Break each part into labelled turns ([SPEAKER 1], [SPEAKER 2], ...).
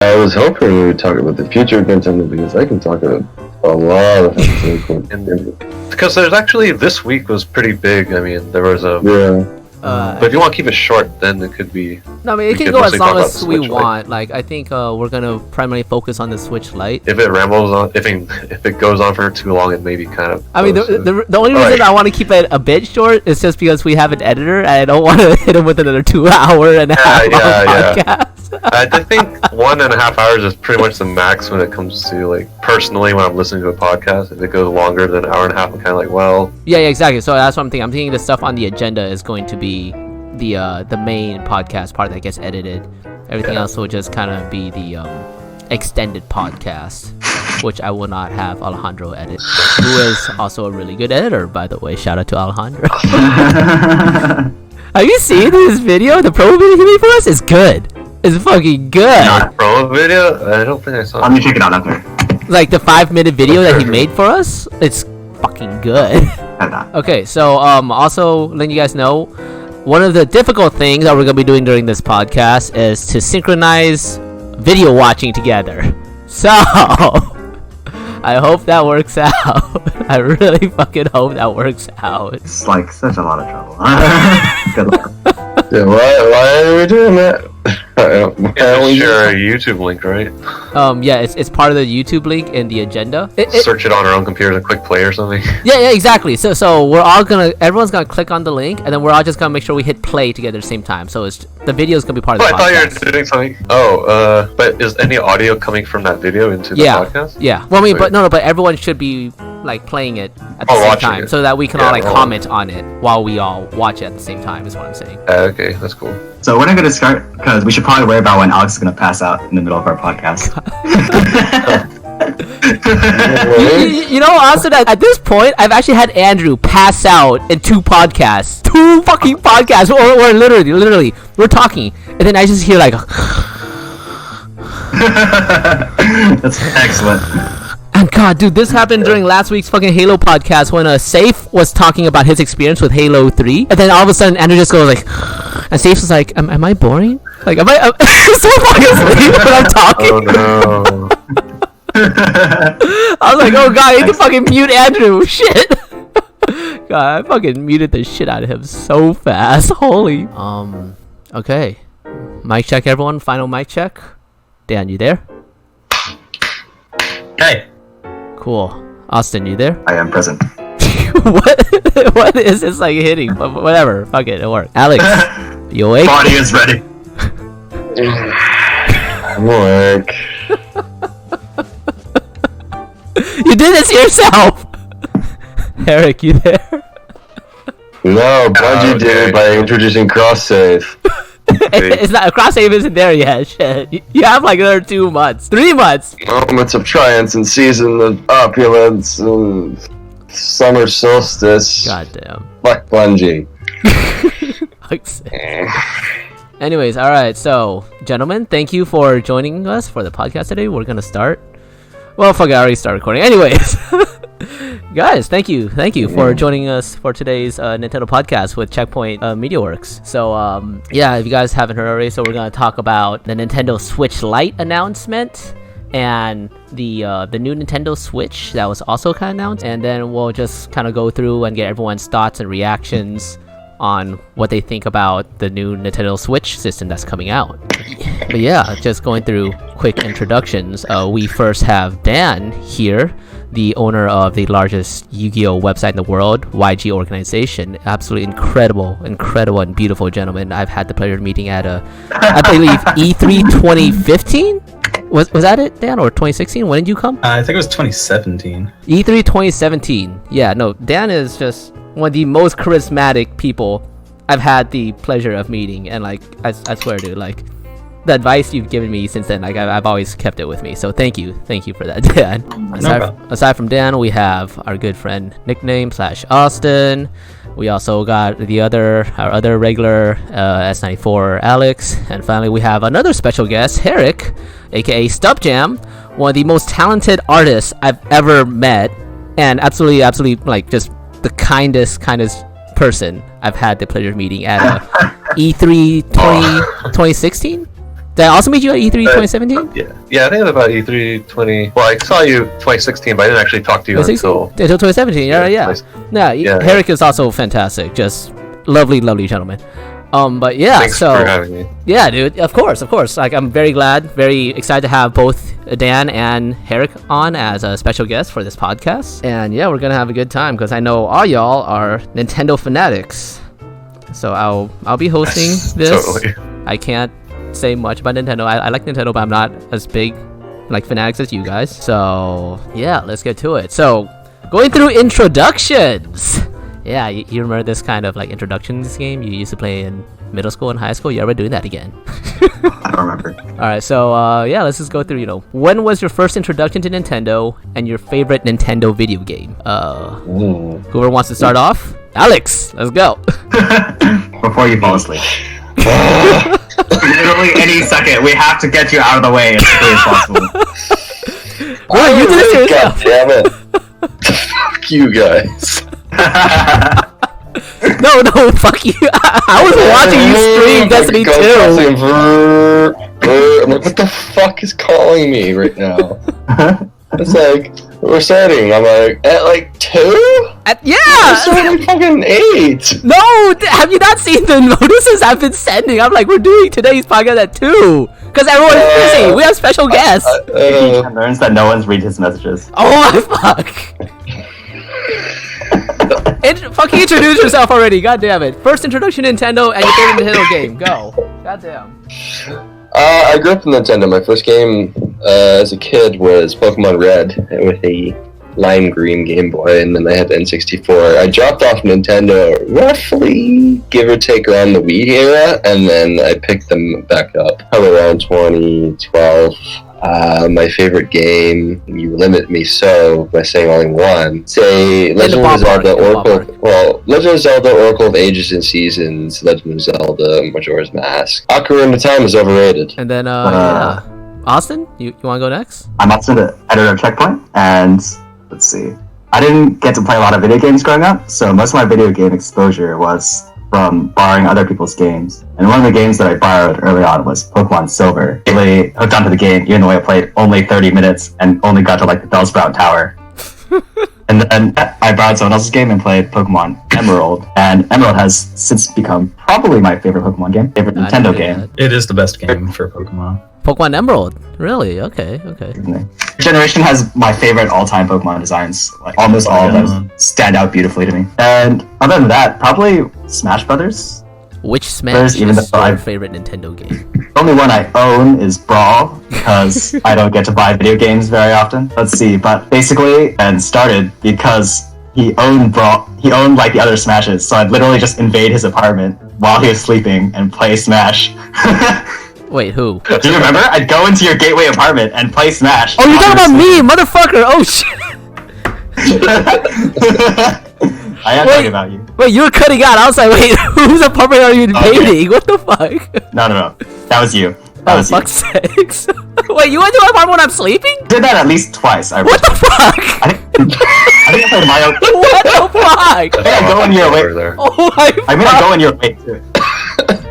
[SPEAKER 1] I was hoping we would talk about the future of Nintendo because I can talk about a lot of things.
[SPEAKER 2] Because there's actually, this week was pretty big. I mean, there was a...
[SPEAKER 1] Yeah.
[SPEAKER 2] but if you want to keep it short, then it could be...
[SPEAKER 3] No, I mean, it can go as long as we want. Like, I think we're going to primarily focus on the Switch Lite.
[SPEAKER 2] If it rambles on, if it goes on for too long, it may be kind of...
[SPEAKER 3] I mean, the only reason I want to keep it a bit short is just because we have an editor, and I don't want to hit him with another 2-hour and a half podcast.
[SPEAKER 2] I think 1.5 hours is pretty much the max when it comes to, like, personally, when I'm listening to a podcast. If it goes longer than an hour and a half, I'm kind of like, well...
[SPEAKER 3] Yeah, exactly. So that's what I'm thinking. I'm thinking the stuff on the agenda is going to be the main podcast part that gets edited. Everything else will just kind of be the extended podcast, which I will not have Alejandro edit, who is also a really good editor, by the way. Shout out to Alejandro. Have you seen this video? The promo video he made for us is good. It's fucking good.
[SPEAKER 2] Not promo video? I don't think I saw it.
[SPEAKER 4] Let me check it out after.
[SPEAKER 3] Like the 5-minute video that he made for us, it's fucking good. Okay, so also letting you guys know, one of the difficult things that we're going to be doing during this podcast is to synchronize video watching together. So, I hope that works out. I really fucking hope that works out.
[SPEAKER 4] It's like such a lot of trouble. Good luck.
[SPEAKER 1] Yeah, why are we doing that?
[SPEAKER 2] Share a YouTube link, right?
[SPEAKER 3] Yeah, it's part of the YouTube link in the agenda.
[SPEAKER 2] Search it on our own computers and click play or something.
[SPEAKER 3] Yeah, exactly. So everyone's gonna click on the link, and then we're all just gonna make sure we hit play together at the same time. So the video is gonna be part of the podcast.
[SPEAKER 2] I thought you were doing something. But is any audio coming from that video into the podcast?
[SPEAKER 3] Yeah. Well, I mean, but everyone should be like playing it at the same time, so that we can all comment on it while we all watch it at the same time. Is what I'm saying.
[SPEAKER 2] Okay, that's cool.
[SPEAKER 4] So we're not gonna start because we should probably worry about when Alex is gonna pass out in the middle of our podcast.
[SPEAKER 3] you know, also that at this point, I've actually had Andrew pass out in 2 podcasts, 2 fucking podcasts, or literally, we're talking, and then I just hear like.
[SPEAKER 4] That's excellent.
[SPEAKER 3] And God, dude, this happened during last week's fucking Halo podcast when Safe was talking about his experience with Halo 3, and then all of a sudden Andrew just goes like, and Safe was like, am I boring? Like, am I so fucking asleep when I'm talking?
[SPEAKER 2] Oh no.
[SPEAKER 3] I was like, oh God, I need to fucking mute Andrew. Shit. God, I fucking muted the shit out of him so fast. Holy. Okay. Mic check, everyone. Final mic check. Dan, you there?
[SPEAKER 4] Hey.
[SPEAKER 3] Cool. Austin, you there?
[SPEAKER 4] I am present.
[SPEAKER 3] What is this like hitting? Whatever. Fuck it. It worked. Alex, you awake?
[SPEAKER 4] Body is ready.
[SPEAKER 1] I'm awake.
[SPEAKER 3] You did this yourself. Eric, you there?
[SPEAKER 1] No, Bungie did it by introducing cross save.
[SPEAKER 3] It's not, cross save isn't there yet. Shit. You have like another 2 months, 3 months.
[SPEAKER 1] Moments of triumphs and season of opulence and summer solstice.
[SPEAKER 3] Goddamn.
[SPEAKER 1] Fuck Bungie.
[SPEAKER 3] Anyways, alright, so, gentlemen, thank you for joining us for the podcast today. We're gonna start. Well, fuck it, I already started recording. Anyways, guys, thank you for joining us for today's Nintendo podcast with Checkpoint MediaWorks. So, yeah, if you guys haven't heard already, so we're gonna talk about the Nintendo Switch Lite announcement and the new Nintendo Switch that was also kind of announced, and then we'll just kind of go through and get everyone's thoughts and reactions on what they think about the new Nintendo Switch system that's coming out. But yeah, just going through quick introductions. We first have Dan here, the owner of the largest Yu-Gi-Oh website in the world, YG Organization. Absolutely incredible and beautiful gentleman. I've had the pleasure of meeting at I believe E3 2015. Was that it, Dan, or 2016? When did you come?
[SPEAKER 5] I think it was 2017.
[SPEAKER 3] E3 2017. Yeah, no, Dan is just one of the most charismatic people I've had the pleasure of meeting, and like I swear, dude, like the advice you've given me since then, like I've always kept it with me. So thank you for that, Dan. Aside from Dan, we have our good friend Nickname / Austin. We also got our other regular S94 Alex, and finally we have another special guest, Herrick, aka Stupjam, one of the most talented artists I've ever met, and absolutely like just the kindest person I've had the pleasure of meeting at E3 2016. Did I also meet you at E3 2017?
[SPEAKER 2] Yeah, I think it was about E3 20. Well, I saw you 2016, but I didn't actually talk to you until
[SPEAKER 3] 2017. Yeah. Herrick is also fantastic. Just lovely gentleman. But yeah,
[SPEAKER 2] Thanks for having me.
[SPEAKER 3] Yeah, dude. Of course. Like, I'm very glad, very excited to have both Dan and Herrick on as a special guest for this podcast. And yeah, we're gonna have a good time because I know all y'all are Nintendo fanatics. So I'll be hosting this.
[SPEAKER 2] Totally.
[SPEAKER 3] I can't say much about Nintendo. I like Nintendo, but I'm not as big like fanatics as you guys. So yeah, let's get to it. So going through introductions. Yeah, you remember this kind of like introduction to this game you used to play in middle school and high school? You're ever doing that again?
[SPEAKER 4] I don't remember.
[SPEAKER 3] Alright, so yeah, let's just go through, when was your first introduction to Nintendo and your favorite Nintendo video game? Whoever wants to start off? Alex, let's go.
[SPEAKER 4] Before you fall asleep. Literally any second, we have to get you out of the way as quickly as possible.
[SPEAKER 3] Well, you did it
[SPEAKER 1] God
[SPEAKER 3] yourself.
[SPEAKER 1] damn it. Fuck you guys.
[SPEAKER 3] No, fuck you. I was watching you stream Destiny 2.
[SPEAKER 1] I'm like, what the fuck is calling me right now? It's like, we're starting. I'm like, at like 2?
[SPEAKER 3] Yeah!
[SPEAKER 1] It's only fucking 8.
[SPEAKER 3] No! Have you not seen the notices I've been sending? I'm like, we're doing today's podcast at 2. Because everyone's busy. We have special guests.
[SPEAKER 4] He learns that no one's read his messages.
[SPEAKER 3] Oh my fuck. Fucking introduce yourself already, god damn it. First introduction to Nintendo and your favorite Nintendo game. Go. God damn.
[SPEAKER 1] I grew up in Nintendo. My first game as a kid was Pokemon Red with a lime green Game Boy, and then I had the N64. I dropped off Nintendo roughly, give or take, around the Wii era, and then I picked them back up probably around 2012. My favorite game, you limit me so by saying only one. Say Legend of Zelda Oracle. Well, Legend of Zelda Oracle of Ages and Seasons, Legend of Zelda Majora's Mask. Ocarina of Time is overrated.
[SPEAKER 3] And then yeah. Austin, you want to go next?
[SPEAKER 4] I'm Austin, the editor of Checkpoint, and let's see. I didn't get to play a lot of video games growing up, so most of my video game exposure was from borrowing other people's games. And one of the games that I borrowed early on was Pokemon Silver. Really hooked onto the game, even though I played only 30 minutes and only got to like the Bellsprout Tower. And then I borrowed someone else's game and played Pokemon Emerald. And Emerald has since become probably my favorite Pokemon game, favorite Nintendo game.
[SPEAKER 5] It is the best game for Pokemon.
[SPEAKER 3] Pokemon Emerald? Really? Okay.
[SPEAKER 4] Generation has my favorite all-time Pokemon designs. Like almost all of them stand out beautifully to me. And other than that, probably Smash Brothers.
[SPEAKER 3] Which Smash
[SPEAKER 4] even
[SPEAKER 3] is your favorite Nintendo game?
[SPEAKER 4] The only one I own is Brawl, because I don't get to buy video games very often. Let's see, but basically, and started because he owned Brawl. He owned like the other Smashes, so I'd literally just invade his apartment while he was sleeping and play Smash.
[SPEAKER 3] Wait, who?
[SPEAKER 4] Do you remember? I'd go into your gateway apartment and play Smash.
[SPEAKER 3] Oh, you're talking about me, motherfucker! Oh shit!
[SPEAKER 4] I am talking about you.
[SPEAKER 3] Wait, you were cutting out. I was like, wait, whose apartment are you invading? What the fuck?
[SPEAKER 4] No. That was you.
[SPEAKER 3] Fuck's sakes. Wait, you went to my apartment when I'm sleeping?
[SPEAKER 4] I did that at least twice.
[SPEAKER 3] What the fuck?
[SPEAKER 4] I think I played Mario.
[SPEAKER 3] What the fuck?
[SPEAKER 4] I think I go when you're awake.
[SPEAKER 3] Oh my fuck.
[SPEAKER 4] I mean, I go when you're awake too.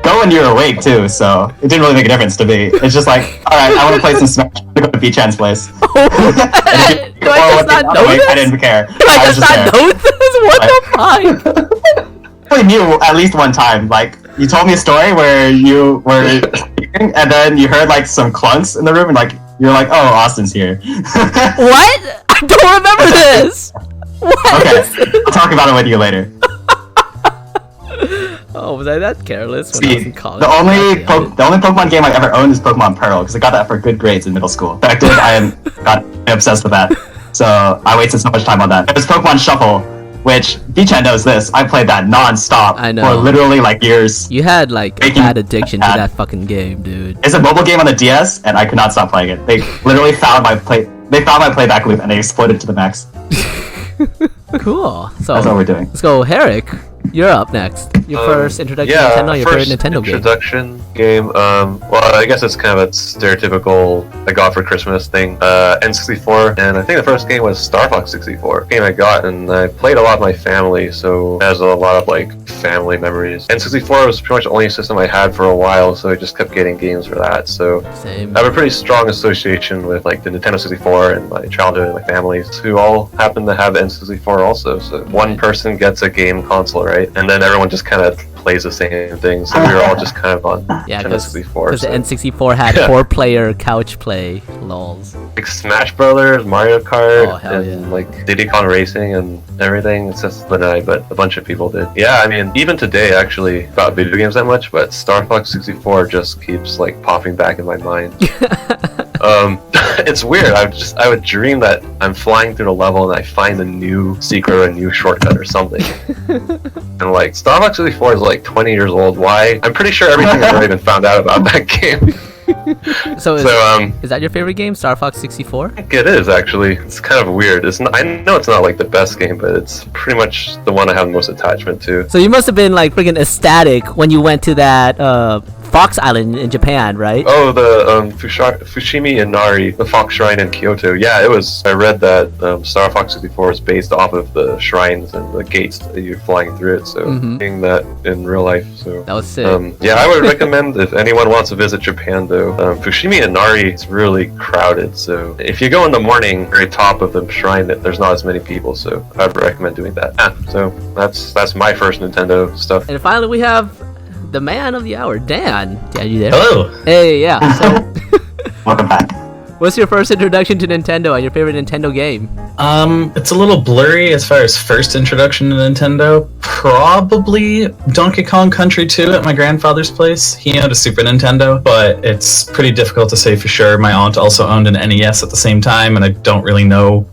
[SPEAKER 4] Go when you're awake too, so it didn't really make a difference to me. It's just like, alright, I want to play some Smash. I'm gonna go to B-Chan's place.
[SPEAKER 3] Do I just not know this?
[SPEAKER 4] I didn't care.
[SPEAKER 3] Do I just not know this? What the fuck?
[SPEAKER 4] I knew at least one time. Like, you told me a story where you were sleeping, and then you heard like some clunks in the room, and like you're like, "Oh, Austin's here."
[SPEAKER 3] What? I don't remember this. What?
[SPEAKER 4] Okay, I'll talk about it with you later.
[SPEAKER 3] Oh, was I that careless when I was in college?
[SPEAKER 4] The only Pokemon game I ever owned is Pokemon Pearl, because I got that for good grades in middle school. In fact, I got obsessed with that, so I wasted so much time on that. There's Pokemon Shuffle, which B-Chan knows this. I played that non-stop for literally like years.
[SPEAKER 3] You had like a bad addiction to that fucking game, dude.
[SPEAKER 4] It's a mobile game on the DS, and I could not stop playing it. They literally found my playback loop, and they exploited to the max.
[SPEAKER 3] Cool. So
[SPEAKER 4] that's what we're doing.
[SPEAKER 3] Let's go, Herrick. You're up next. Your first introduction to Nintendo, your favorite Nintendo game.
[SPEAKER 2] Introduction game. Well, I guess it's kind of a stereotypical I got for Christmas thing. N64, and I think the first game was Star Fox 64. Game I got, and I played a lot of my family, so it has a lot of like family memories. N64 was pretty much the only system I had for a while, so I just kept getting games for that. So
[SPEAKER 3] Same.
[SPEAKER 2] I have a pretty strong association with like the Nintendo 64 and my childhood and my families, who all happen to have N64 also. So one person gets a game console, right? And then everyone just kind of plays the same thing, so we were all just kind of on Nintendo 64.
[SPEAKER 3] Because the N64 had 4-player couch play, lols.
[SPEAKER 2] Like Smash Brothers, Mario Kart,
[SPEAKER 3] hell
[SPEAKER 2] and
[SPEAKER 3] yeah.
[SPEAKER 2] like Diddy Kong Racing and everything. It's just Lanai, but a bunch of people did. Yeah, I mean, even today, actually, about video games that much, but Star Fox 64 just keeps like popping back in my mind. It's weird. I would dream that I'm flying through the level and I find a new secret or a new shortcut or something. And like Star Fox 64 is like 20 years old. Why? I'm pretty sure everything I've already been found out about that game.
[SPEAKER 3] So is that your favorite game, Star Fox 64?
[SPEAKER 2] I think it is actually. It's kind of weird. It's not, I know it's not like the best game, but it's pretty much the one I have the most attachment to.
[SPEAKER 3] So you must have been like freaking ecstatic when you went to that Fox Island in Japan, right?
[SPEAKER 2] Oh, the Fushimi Inari, the Fox Shrine in Kyoto. Yeah, it was. I read that Star Fox 64 is based off of the shrines and the gates that you're flying through it. So seeing that in real life, so
[SPEAKER 3] that was sick.
[SPEAKER 2] Yeah, I would recommend if anyone wants to visit Japan though. Fushimi Inari is really crowded, so if you go in the morning, very top of the shrine, there's not as many people. So I'd recommend doing that. So that's my first Nintendo stuff.
[SPEAKER 3] And finally, we have the man of the hour, Dan. Dan, you there?
[SPEAKER 5] Hello.
[SPEAKER 3] Hey, yeah. So,
[SPEAKER 4] Welcome back.
[SPEAKER 3] what's your first introduction to Nintendo and your favorite Nintendo game?
[SPEAKER 5] It's a little blurry as far as first introduction to Nintendo. Probably Donkey Kong Country 2 at my grandfather's place. He owned a Super Nintendo, but it's pretty difficult to say for sure. My aunt also owned an NES at the same time, and I don't really know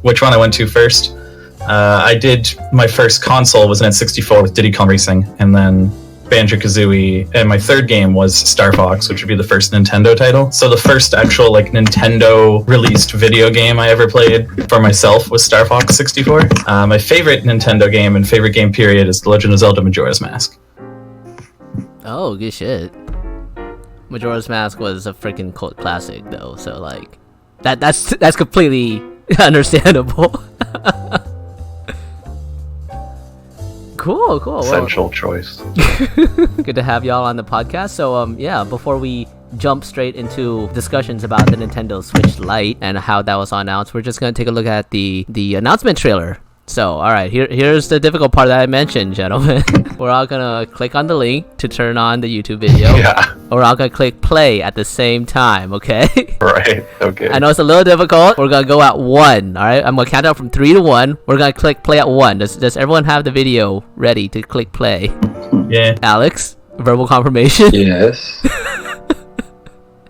[SPEAKER 5] which one I went to first. I did my first console was an N64 with Diddy Kong Racing, and then Banjo-Kazooie, and my third game was Star Fox, which would be the first Nintendo title. So the first actual like Nintendo released video game I ever played for myself was Star Fox 64. My favorite Nintendo game and favorite game period is The Legend of Zelda Majora's Mask.
[SPEAKER 3] Oh, good shit. Majora's Mask was a freaking cult classic, though. So like, that's completely understandable. Cool.
[SPEAKER 2] Essential choice.
[SPEAKER 3] Good to have y'all on the podcast. So yeah, before we jump straight into discussions about the Nintendo Switch Lite and how that was announced, we're just gonna take a look at the announcement trailer. So alright, here's the difficult part that I mentioned, gentlemen. We're all gonna click on the link to turn on the YouTube video.
[SPEAKER 2] Yeah.
[SPEAKER 3] We're all gonna click play at the same time, okay?
[SPEAKER 2] Right. Okay.
[SPEAKER 3] I know it's a little difficult. We're gonna go at 1. Alright, I'm gonna count down from 3 to 1. We're gonna click play at 1. Does everyone have the video ready to click play?
[SPEAKER 5] Yeah.
[SPEAKER 3] Alex, verbal confirmation.
[SPEAKER 1] Yes.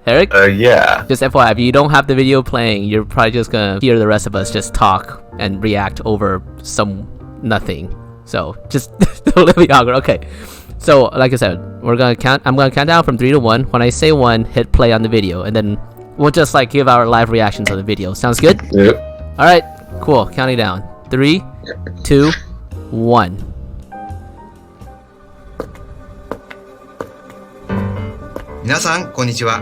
[SPEAKER 3] Eric?
[SPEAKER 2] Yeah.
[SPEAKER 3] Just FYI, if you don't have the video playing, you're probably just gonna hear the rest of us just talk and react over some nothing. So just don't let me awkward. Okay. So like I said, I'm gonna count down from 3 to 1. When I say 1, hit play on the video, and then we'll just like give our live reactions on the video. Sounds good?
[SPEAKER 1] Yep.
[SPEAKER 3] All right. Cool. Counting down. 3, 2, 1.
[SPEAKER 6] 皆さんこんにちは。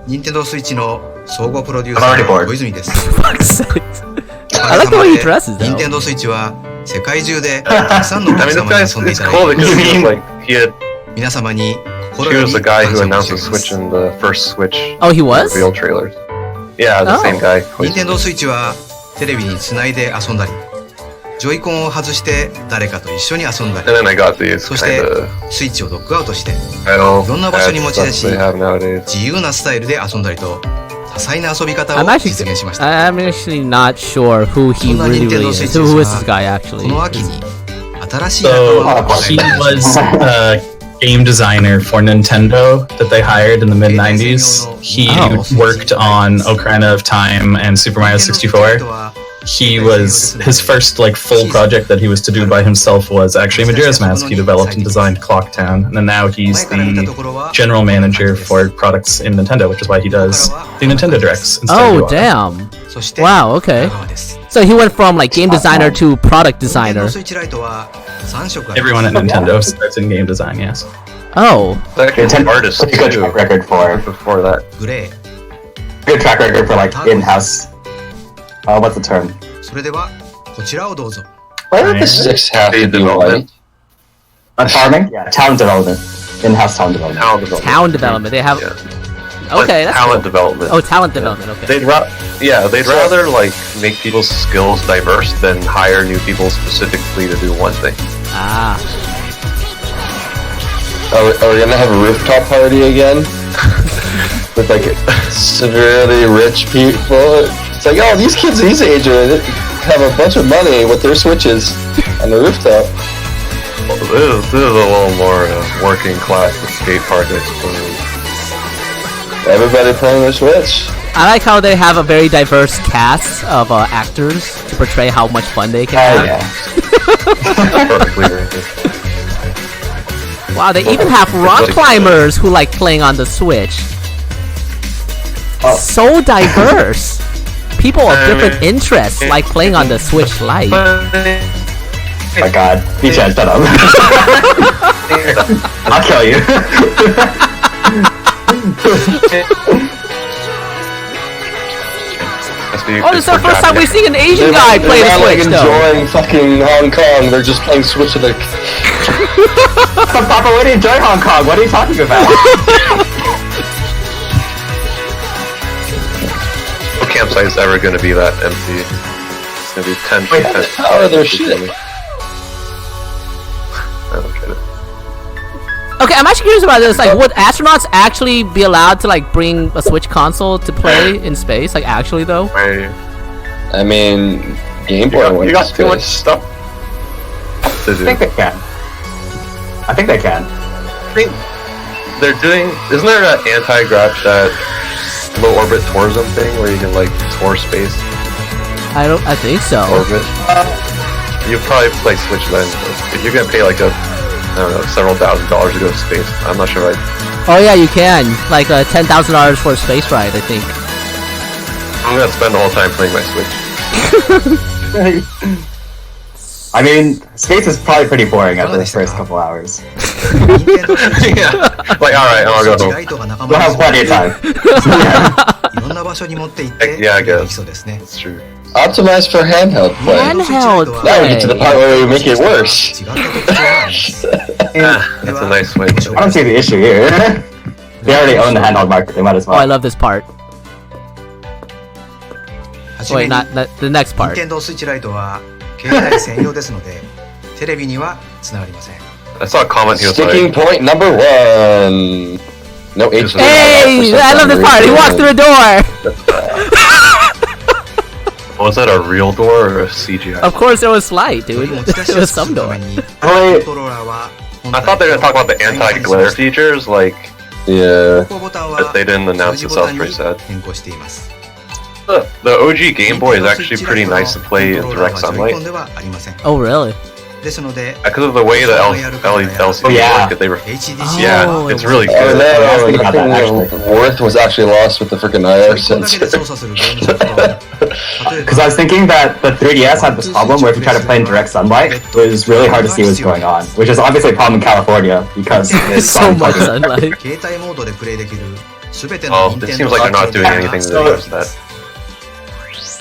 [SPEAKER 6] 任天堂スイッチの総合プロデュー
[SPEAKER 4] I'm
[SPEAKER 6] サ
[SPEAKER 4] already
[SPEAKER 6] ー
[SPEAKER 4] bored.
[SPEAKER 6] 小泉です。
[SPEAKER 3] Fuck's sake.
[SPEAKER 6] お
[SPEAKER 3] I
[SPEAKER 6] か
[SPEAKER 3] like
[SPEAKER 6] げ
[SPEAKER 3] the
[SPEAKER 6] さま
[SPEAKER 3] way he
[SPEAKER 6] で
[SPEAKER 3] dresses, though.
[SPEAKER 6] 任天堂スイッチは世界中でたくさんのお
[SPEAKER 2] I
[SPEAKER 6] 客
[SPEAKER 2] mean, this
[SPEAKER 6] 様に
[SPEAKER 2] guy's
[SPEAKER 6] 遊んでい
[SPEAKER 2] it's
[SPEAKER 6] ただい
[SPEAKER 2] cool
[SPEAKER 6] て
[SPEAKER 2] because he like
[SPEAKER 6] 皆様に
[SPEAKER 2] he
[SPEAKER 6] 心よ
[SPEAKER 2] was
[SPEAKER 6] り
[SPEAKER 2] the guy
[SPEAKER 6] 感
[SPEAKER 2] who
[SPEAKER 6] 謝申
[SPEAKER 2] announced
[SPEAKER 6] し
[SPEAKER 2] the
[SPEAKER 6] 上げま
[SPEAKER 2] Switch
[SPEAKER 6] す。
[SPEAKER 2] in the first Switch
[SPEAKER 3] Oh, he was?
[SPEAKER 2] reveal trailers. Yeah, the
[SPEAKER 3] Oh.
[SPEAKER 2] same guy.
[SPEAKER 6] 任天堂スイッチはテレビにつないで遊んだり、ジョイコンを外して誰かと一緒に遊んだり、
[SPEAKER 2] And then I got these
[SPEAKER 6] そして
[SPEAKER 2] kind of
[SPEAKER 6] スイッチをロックアウトして
[SPEAKER 2] I
[SPEAKER 6] いろんな場所に持ち出し
[SPEAKER 2] they have nowadays.
[SPEAKER 6] 自由なスタイルで遊んだりと多彩な遊び方を
[SPEAKER 3] I'm
[SPEAKER 6] 実
[SPEAKER 3] actually
[SPEAKER 6] 現しました。
[SPEAKER 3] I'm actually not sure who he
[SPEAKER 6] そんな
[SPEAKER 3] really
[SPEAKER 6] 任天
[SPEAKER 3] really
[SPEAKER 6] 堂スイッ
[SPEAKER 3] is.
[SPEAKER 6] チ
[SPEAKER 3] Who
[SPEAKER 6] で
[SPEAKER 3] is
[SPEAKER 6] す
[SPEAKER 3] this
[SPEAKER 6] が
[SPEAKER 3] guy
[SPEAKER 6] こ
[SPEAKER 3] actually?
[SPEAKER 6] の秋に新しい仲
[SPEAKER 5] So
[SPEAKER 6] 間をご
[SPEAKER 5] he
[SPEAKER 6] 紹介します
[SPEAKER 5] was a game designer for Nintendo that they hired in the mid 90s. He
[SPEAKER 3] Oh.
[SPEAKER 5] worked on Ocarina of Time and Super Mario 64. he was his first like full project that he was to do by himself was actually Majora's Mask. He developed and designed Clocktown, and now he's the general manager for products in Nintendo, which is why he does the Nintendo Directs.
[SPEAKER 3] Oh damn! Wow. Okay. So he went from like game designer to product designer.
[SPEAKER 5] Everyone at Nintendo starts in game design. Yes.
[SPEAKER 3] Oh.
[SPEAKER 2] Actually, artists
[SPEAKER 4] Pretty good
[SPEAKER 2] too.
[SPEAKER 4] track record for
[SPEAKER 2] Before that.
[SPEAKER 4] good track record for like in-house. What's the term?
[SPEAKER 1] Why did the 6 have to be white?
[SPEAKER 4] Farming? Yeah, town development. In-house town development.
[SPEAKER 3] Town development. They have. Okay, that's
[SPEAKER 2] talent
[SPEAKER 3] cool.
[SPEAKER 2] development.
[SPEAKER 3] Oh, talent development. Okay.
[SPEAKER 2] They'd rather like make people's skills diverse than hire new people specifically to do one thing.
[SPEAKER 3] Ah.
[SPEAKER 1] Are we gonna have a rooftop party again? With like severely rich people? It's like, oh, these kids these age have a bunch of money with their Switches on the rooftop.
[SPEAKER 2] Well, this is a little more working class with skate park, I suppose.
[SPEAKER 1] Everybody playing their Switch.
[SPEAKER 3] I like how they have a very diverse cast of actors to portray how much fun they can have.
[SPEAKER 4] Yeah.
[SPEAKER 2] Perfectly right.
[SPEAKER 3] Wow, they even have rock climbers who like playing on the Switch.
[SPEAKER 4] Oh.
[SPEAKER 3] So diverse. People of different interests like playing on the Switch Lite.
[SPEAKER 4] Oh my god. BJ, shut up. I'll kill you.
[SPEAKER 3] Oh, this is the first time we've seen an Asian guy play the
[SPEAKER 1] They're not like
[SPEAKER 3] Switch, though.
[SPEAKER 1] enjoying fucking Hong Kong. They're just playing Switch with their.
[SPEAKER 4] Papa, what do you enjoy Hong Kong? What are you talking about?
[SPEAKER 2] No campsite is ever going to be that empty. It's going to be 10
[SPEAKER 1] Wait,
[SPEAKER 2] feet.
[SPEAKER 1] how are their shit?
[SPEAKER 2] I don't get it.
[SPEAKER 3] Okay, I'm actually curious about this. Like, would astronauts actually be allowed to like bring a Switch console to play in space? Like, actually though?
[SPEAKER 1] I mean, Game Boy went
[SPEAKER 2] You
[SPEAKER 1] to
[SPEAKER 2] got too much
[SPEAKER 1] space.
[SPEAKER 2] stuff to do.
[SPEAKER 4] I think they can. I think they can.
[SPEAKER 2] I think they're doing. Isn't there an that low orbit tourism thing where you can like tour space
[SPEAKER 3] I think so.
[SPEAKER 2] orbit? You probably play Switch then. If you're gonna pay like I don't know, several $1,000s to go to space, I'm not sure.
[SPEAKER 3] Oh yeah, you can. Like $10,000 for a space ride, I think.
[SPEAKER 2] I'm gonna spend the whole time playing my Switch.
[SPEAKER 4] I mean, space is probably pretty boring after the first couple hours.
[SPEAKER 2] Yeah. Like, alright, I'll go home.
[SPEAKER 4] We'll have plenty of time.
[SPEAKER 2] Yeah, I guess. That's true.
[SPEAKER 1] Optimized for handheld play.
[SPEAKER 3] Handheld
[SPEAKER 1] Now we get to the
[SPEAKER 3] play.
[SPEAKER 1] part where we make it worse.
[SPEAKER 2] That's a nice Switch.
[SPEAKER 4] I don't see the issue here. They already own the handheld market, they might as
[SPEAKER 3] Oh,
[SPEAKER 4] well.
[SPEAKER 3] I love this part. Wait, not the next part.
[SPEAKER 6] 任天堂スイッチライトは携帯専用ですので、テレビにはつながりません。
[SPEAKER 2] I saw a comment here
[SPEAKER 1] Sticking
[SPEAKER 2] like,
[SPEAKER 1] point number 1. No HDMI.
[SPEAKER 3] Hey, I love this part. He walked through a door.
[SPEAKER 2] was that a real door or a CGI?
[SPEAKER 3] Of course, it was Lite, dude. It was some door.
[SPEAKER 2] I thought they were gonna talk about the anti-glare features, like,
[SPEAKER 1] Yeah.
[SPEAKER 2] but they didn't announce it, so I was pretty sad.
[SPEAKER 6] 変更しています。
[SPEAKER 2] The OG Game Boy is actually pretty nice to play in direct sunlight.
[SPEAKER 3] Oh, really?
[SPEAKER 2] Because of the way the LCD
[SPEAKER 4] yeah.
[SPEAKER 2] work, they were.
[SPEAKER 6] HDD
[SPEAKER 2] Yeah, it's really
[SPEAKER 1] Oh
[SPEAKER 2] good.
[SPEAKER 1] no,
[SPEAKER 4] thinking about that,
[SPEAKER 1] the thing worth was actually lost with the freaking IR
[SPEAKER 6] これだけ
[SPEAKER 1] sensor.
[SPEAKER 6] で操作するゲームソフトは例え
[SPEAKER 4] Because I was thinking that the 3DS had this problem where if you try to play in direct sunlight, it was really hard to see what's going on, which is obviously a problem in California because it's
[SPEAKER 3] So much sunlight.
[SPEAKER 6] 携帯モードでプレイできる全ての
[SPEAKER 2] Oh, it seems like they're not doing anything to address that.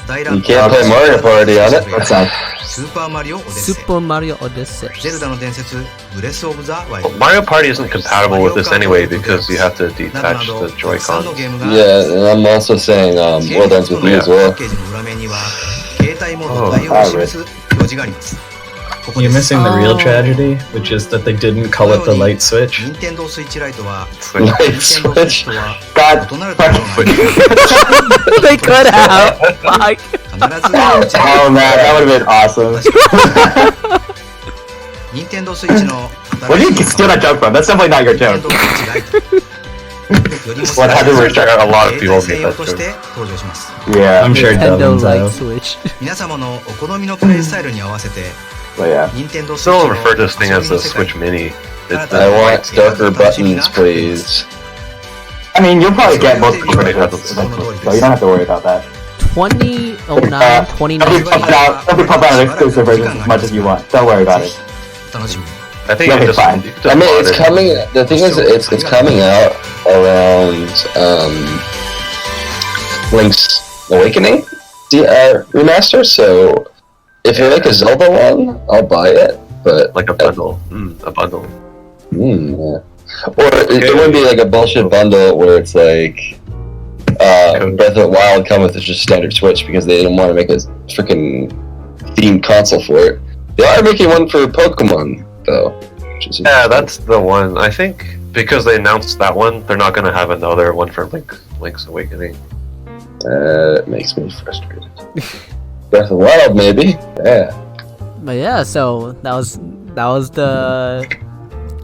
[SPEAKER 1] You can't play Mario Party on it.
[SPEAKER 4] What's up?
[SPEAKER 6] スーパーマリオオデッセイ
[SPEAKER 3] Super Mario Odyssey.
[SPEAKER 6] ゼルダの伝説ブレスオブザワイル
[SPEAKER 2] Well,
[SPEAKER 6] ド
[SPEAKER 2] Mario Party isn't compatible with this anyway because you have to detach the Joy-Con.
[SPEAKER 1] Yeah, and I'm also saying World Ends With You as well.
[SPEAKER 6] パッケージの裏面には携帯モードの内容を示す表示があります。
[SPEAKER 5] You're missing the real tragedy, which is that they didn't call it the light switch.
[SPEAKER 6] 任天堂スイッチライトは
[SPEAKER 1] Light
[SPEAKER 6] 任天堂スイッチとは
[SPEAKER 4] God,
[SPEAKER 6] 異なるところがあり
[SPEAKER 3] They could have. Fuck.
[SPEAKER 6] 必ず
[SPEAKER 4] oh man, that would have been awesome.
[SPEAKER 6] 任天堂スイッチの
[SPEAKER 4] Where did you steal that joke from? That's definitely not your
[SPEAKER 6] 任天
[SPEAKER 4] joke.
[SPEAKER 6] 堂スイッチライト
[SPEAKER 4] What happened with
[SPEAKER 2] Sure, a lot of people
[SPEAKER 6] 携帯専
[SPEAKER 2] make
[SPEAKER 6] 用
[SPEAKER 2] that
[SPEAKER 6] として
[SPEAKER 2] joke.
[SPEAKER 6] 登場します
[SPEAKER 4] Yeah,
[SPEAKER 5] I'm sure
[SPEAKER 3] Nintendo
[SPEAKER 5] Devon's
[SPEAKER 3] Lite
[SPEAKER 5] out.
[SPEAKER 3] Switch.
[SPEAKER 6] 皆様のお好みのプレイスタイルに合わせて
[SPEAKER 4] but yeah.
[SPEAKER 6] 任天堂
[SPEAKER 2] Still refer to this thing as the Switch Mini. It's
[SPEAKER 1] I want darker buttons, please.
[SPEAKER 4] I mean, you'll probably get both
[SPEAKER 2] Already have
[SPEAKER 4] versions
[SPEAKER 2] them.
[SPEAKER 4] eventually, so you don't have to worry about that.
[SPEAKER 3] 2009,
[SPEAKER 4] Don't be
[SPEAKER 3] 2019.
[SPEAKER 4] pumped out exclusive versions as much as you want. Don't worry about it.
[SPEAKER 6] お楽しみに
[SPEAKER 2] I think
[SPEAKER 4] Okay,
[SPEAKER 2] you just,
[SPEAKER 4] fine.
[SPEAKER 2] you could just
[SPEAKER 1] I mean,
[SPEAKER 2] mod
[SPEAKER 1] it's
[SPEAKER 2] it.
[SPEAKER 1] coming. The thing is, it's coming out around Link's Awakening remaster. So if you like a Zelda one, I'll buy it. But
[SPEAKER 2] Like a bundle. A bundle.
[SPEAKER 1] yeah. Or it wouldn't be like a bullshit bundle where it's like Breath of the Wild come with just standard Switch because they didn't want to make a freaking themed console for it. They are making one for Pokemon though. Which is
[SPEAKER 2] Yeah, that's the one. I think because they announced that one, they're not going to have another one for Link's Awakening.
[SPEAKER 1] It makes me frustrated. Breath of the Wild, maybe. Yeah.
[SPEAKER 3] But yeah, so that was the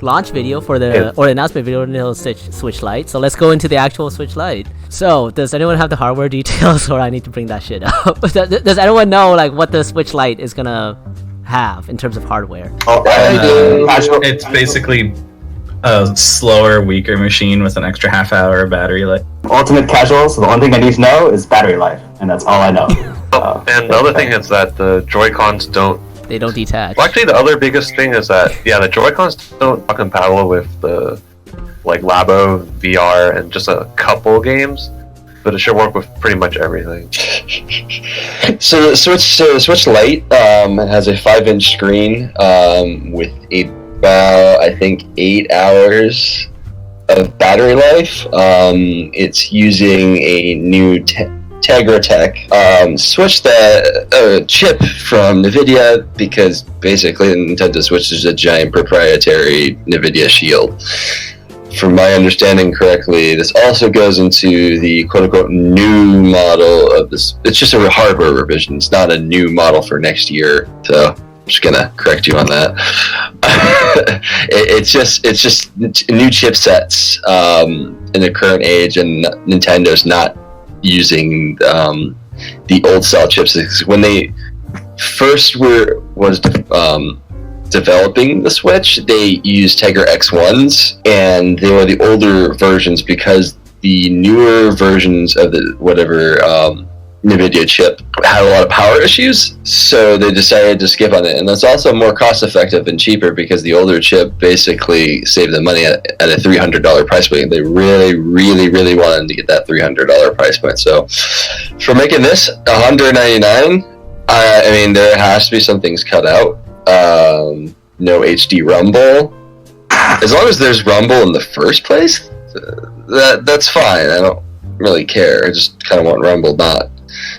[SPEAKER 3] launch video for the or announcement video for the Switch Lite. So let's go into the actual Switch Lite. So does anyone have the hardware details, or I need to bring that shit up? does anyone know like what the Switch Lite is gonna have in terms of hardware?
[SPEAKER 4] Oh,
[SPEAKER 5] It's basically a slower, weaker machine with an extra half hour of battery life.
[SPEAKER 4] ultimate casual, so the only thing I need to know is battery life, and that's all I know.
[SPEAKER 2] And the other thing is that the Joy-Cons don't...
[SPEAKER 3] They don't detach.
[SPEAKER 2] Well, actually, the other biggest thing is that, yeah, the Joy-Cons don't are compatible with the, like, Labo, VR, and just a couple games. But it should work with pretty much everything.
[SPEAKER 1] So the Switch Lite has a 5-inch screen with about I think 8 hours of battery life. It's using a new Tegra Tech switch that chip from NVIDIA because basically the Nintendo Switch is a giant proprietary NVIDIA shield. From my understanding correctly, this also goes into the quote-unquote new model of this. It's just a hardware revision. It's not a new model for next year. So I'm just gonna correct you on that. It's just new chipsets in the current age, and Nintendo's not using the old style chips. When they first was developing the Switch, they used Tegra X1s, and they were the older versions because the newer versions of the whatever NVIDIA chip had a lot of power issues, so they decided to skip on it. And that's also more cost effective and cheaper because the older chip basically saved them money at a $300 price point. They really wanted to get that $300 price point. So for making this $199, I mean, there has to be some things cut out. No HD rumble. As long as there's rumble in the first place, that's fine. I don't really care. I just kind of want rumble, not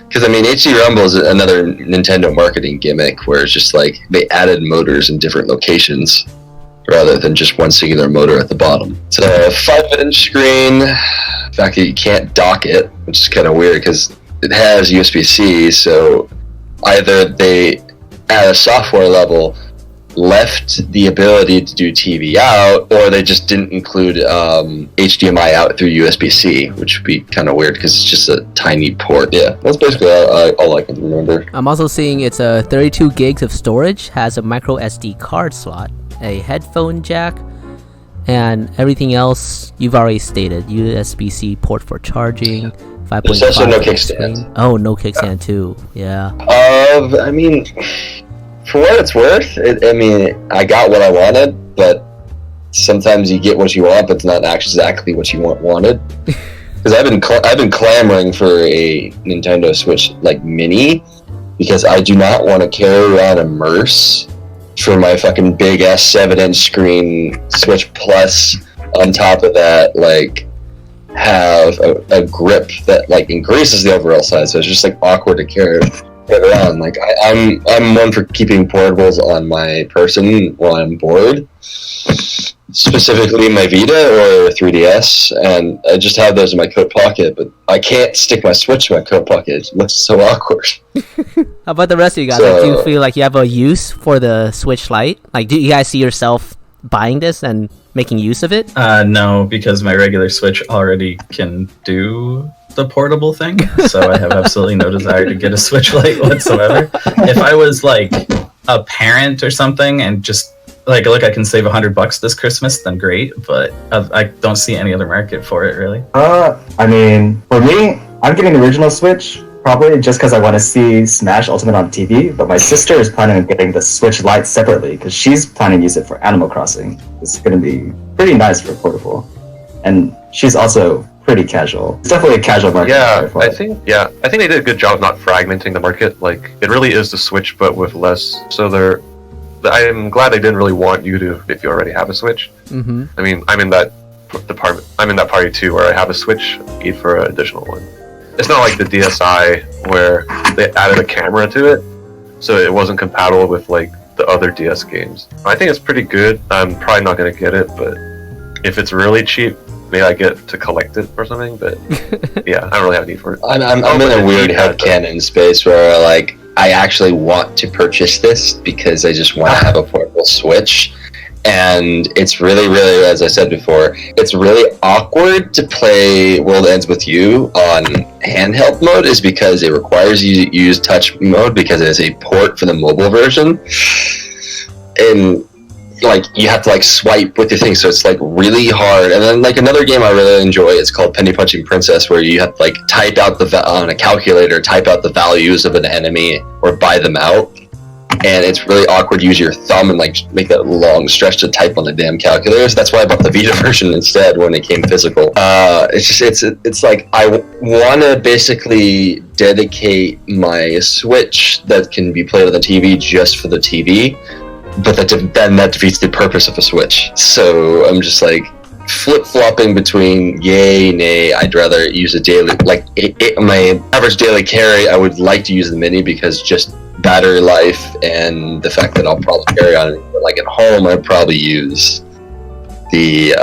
[SPEAKER 1] because I mean HD rumble is another Nintendo marketing gimmick where it's just like they added motors in different locations rather than just one singular motor at the bottom. It's a 5-inch screen. The fact that you can't dock it, which is kind of weird because it has USB-C. So either they at a software level left the ability to do TV out, or they just didn't include HDMI out through USB-C, which would be kind of weird because it's just a tiny port. Yeah, that's basically all I can remember.
[SPEAKER 3] I'm also seeing it's a 32 gigs of storage, has a micro SD card slot, a headphone jack, and everything else you've already stated. USB-C port for charging. 5.5.
[SPEAKER 1] There's also no kickstand.
[SPEAKER 3] Oh, no kickstand too. Yeah.
[SPEAKER 1] I mean, for what it's worth, I got what I wanted, but sometimes you get what you want, but it's not exactly what you wanted. Because I've been clamoring for a Nintendo Switch like Mini, because I do not want to carry around a Merce for my fucking big ass 7-inch screen Switch Plus. On top of that, like, have a grip that like increases the overall size, so it's just like awkward to carry around. Like I'm one for keeping portables on my person while I'm bored, specifically my Vita or 3DS, and I just have those in my coat pocket. But I can't stick my Switch in my coat pocket; it looks so awkward.
[SPEAKER 3] How about the rest of you guys? Like, do you feel like you have a use for the Switch Lite? Like, do you guys see yourself buying this and making use of it?
[SPEAKER 5] No, because my regular Switch already can do the portable thing, so I have absolutely no desire to get a Switch Lite whatsoever. If I was like a parent or something and just like, look, I can save $100 this Christmas, then great, but I don't see any other market for it, really.
[SPEAKER 4] I mean, for me, I'm getting the original Switch, probably just because I want to see Smash Ultimate on TV, but my sister is planning on getting the Switch Lite separately, because she's planning to use it for Animal Crossing. It's going to be pretty nice for portable. And she's also pretty casual. It's definitely a casual market.
[SPEAKER 2] Yeah, I think they did a good job of not fragmenting the market. Like, it really is the Switch, but with less. So I'm glad they didn't really want you to, if you already have a Switch.
[SPEAKER 3] Mm-hmm.
[SPEAKER 2] I mean, I'm in that department. I'm in that party too, where I have a Switch, need for an additional one. It's not like the DSi where they added a camera to it, so it wasn't compatible with like the other DS games. I think it's pretty good. I'm probably not gonna get it, but if it's really cheap, maybe I get to collect it or something. But yeah, I don't really have a need for it.
[SPEAKER 1] I'm in a weird headcanon space where like I actually want to purchase this because I just want to have a portable Switch. And it's really, really, as I said before, it's really awkward to play World Ends With You on handheld mode is because it requires you to use touch mode because it is a port for the mobile version. And like you have to like swipe with your thing, so it's like really hard. And then like another game I really enjoy is called Penny Punching Princess, where you have to like type out on a calculator, type out the values of an enemy or buy them out. And it's really awkward to use your thumb and like make that long stretch to type on the damn calculator. So that's why I bought the Vita version instead when it came physical. It's like I want to basically dedicate my Switch that can be played on the TV just for the TV, but then that defeats the purpose of a Switch. So I'm just like flip-flopping between yay, nay. I'd rather use a daily, like my average daily carry, I would like to use the Mini because just battery life and the fact that I'll probably carry on it. But like at home, I'd probably use the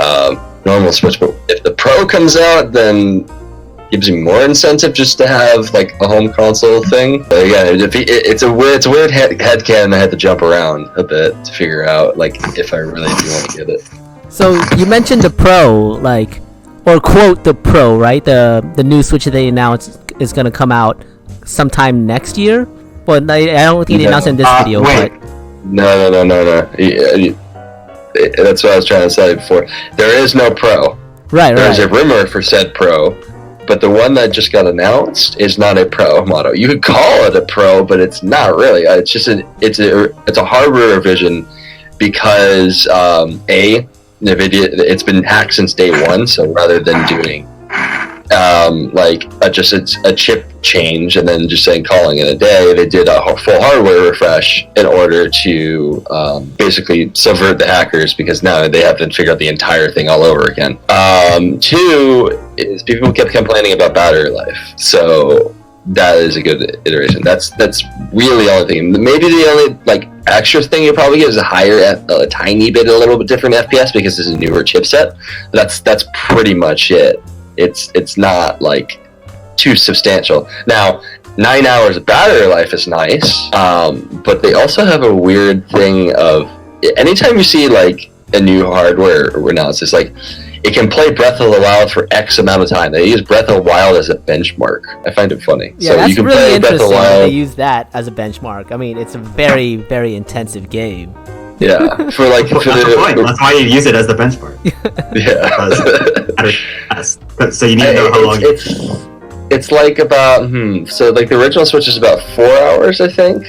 [SPEAKER 1] normal Switch. But if the Pro comes out, then it gives me more incentive just to have like a home console thing. But again, it's a weird headcanon I had to jump around a bit to figure out like if I really do want to get it.
[SPEAKER 3] So you mentioned the Pro, like, or quote the Pro, right? The new Switch that they announced is going to come out sometime next year. Well, I don't think they announced in this video,
[SPEAKER 4] wait.
[SPEAKER 3] but...
[SPEAKER 1] No. That's what I was trying to say before. There is no Pro.
[SPEAKER 3] Right.
[SPEAKER 1] There's a rumor for said Pro, but the one that just got announced is not a Pro model. You could call it a Pro, but it's not really. It's just it's a hardware revision because NVIDIA, it's been hacked since day one. So rather than doing it's a chip change and then just calling it a day, they did a full hardware refresh in order to basically subvert the hackers, because now they have to figure out the entire thing all over again. Two is people kept complaining about battery life, so that is a good iteration. That's really the only thing. Maybe the only extra thing you probably get is a tiny bit, a little bit different FPS because it's a newer chipset. That's pretty much it. It's not too substantial. Now, 9 hours of battery life is nice, but they also have a weird thing of anytime you see a new hardware analysis, it can play Breath of the Wild for X amount of time. They use Breath of the Wild as a benchmark. I find it funny.
[SPEAKER 3] Yeah,
[SPEAKER 1] so
[SPEAKER 3] that's
[SPEAKER 1] you can
[SPEAKER 3] really
[SPEAKER 1] play Breath of the
[SPEAKER 3] interesting that
[SPEAKER 1] Wild.
[SPEAKER 3] they use that as a benchmark. I mean, it's a very, very intensive game.
[SPEAKER 1] Yeah,
[SPEAKER 4] That's the point. That's why you use it as the benchmark.
[SPEAKER 1] Yeah.
[SPEAKER 4] So you need to know how long.
[SPEAKER 1] It's about the original Switch is about 4 hours, I think.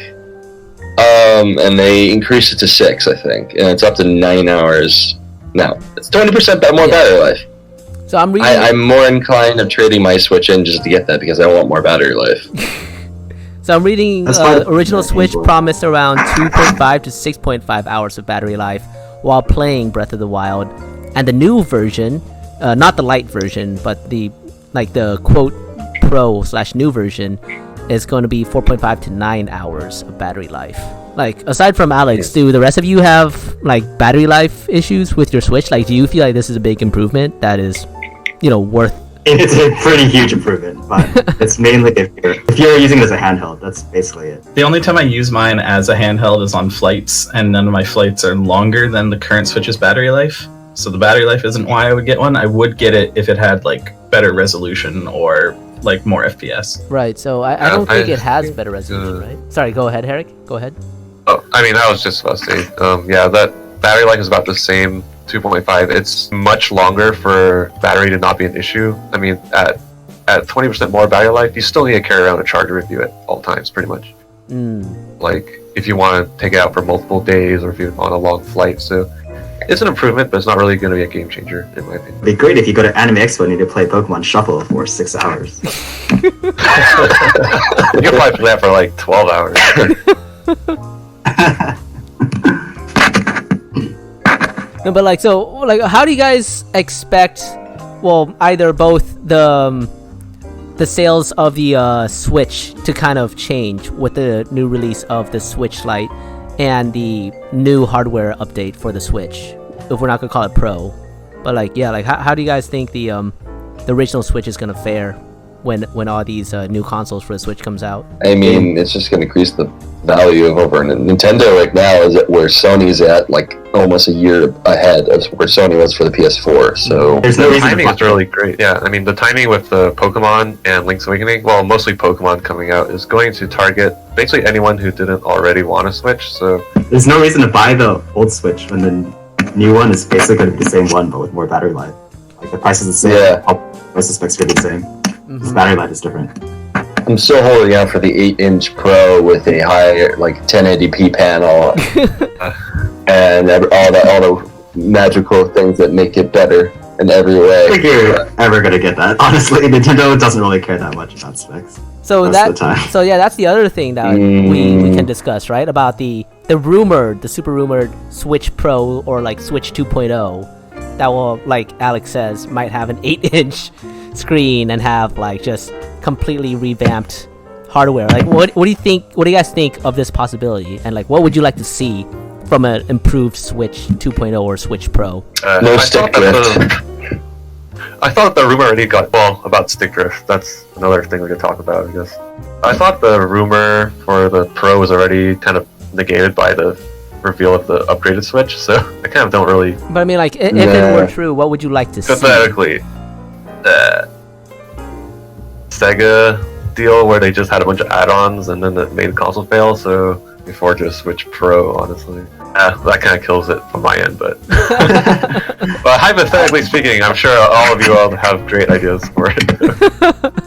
[SPEAKER 1] And they increased it to 6, I think, and it's up to 9 hours now. It's 20% more battery life.
[SPEAKER 3] So I'm reading.
[SPEAKER 1] I'm more inclined of trading my Switch in just to get that because I want more battery life.
[SPEAKER 3] So I'm reading original Switch promised around 2.5 to 6.5 hours of battery life while playing Breath of the Wild, and the new version, not the Lite version, but the quote Pro/new version, is going to be 4.5 to 9 hours of battery life. Aside from Alex, do the rest of you have battery life issues with your Switch? Do you feel like this is a big improvement that is, worth?
[SPEAKER 4] It's a pretty huge improvement, but it's mainly if you're using it as a handheld. That's basically it.
[SPEAKER 5] The only time I use mine as a handheld is on flights, and none of my flights are longer than the current Switch's battery life. so the battery life isn't why I would get one. I would get it if it had like better resolution or like more FPS.
[SPEAKER 3] Right. So I don't think it has better resolution, right? Sorry. Go ahead, Herrick. Go ahead.
[SPEAKER 2] Oh, I mean, I was just about to say, yeah, that battery life is about the same, 2.5. It's much longer for battery to not be an issue. I mean, at 20% more battery life, you still need to carry around a charger with you at all times, pretty much. Like, if you want to take it out for multiple days or if you're on a long flight. So, it's an improvement, but it's not really going to be a game changer, in my opinion.
[SPEAKER 4] It'd be great if you go to Anime Expo and you need to play Pokemon Shuffle for 6 hours.
[SPEAKER 2] You can probably play that for like 12 hours.
[SPEAKER 3] No, but like, so, like, how do you guys expect, well, either both the sales of the Switch to kind of change with the new release of the Switch Lite and the new hardware update for the Switch, if we're not gonna call it Pro, but like, yeah, like, how do you guys think the original Switch is gonna fare when all these new consoles for the Switch comes out?
[SPEAKER 1] I mean, it's just going to increase the value of over Nintendo right now is at where Sony's at, like almost a year ahead of where Sony was for the PS4. So
[SPEAKER 4] There's no
[SPEAKER 2] The
[SPEAKER 4] reason
[SPEAKER 2] timing
[SPEAKER 4] to
[SPEAKER 2] is really great. Yeah, I mean, the timing with the Pokemon and Link's Awakening, well, mostly Pokemon coming out, is going to target basically anyone who didn't already want a Switch. So
[SPEAKER 4] There's no reason to buy the old Switch when the new one is basically going to be the same one, but with more battery life. Like, the price is the same.
[SPEAKER 1] Yeah.
[SPEAKER 4] All price specs are the same. The battery life is different.
[SPEAKER 1] I'm still holding out for the 8-inch Pro with a high, like 1080p panel, and all the magical things that make it better in every way.
[SPEAKER 4] I think you're ever going to get that. Honestly, Nintendo doesn't really care that much about specs.
[SPEAKER 3] So
[SPEAKER 4] most of the time.
[SPEAKER 3] so yeah, that's the other thing that we can discuss, right? About the super rumored Switch Pro or like Switch 2.0 that will, like Alex says, might have an 8-inch screen and have like just completely revamped hardware. Like, what do you think? What do you guys think of this possibility? And like, what would you like to see from an improved Switch 2.0 or Switch Pro?
[SPEAKER 1] No stick drift.
[SPEAKER 2] I thought the rumor already got, well, about stick drift. That's another thing we could talk about, I guess. I thought the rumor for the Pro was already kind of negated by the reveal of the upgraded Switch, so I kind of don't really...
[SPEAKER 3] But I mean, like, if it were true, what would you like to see?
[SPEAKER 2] Hypothetically, Sega deal where they just had a bunch of add-ons and then it made the console fail, so before just Switch Pro, honestly. That kind of kills it from my end, but... but hypothetically speaking, I'm sure all of you all have great ideas for it.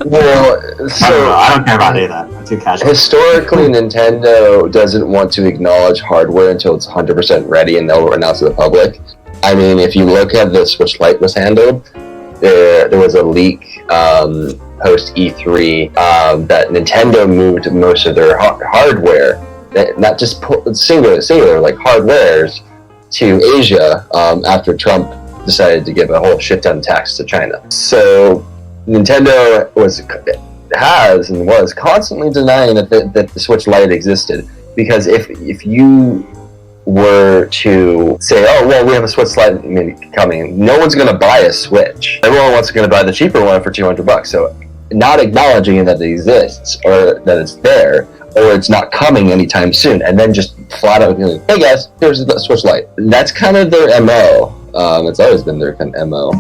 [SPEAKER 1] Well, so
[SPEAKER 4] I don't care about any of that. I'm too casual.
[SPEAKER 1] historically, Nintendo doesn't want to acknowledge hardware until it's 100% ready, and they'll announce to the public. I mean, if you look at the Switch Lite was handled, there was a leak post E3 that Nintendo moved most of their hardware, not just singular like hardwares, to Asia after Trump decided to give a whole shit ton of tax to China. So Nintendo was constantly denying that the Switch Lite existed, because if you were to say, oh, well, we have a Switch Lite coming, no one's going to buy a Switch. Everyone wants to buy the cheaper one for $200. So not acknowledging that it exists or that it's there or it's not coming anytime soon, and then just flat out going, hey guys, here's the Switch Lite. That's kind of their MO. It's always been their kind of MO.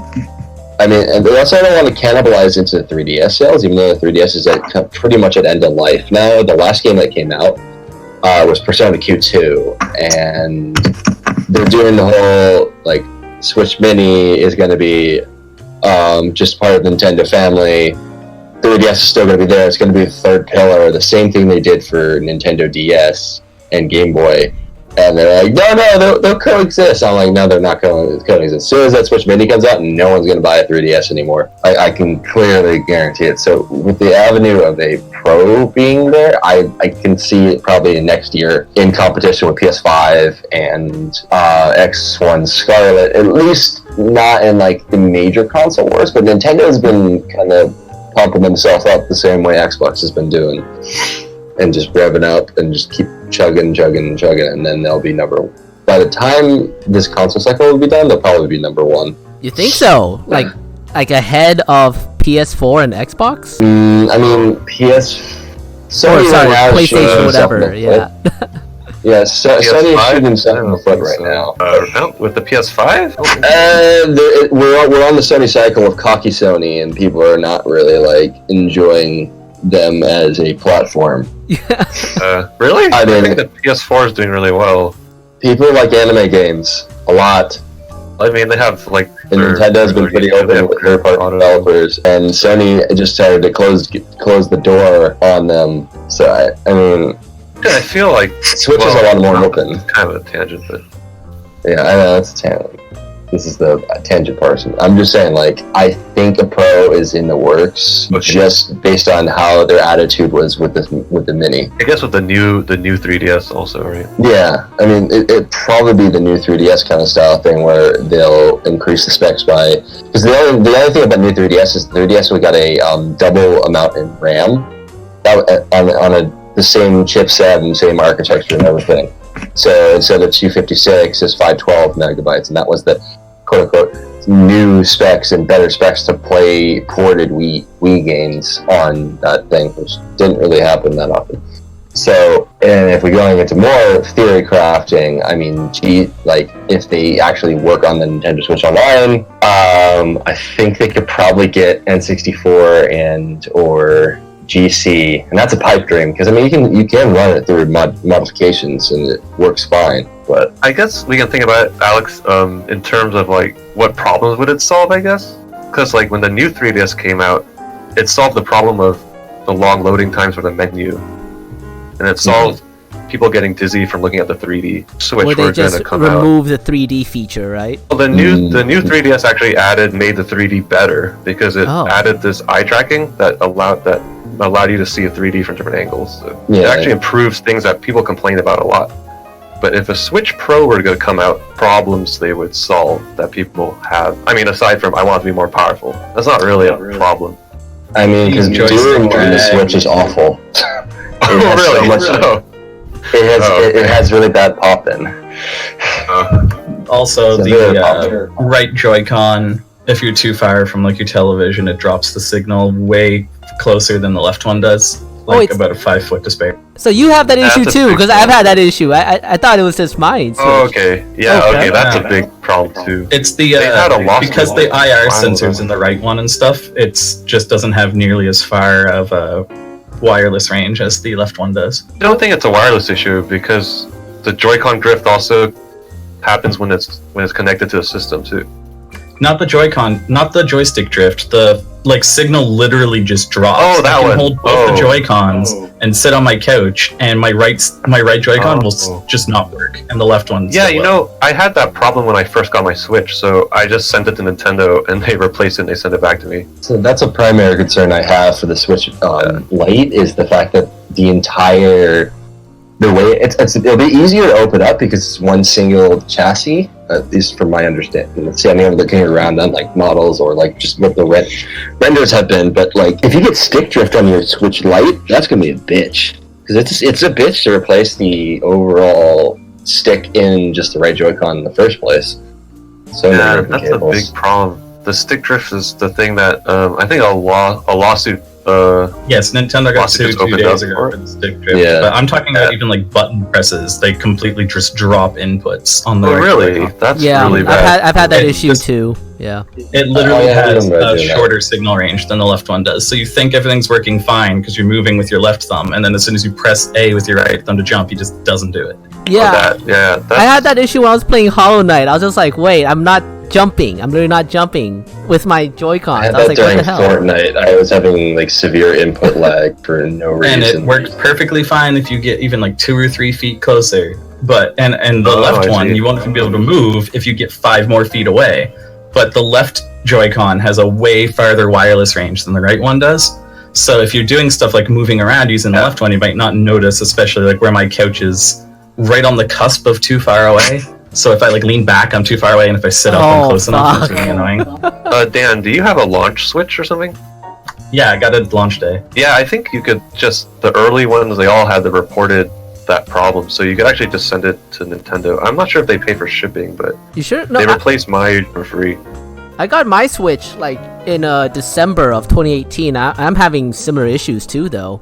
[SPEAKER 1] I mean, and they also don't want to cannibalize into the 3DS sales, even though the 3DS is pretty much at end of life now. The last game that came out was Persona Q2, and they're doing the whole, like, Switch Mini is going to be just part of the Nintendo family. 3DS is still going to be there. It's going to be the third pillar, the same thing they did for Nintendo DS and Game Boy. And they're like, no, they'll coexist. I'm like, no, they're not going to coexist. As soon as that Switch Mini comes out, no one's going to buy a 3DS anymore. I can clearly guarantee it. So with the avenue of a Pro being there, I can see it probably next year in competition with PS5 and X1 Scarlet. At least not in like the major console wars, but Nintendo's been kind of pumping themselves up the same way Xbox has been doing. And just revving up and just keep chugging, and then they'll be number one. By the time this console cycle will be done, they'll probably be number one.
[SPEAKER 3] You think so? Like ahead of PS4 and Xbox?
[SPEAKER 1] I mean, PlayStation, whatever. Yeah. Yeah, Sony's
[SPEAKER 2] PS5?
[SPEAKER 1] shooting himself in the foot right
[SPEAKER 2] So,
[SPEAKER 1] now.
[SPEAKER 2] no, with the PS5?
[SPEAKER 1] We're on the Sony cycle of cocky Sony, and people are not really like enjoying them as a platform.
[SPEAKER 2] Really?
[SPEAKER 1] I mean-
[SPEAKER 2] think the PS4 is doing really well.
[SPEAKER 1] People like anime games a lot,
[SPEAKER 2] I mean, they have like.
[SPEAKER 1] and Nintendo's been pretty open with third-party developers, and Sony just started to close the door on them. So I mean,
[SPEAKER 2] I feel like
[SPEAKER 1] Switch is a lot more open.
[SPEAKER 2] It's kind of a tangent, but
[SPEAKER 1] Yeah, I know that's a tangent. This is the tangent person. I'm just saying, like, I think a Pro is in the works,
[SPEAKER 2] Okay.
[SPEAKER 1] just based on how their attitude was with the Mini.
[SPEAKER 2] I guess with the new 3DS also, right?
[SPEAKER 1] Yeah, I mean, it'd probably be the new 3DS kind of style thing where they'll increase the specs by, because the only thing about new 3DS is the 3DS we got a double amount in RAM, that on the same chipset and same architecture and everything. So instead of 256, it's 512 megabytes, and that was the quote-unquote new specs and better specs to play ported Wii games on that thing, which didn't really happen that often. So, and if we're going into more theory crafting, I mean, like, if they actually work on the Nintendo Switch Online, I think they could probably get N64 or GC, and that's a pipe dream, because I mean you can run it through modifications and it works fine. But
[SPEAKER 2] I guess we can think about it, Alex, in terms of like what problems would it solve, I guess? Because like when the new 3DS came out, it solved the problem of the long loading times for the menu, and it solved people getting dizzy from looking at the 3D Switch.
[SPEAKER 3] Where they
[SPEAKER 2] were going
[SPEAKER 3] just
[SPEAKER 2] to come out.
[SPEAKER 3] remove the 3D feature, right?
[SPEAKER 2] Well, the new 3DS actually made the 3D better because it added this eye tracking that allowed you to see a 3D from different angles. So it actually improves things that people complain about a lot. But if a Switch Pro were to come out, problems they would solve that people have. I mean, aside from I want it to be more powerful, that's not really a problem.
[SPEAKER 1] I mean, because doing on the Switch is awful. It has really bad pop-in.
[SPEAKER 5] Also, the right Joy-Con, if you're too far from like your television, it drops the signal way closer than the left one does, like about a 5 foot disparity.
[SPEAKER 3] So you have that issue too, because I've had that issue. I thought it was just mine. So.
[SPEAKER 2] Oh, okay. Yeah, okay, that's a big problem too.
[SPEAKER 5] It's the because the IR sensors in the right one and stuff, it's just doesn't have nearly as far of a wireless range as the left one does.
[SPEAKER 2] I don't think it's a wireless issue because the Joy-Con drift also happens when it's connected to the system too.
[SPEAKER 5] Not the Joy-Con, not the joystick drift. The signal literally just drops.
[SPEAKER 2] Oh, that
[SPEAKER 5] I can
[SPEAKER 2] one.
[SPEAKER 5] hold both the Joy-Cons and sit on my couch, and my right Joy-Con will just not work, and the left one.
[SPEAKER 2] Yeah, I had that problem when I first got my Switch, so I just sent it to Nintendo, and they replaced it and they sent it back to me.
[SPEAKER 1] So that's a primary concern I have for the Switch Lite is the fact that the way it'll be easier to open up because it's one single chassis, at least from my understanding. I mean, I'm looking around on like models or like just what the renders have been, but like if you get stick drift on your Switch Lite, that's gonna be a bitch because it's a bitch to replace the overall stick in just the right Joy-Con in the first place. So
[SPEAKER 2] yeah, that's a big problem. The stick drift is the thing that I think a lawsuit.
[SPEAKER 5] Yes, Nintendo got sued 2 days ago for the stick drift. Yeah. But I'm talking about even like button presses; they completely just drop inputs on the.
[SPEAKER 2] Oh, really? That's really bad.
[SPEAKER 3] I've had that issue too. Yeah.
[SPEAKER 5] It literally has a shorter signal range than the left one does. So you think everything's working fine because you're moving with your left thumb, and then as soon as you press A with your right thumb to jump, he just doesn't do it.
[SPEAKER 3] Yeah. I had that issue when I was playing Hollow Knight. I was just like, wait, I'm not jumping. I'm really not jumping with my Joy-Cons.
[SPEAKER 1] I had
[SPEAKER 3] I was
[SPEAKER 1] that
[SPEAKER 3] like,
[SPEAKER 1] during
[SPEAKER 3] what the hell?
[SPEAKER 1] Fortnite. I was having like severe input lag for no reason.
[SPEAKER 5] And it works perfectly fine if you get even like 2 or 3 feet closer. But and the left one, you won't even be able to move if you get 5 more feet away. But the left Joy-Con has a way farther wireless range than the right one does. So if you're doing stuff like moving around using the left one, you might not notice, especially like where my couch is right on the cusp of too far away. So if I like lean back, I'm too far away, and if I sit up, I'm close enough. It's really annoying.
[SPEAKER 2] Dan, do you have a launch switch or something?
[SPEAKER 5] Yeah, I got it launch day.
[SPEAKER 2] Yeah, I think you could the early ones, they all had reported that problem, so you could actually just send it to Nintendo. I'm not sure if they pay for shipping, but
[SPEAKER 3] you sure? No,
[SPEAKER 2] they replaced mine for free.
[SPEAKER 3] I got my Switch like in December of 2018. I'm having similar issues too, though.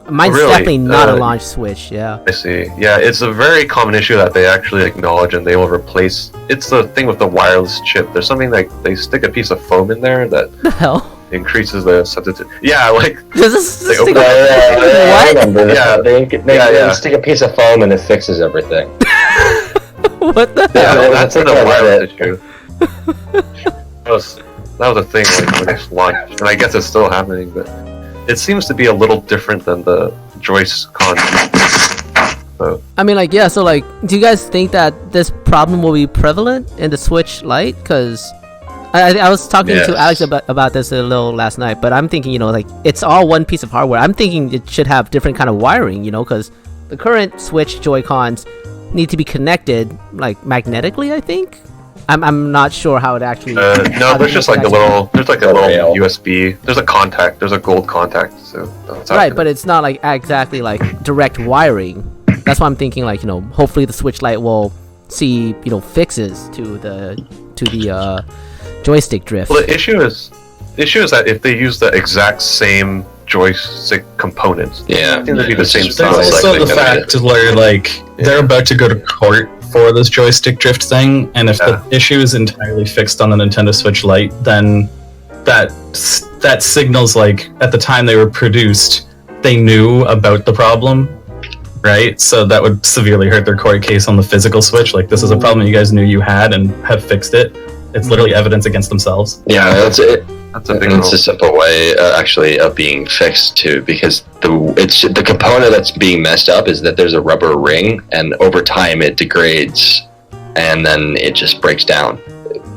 [SPEAKER 3] Mine's
[SPEAKER 2] Really?
[SPEAKER 3] definitely not a launch switch. Yeah.
[SPEAKER 2] I see. Yeah, it's a very common issue that they actually acknowledge, and they will replace. It's the thing with the wireless chip. There's something like they stick a piece of foam in there that
[SPEAKER 3] The hell?
[SPEAKER 2] increases the sensitivity. Yeah, like
[SPEAKER 3] Does this
[SPEAKER 2] They
[SPEAKER 3] stick
[SPEAKER 2] open-
[SPEAKER 1] I
[SPEAKER 3] What?
[SPEAKER 1] remember this.
[SPEAKER 2] Yeah.
[SPEAKER 1] They stick a piece of foam and it fixes everything.
[SPEAKER 3] What the
[SPEAKER 2] yeah,
[SPEAKER 3] hell?
[SPEAKER 2] that's
[SPEAKER 1] I
[SPEAKER 2] the
[SPEAKER 1] think I read
[SPEAKER 2] wireless issue. That was a thing like when they launched, and I guess it's still happening, but it seems to be a little different than the Joy-Con. So,
[SPEAKER 3] I mean, like, yeah. So, like, do you guys think that this problem will be prevalent in the Switch Lite? Because I was talking to Alex about this a little last night, but I'm thinking, like, it's all one piece of hardware. I'm thinking it should have different kind of wiring, because the current Switch Joy-Cons need to be connected, like, magnetically, I think. I'm not sure how it actually.
[SPEAKER 2] no, there's just like a little. There's like a little USB. There's a contact. There's a gold contact. So that's
[SPEAKER 3] right, but it's not like exactly like direct wiring. That's why I'm thinking, like, hopefully the Switch Lite will see fixes to the joystick drift.
[SPEAKER 2] Well, the issue is that if they use the exact same joystick components,
[SPEAKER 1] Yeah.
[SPEAKER 2] I think they'd be the same
[SPEAKER 5] There's
[SPEAKER 2] size.
[SPEAKER 5] also
[SPEAKER 2] I
[SPEAKER 5] the
[SPEAKER 2] think,
[SPEAKER 5] fact where like they're about to go to court for this joystick drift thing, and if the issue is entirely fixed on the Nintendo Switch Lite, then that signals like at the time they were produced, they knew about the problem, right? So that would severely hurt their court case on the physical Switch. Like, this is a problem you guys knew you had and have fixed it. It's literally evidence against themselves.
[SPEAKER 1] Yeah, that's it.
[SPEAKER 2] That's a big
[SPEAKER 1] It's a simple way, actually, of being fixed too, because the component that's being messed up is that there's a rubber ring, and over time it degrades, and then it just breaks down.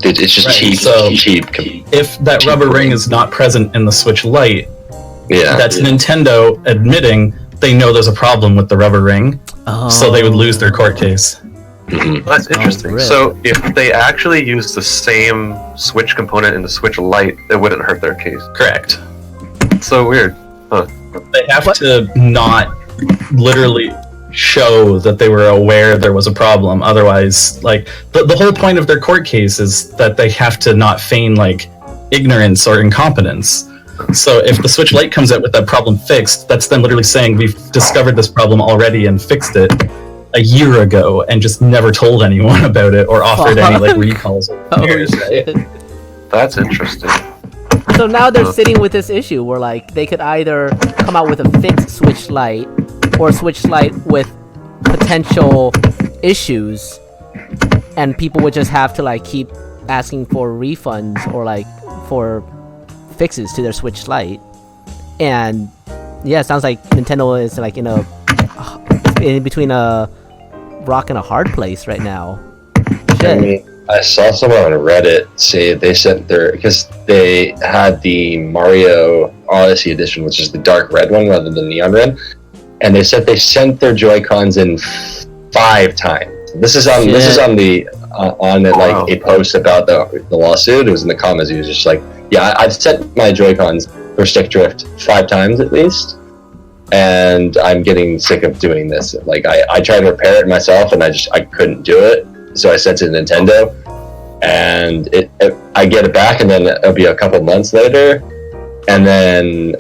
[SPEAKER 1] It's just
[SPEAKER 5] Right,
[SPEAKER 1] cheap.
[SPEAKER 5] so
[SPEAKER 1] cheap.
[SPEAKER 5] If that rubber ring is not present in the Switch Lite,
[SPEAKER 1] Yeah,
[SPEAKER 5] that's Nintendo admitting they know there's a problem with the rubber ring, so they would lose their court case.
[SPEAKER 1] Mhm.
[SPEAKER 2] That's interesting.
[SPEAKER 3] really?
[SPEAKER 2] So if they actually use the same Switch component in the Switch Lite, it wouldn't hurt their case.
[SPEAKER 5] Correct.
[SPEAKER 2] It's so weird.
[SPEAKER 5] They have to not literally show that they were aware there was a problem. Otherwise, like, the whole point of their court case is that they have to not feign, like, ignorance or incompetence. So if the Switch Lite comes out with that problem fixed, that's them literally saying, we've discovered this problem already and fixed it a year ago and just never told anyone about it or offered any, like, recalls. Or repairs, right?
[SPEAKER 3] shit.
[SPEAKER 2] That's interesting.
[SPEAKER 3] So now they're sitting with this issue where, like, they could either come out with a fixed Switch Lite or a Switch Lite with potential issues, and people would just have to, like, keep asking for refunds or, like, for fixes to their Switch Lite. And yeah, it sounds like Nintendo is, like, in between a rock and a hard place right now.
[SPEAKER 1] I
[SPEAKER 3] Shit.
[SPEAKER 1] mean, I saw someone on Reddit say they sent because they had the Mario Odyssey edition, which is the dark red one rather than neon red, and they said they sent their Joy-Cons in 5 times. This is on
[SPEAKER 2] Wow.
[SPEAKER 1] a post about the lawsuit. It was in the comments. He was just like, yeah, I've sent my Joy-Cons for stick drift 5 times at least, and I'm getting sick of doing this. Like, I tried to repair it myself, and I couldn't do it. So I sent it to Nintendo, and I get it back, and then it'll be a couple months later, and then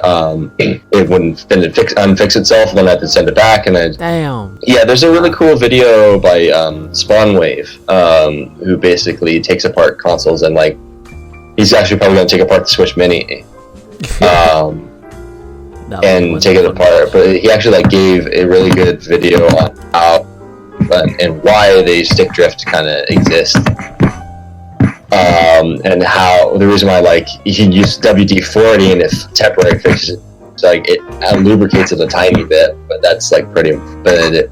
[SPEAKER 1] it wouldn't. Then it unfix itself, and then I have to send it back, and
[SPEAKER 3] Damn.
[SPEAKER 1] yeah. There's a really cool video by Spawnwave, who basically takes apart consoles, and like he's actually probably going to take apart the Switch Mini, and take it apart. But he actually like gave a really good video on how and why the stick drift kind of exist, and how the reason why like you can use WD-40 and if temporary fixes, it's like it lubricates it a tiny bit, but that's like but it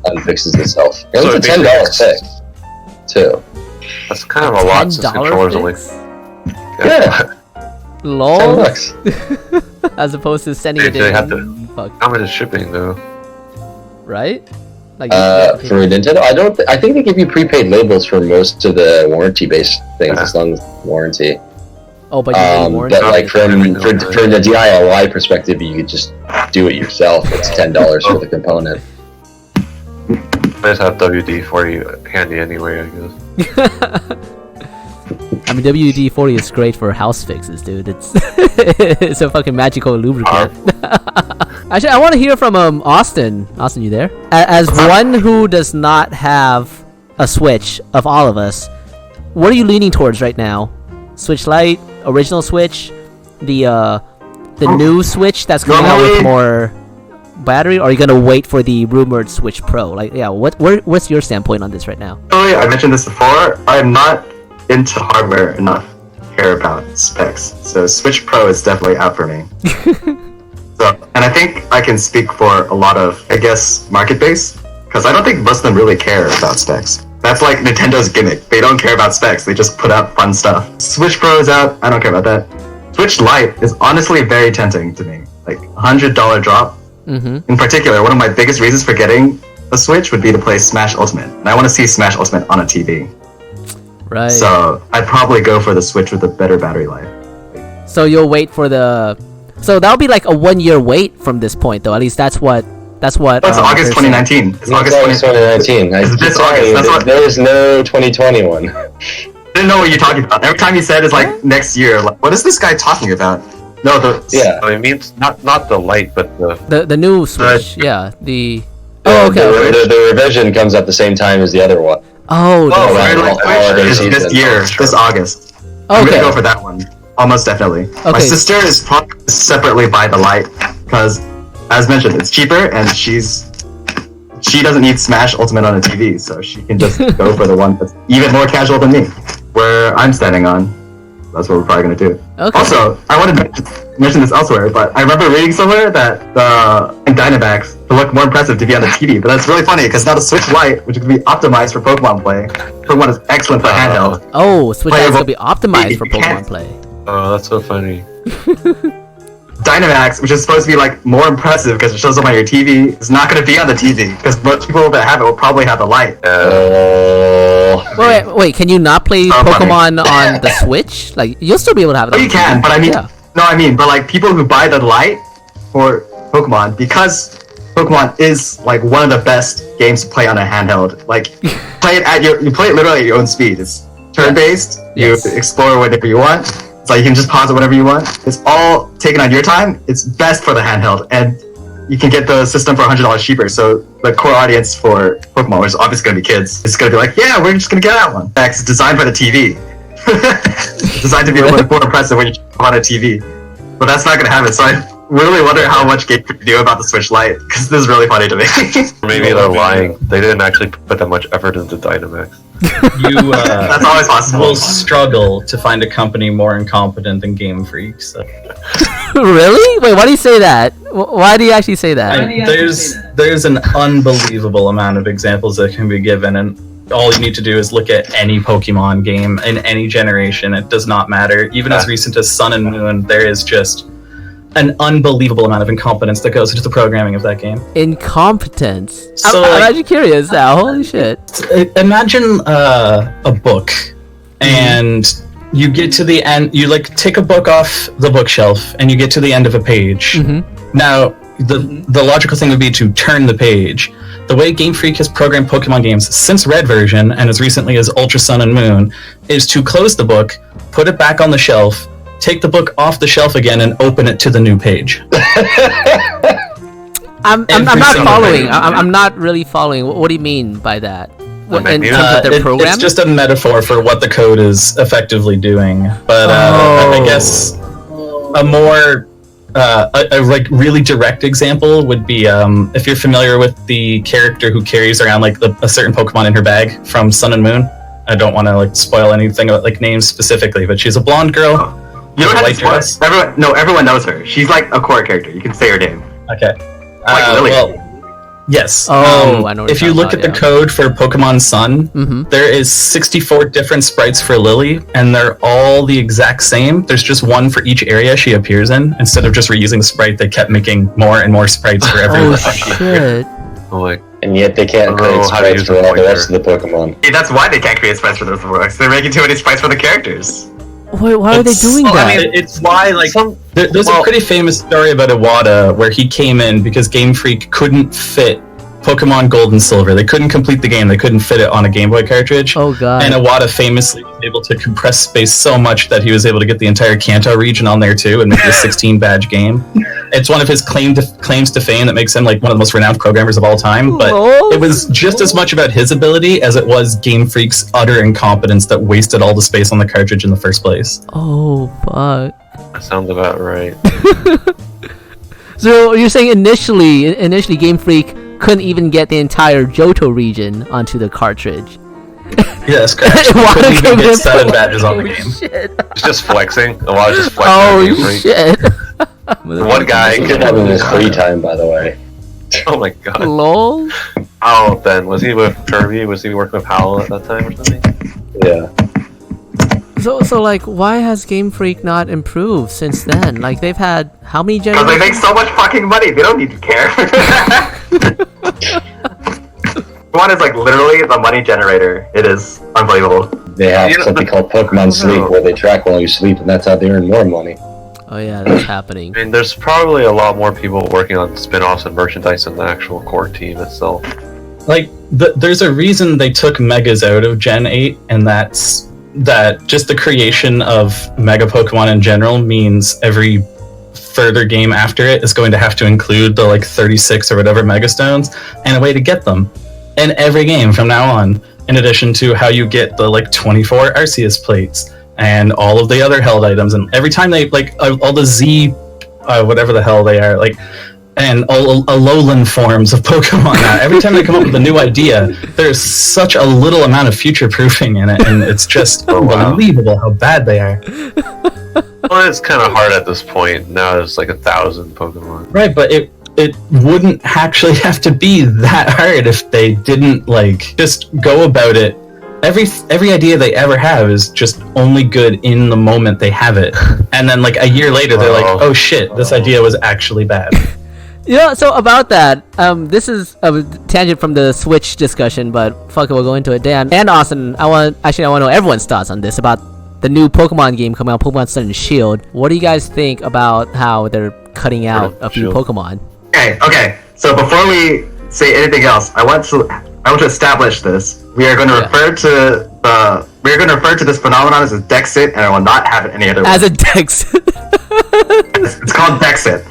[SPEAKER 1] unfixes itself. And
[SPEAKER 2] So
[SPEAKER 1] it's a
[SPEAKER 2] it
[SPEAKER 1] $10 fix too.
[SPEAKER 2] That's kind of a lot since controllers only.
[SPEAKER 3] fix?
[SPEAKER 1] Yeah,
[SPEAKER 3] Lol.
[SPEAKER 1] $10.
[SPEAKER 3] As opposed to sending it
[SPEAKER 2] They
[SPEAKER 3] in.
[SPEAKER 2] have to-
[SPEAKER 3] Fuck.
[SPEAKER 2] How much is shipping though?
[SPEAKER 3] Right? Like,
[SPEAKER 1] For Nintendo, I think they give you prepaid labels for most of the warranty-based things, as long as warranty.
[SPEAKER 3] oh, but you need warranty.
[SPEAKER 1] But like from the DIY perspective, you could just do it yourself. It's $10 for the component.
[SPEAKER 2] I just have WD-40 handy anyway, I guess.
[SPEAKER 3] I mean, WD-40 is great for house fixes, dude. It's it's a fucking magical lubricant. Actually, I want to hear from Austin. Austin, you there? As one who does not have a Switch of all of us, what are you leaning towards right now? Switch Lite, original Switch, the new Switch that's coming out with more battery, or are you gonna wait for the rumored Switch Pro? Like, yeah, what's your standpoint on this right now?
[SPEAKER 4] I mentioned this before. I'm not into hardware enough to care about specs, so Switch Pro is definitely out for me. And I think I can speak for a lot of, I guess, market base, because I don't think most of them really care about specs. That's like Nintendo's gimmick. They don't care about specs. They just put out fun stuff. Switch Pro is out. I don't care about that. Switch Lite is honestly very tempting to me. Like $100 drop.
[SPEAKER 3] Mm-hmm.
[SPEAKER 4] In particular, one of my biggest reasons for getting a Switch would be to play Smash Ultimate. And I want to see Smash Ultimate on a TV.
[SPEAKER 3] Right.
[SPEAKER 4] So I'd probably go for the Switch with a better battery life.
[SPEAKER 3] So you'll wait for the... So that'll be like a 1 year wait from this point, though. At least that's what.
[SPEAKER 4] It's August 2019. It's August
[SPEAKER 1] 2019.
[SPEAKER 4] It's this August. That's what.
[SPEAKER 1] There's no 2021.
[SPEAKER 4] I didn't know what you're talking about. Every time you said it's like next year. Like, what is this guy talking about? No,
[SPEAKER 2] I mean, not the Lite, but
[SPEAKER 3] the new Switch. Yeah, the.
[SPEAKER 1] Oh, okay. The revision comes at the same time as the other one.
[SPEAKER 4] This year, this August. I'm gonna go for that one. Almost definitely. Okay. My sister is probably separately buy the Lite because, as mentioned, it's cheaper and she doesn't need Smash Ultimate on a TV, so she can just go for the one that's even more casual than me. Where I'm standing on, that's what we're probably gonna do.
[SPEAKER 3] Okay.
[SPEAKER 4] Also, I wanted to mention this elsewhere, but I remember reading somewhere that the Dynamax to look more impressive to be on the TV, but that's really funny because now the Switch Lite, which can be optimized for Pokemon play, Pokemon is excellent for handheld.
[SPEAKER 3] Oh, Switch Lite will be optimized for Pokemon play.
[SPEAKER 2] Oh, that's so funny.
[SPEAKER 4] Dynamax, which is supposed to be like more impressive because it shows up on your TV, is not going to be on the TV because most people that have it will probably have the Lite.
[SPEAKER 3] Wait, can you not play Pokemon on the Switch? Like, you'll still be able to have it.
[SPEAKER 4] Oh, you can, but I mean, but like people who buy the Lite for Pokemon, because Pokemon is like one of the best games to play on a handheld. Like, you play it literally at your own speed. It's turn-based.
[SPEAKER 3] Yes.
[SPEAKER 4] You explore whatever you want. It's like you can just pause it whenever you want. It's all taken on your time. It's best for the handheld, and you can get the system for $100 cheaper. So the core audience for Pokemon, which is obviously going to be kids, is going to be like, yeah, we're just going to get that one. It's designed for the TV. It's designed to be a little more impressive when you on a TV. But that's not going to happen. So I really wonder how much game could do about the Switch Lite, because this is really funny to me.
[SPEAKER 2] Maybe they're lying. They didn't actually put that much effort into Dynamax.
[SPEAKER 5] That's
[SPEAKER 4] always possible.
[SPEAKER 5] Will struggle to find a company more incompetent than Game Freak. So.
[SPEAKER 3] Really? Wait, why do you say that? Why do you actually say that?
[SPEAKER 5] There's an unbelievable amount of examples that can be given, and all you need to do is look at any Pokemon game in any generation. It does not matter. Even as recent as Sun and Moon, there is just an unbelievable amount of incompetence that goes into the programming of that game.
[SPEAKER 3] Incompetence?
[SPEAKER 5] So,
[SPEAKER 3] I'm actually curious now. Holy shit.
[SPEAKER 5] Imagine a book, and you get to the end, you like take a book off the bookshelf, and you get to the end of a page.
[SPEAKER 3] Mm-hmm.
[SPEAKER 5] Now, the logical thing would be to turn the page. The way Game Freak has programmed Pokemon games since Red version, and as recently as Ultra Sun and Moon, is to close the book, put it back on the shelf, take the book off the shelf again, and open it to the new page.
[SPEAKER 3] I'm not following. I'm not really following. What do you mean by that? In terms of their program?
[SPEAKER 5] It's just a metaphor for what the code is effectively doing. But I guess a more like really direct example would be if you're familiar with the character who carries around like a certain Pokemon in her bag from Sun and Moon. I don't want to like spoil anything about like names specifically, but she's a blonde girl.
[SPEAKER 4] You don't have to spoil. Everyone knows her. She's like a core character. You can say her name.
[SPEAKER 5] Okay.
[SPEAKER 4] Lily.
[SPEAKER 5] Well, yes.
[SPEAKER 3] I know.
[SPEAKER 5] If you look at the code for Pokemon Sun, there is 64 different sprites for Lily, and they're all the exact same. There's just one for each area she appears in. Instead of just reusing the sprite, they kept making more and more sprites for every
[SPEAKER 3] shit.
[SPEAKER 1] And yet they can't create sprites for all the rest of the Pokemon.
[SPEAKER 4] See, that's why they can't create sprites for those Pokemon. They're making too many sprites for the characters.
[SPEAKER 3] Wait, why are they doing that?
[SPEAKER 5] I mean, it's why, like, there's a pretty famous story about Iwata where he came in because Game Freak couldn't fit Pokemon Gold and Silver. They couldn't complete the game. They couldn't fit it on a Game Boy cartridge.
[SPEAKER 3] Oh god.
[SPEAKER 5] And Iwata famously was able to compress space so much that he was able to get the entire Kanto region on there too and make it a 16-badge game. It's one of his claims to fame that makes him like one of the most renowned programmers of all time. But it was just as much about his ability as it was Game Freak's utter incompetence that wasted all the space on the cartridge in the first place.
[SPEAKER 3] Oh fuck.
[SPEAKER 2] That sounds about right.
[SPEAKER 3] So you're saying initially Game Freak couldn't even get the entire Johto region onto the cartridge?
[SPEAKER 5] Yes, correct. Couldn't even get 7 badges on the game.
[SPEAKER 3] Shit.
[SPEAKER 2] It's just flexing. A lot of just flexing.
[SPEAKER 3] Oh shit.
[SPEAKER 2] One guy
[SPEAKER 1] He
[SPEAKER 2] could
[SPEAKER 1] could have in his free time, by the way.
[SPEAKER 2] Oh my god.
[SPEAKER 3] Lol.
[SPEAKER 2] Oh, then was he with Kirby? Was he working with Howell at that time or something?
[SPEAKER 1] Yeah.
[SPEAKER 3] So like, why has Game Freak not improved since then? Like, they've had how many
[SPEAKER 4] Because
[SPEAKER 3] generations?
[SPEAKER 4] they make so much fucking money, they don't need to care. One is like literally the money generator. It is unbelievable.
[SPEAKER 1] They have something called Pokemon Sleep, where they track while you sleep, and that's how they earn more money.
[SPEAKER 3] Oh yeah, that's happening.
[SPEAKER 2] I mean, there's probably a lot more people working on spin-offs and merchandise than the actual core team itself.
[SPEAKER 5] Like, there's a reason they took Megas out of Gen 8, and that's that just the creation of Mega Pokemon in general means every further game after it is going to have to include the like 36 or whatever Mega Stones and a way to get them in every game from now on, in addition to how you get the like 24 Arceus plates and all of the other held items. And every time they like all the Z whatever the hell they are, like, and Alolan forms of Pokemon now. Every time they come up with a new idea, there's such a little amount of future proofing in it, and it's just unbelievable how bad they are.
[SPEAKER 2] Well, it's kind of hard at this point. Now there's like 1,000 Pokemon.
[SPEAKER 5] Right, but it wouldn't actually have to be that hard if they didn't like just go about it. Every idea they ever have is just only good in the moment they have it, and then like a year later they're like, oh shit, this idea was actually bad.
[SPEAKER 3] Yeah, so about that, this is a tangent from the Switch discussion, but fuck it, we'll go into it. Dan and Austin, I want to know everyone's thoughts on this, about the new Pokemon game coming out, Pokemon Sun and Shield. What do you guys think about how they're cutting out a few Pokemon?
[SPEAKER 4] Okay. So before we say anything else, I want to establish this. We are going to refer to this phenomenon as a Dexit, and I will not have it any other way.
[SPEAKER 3] As a Dexit.
[SPEAKER 4] It's called Dexit.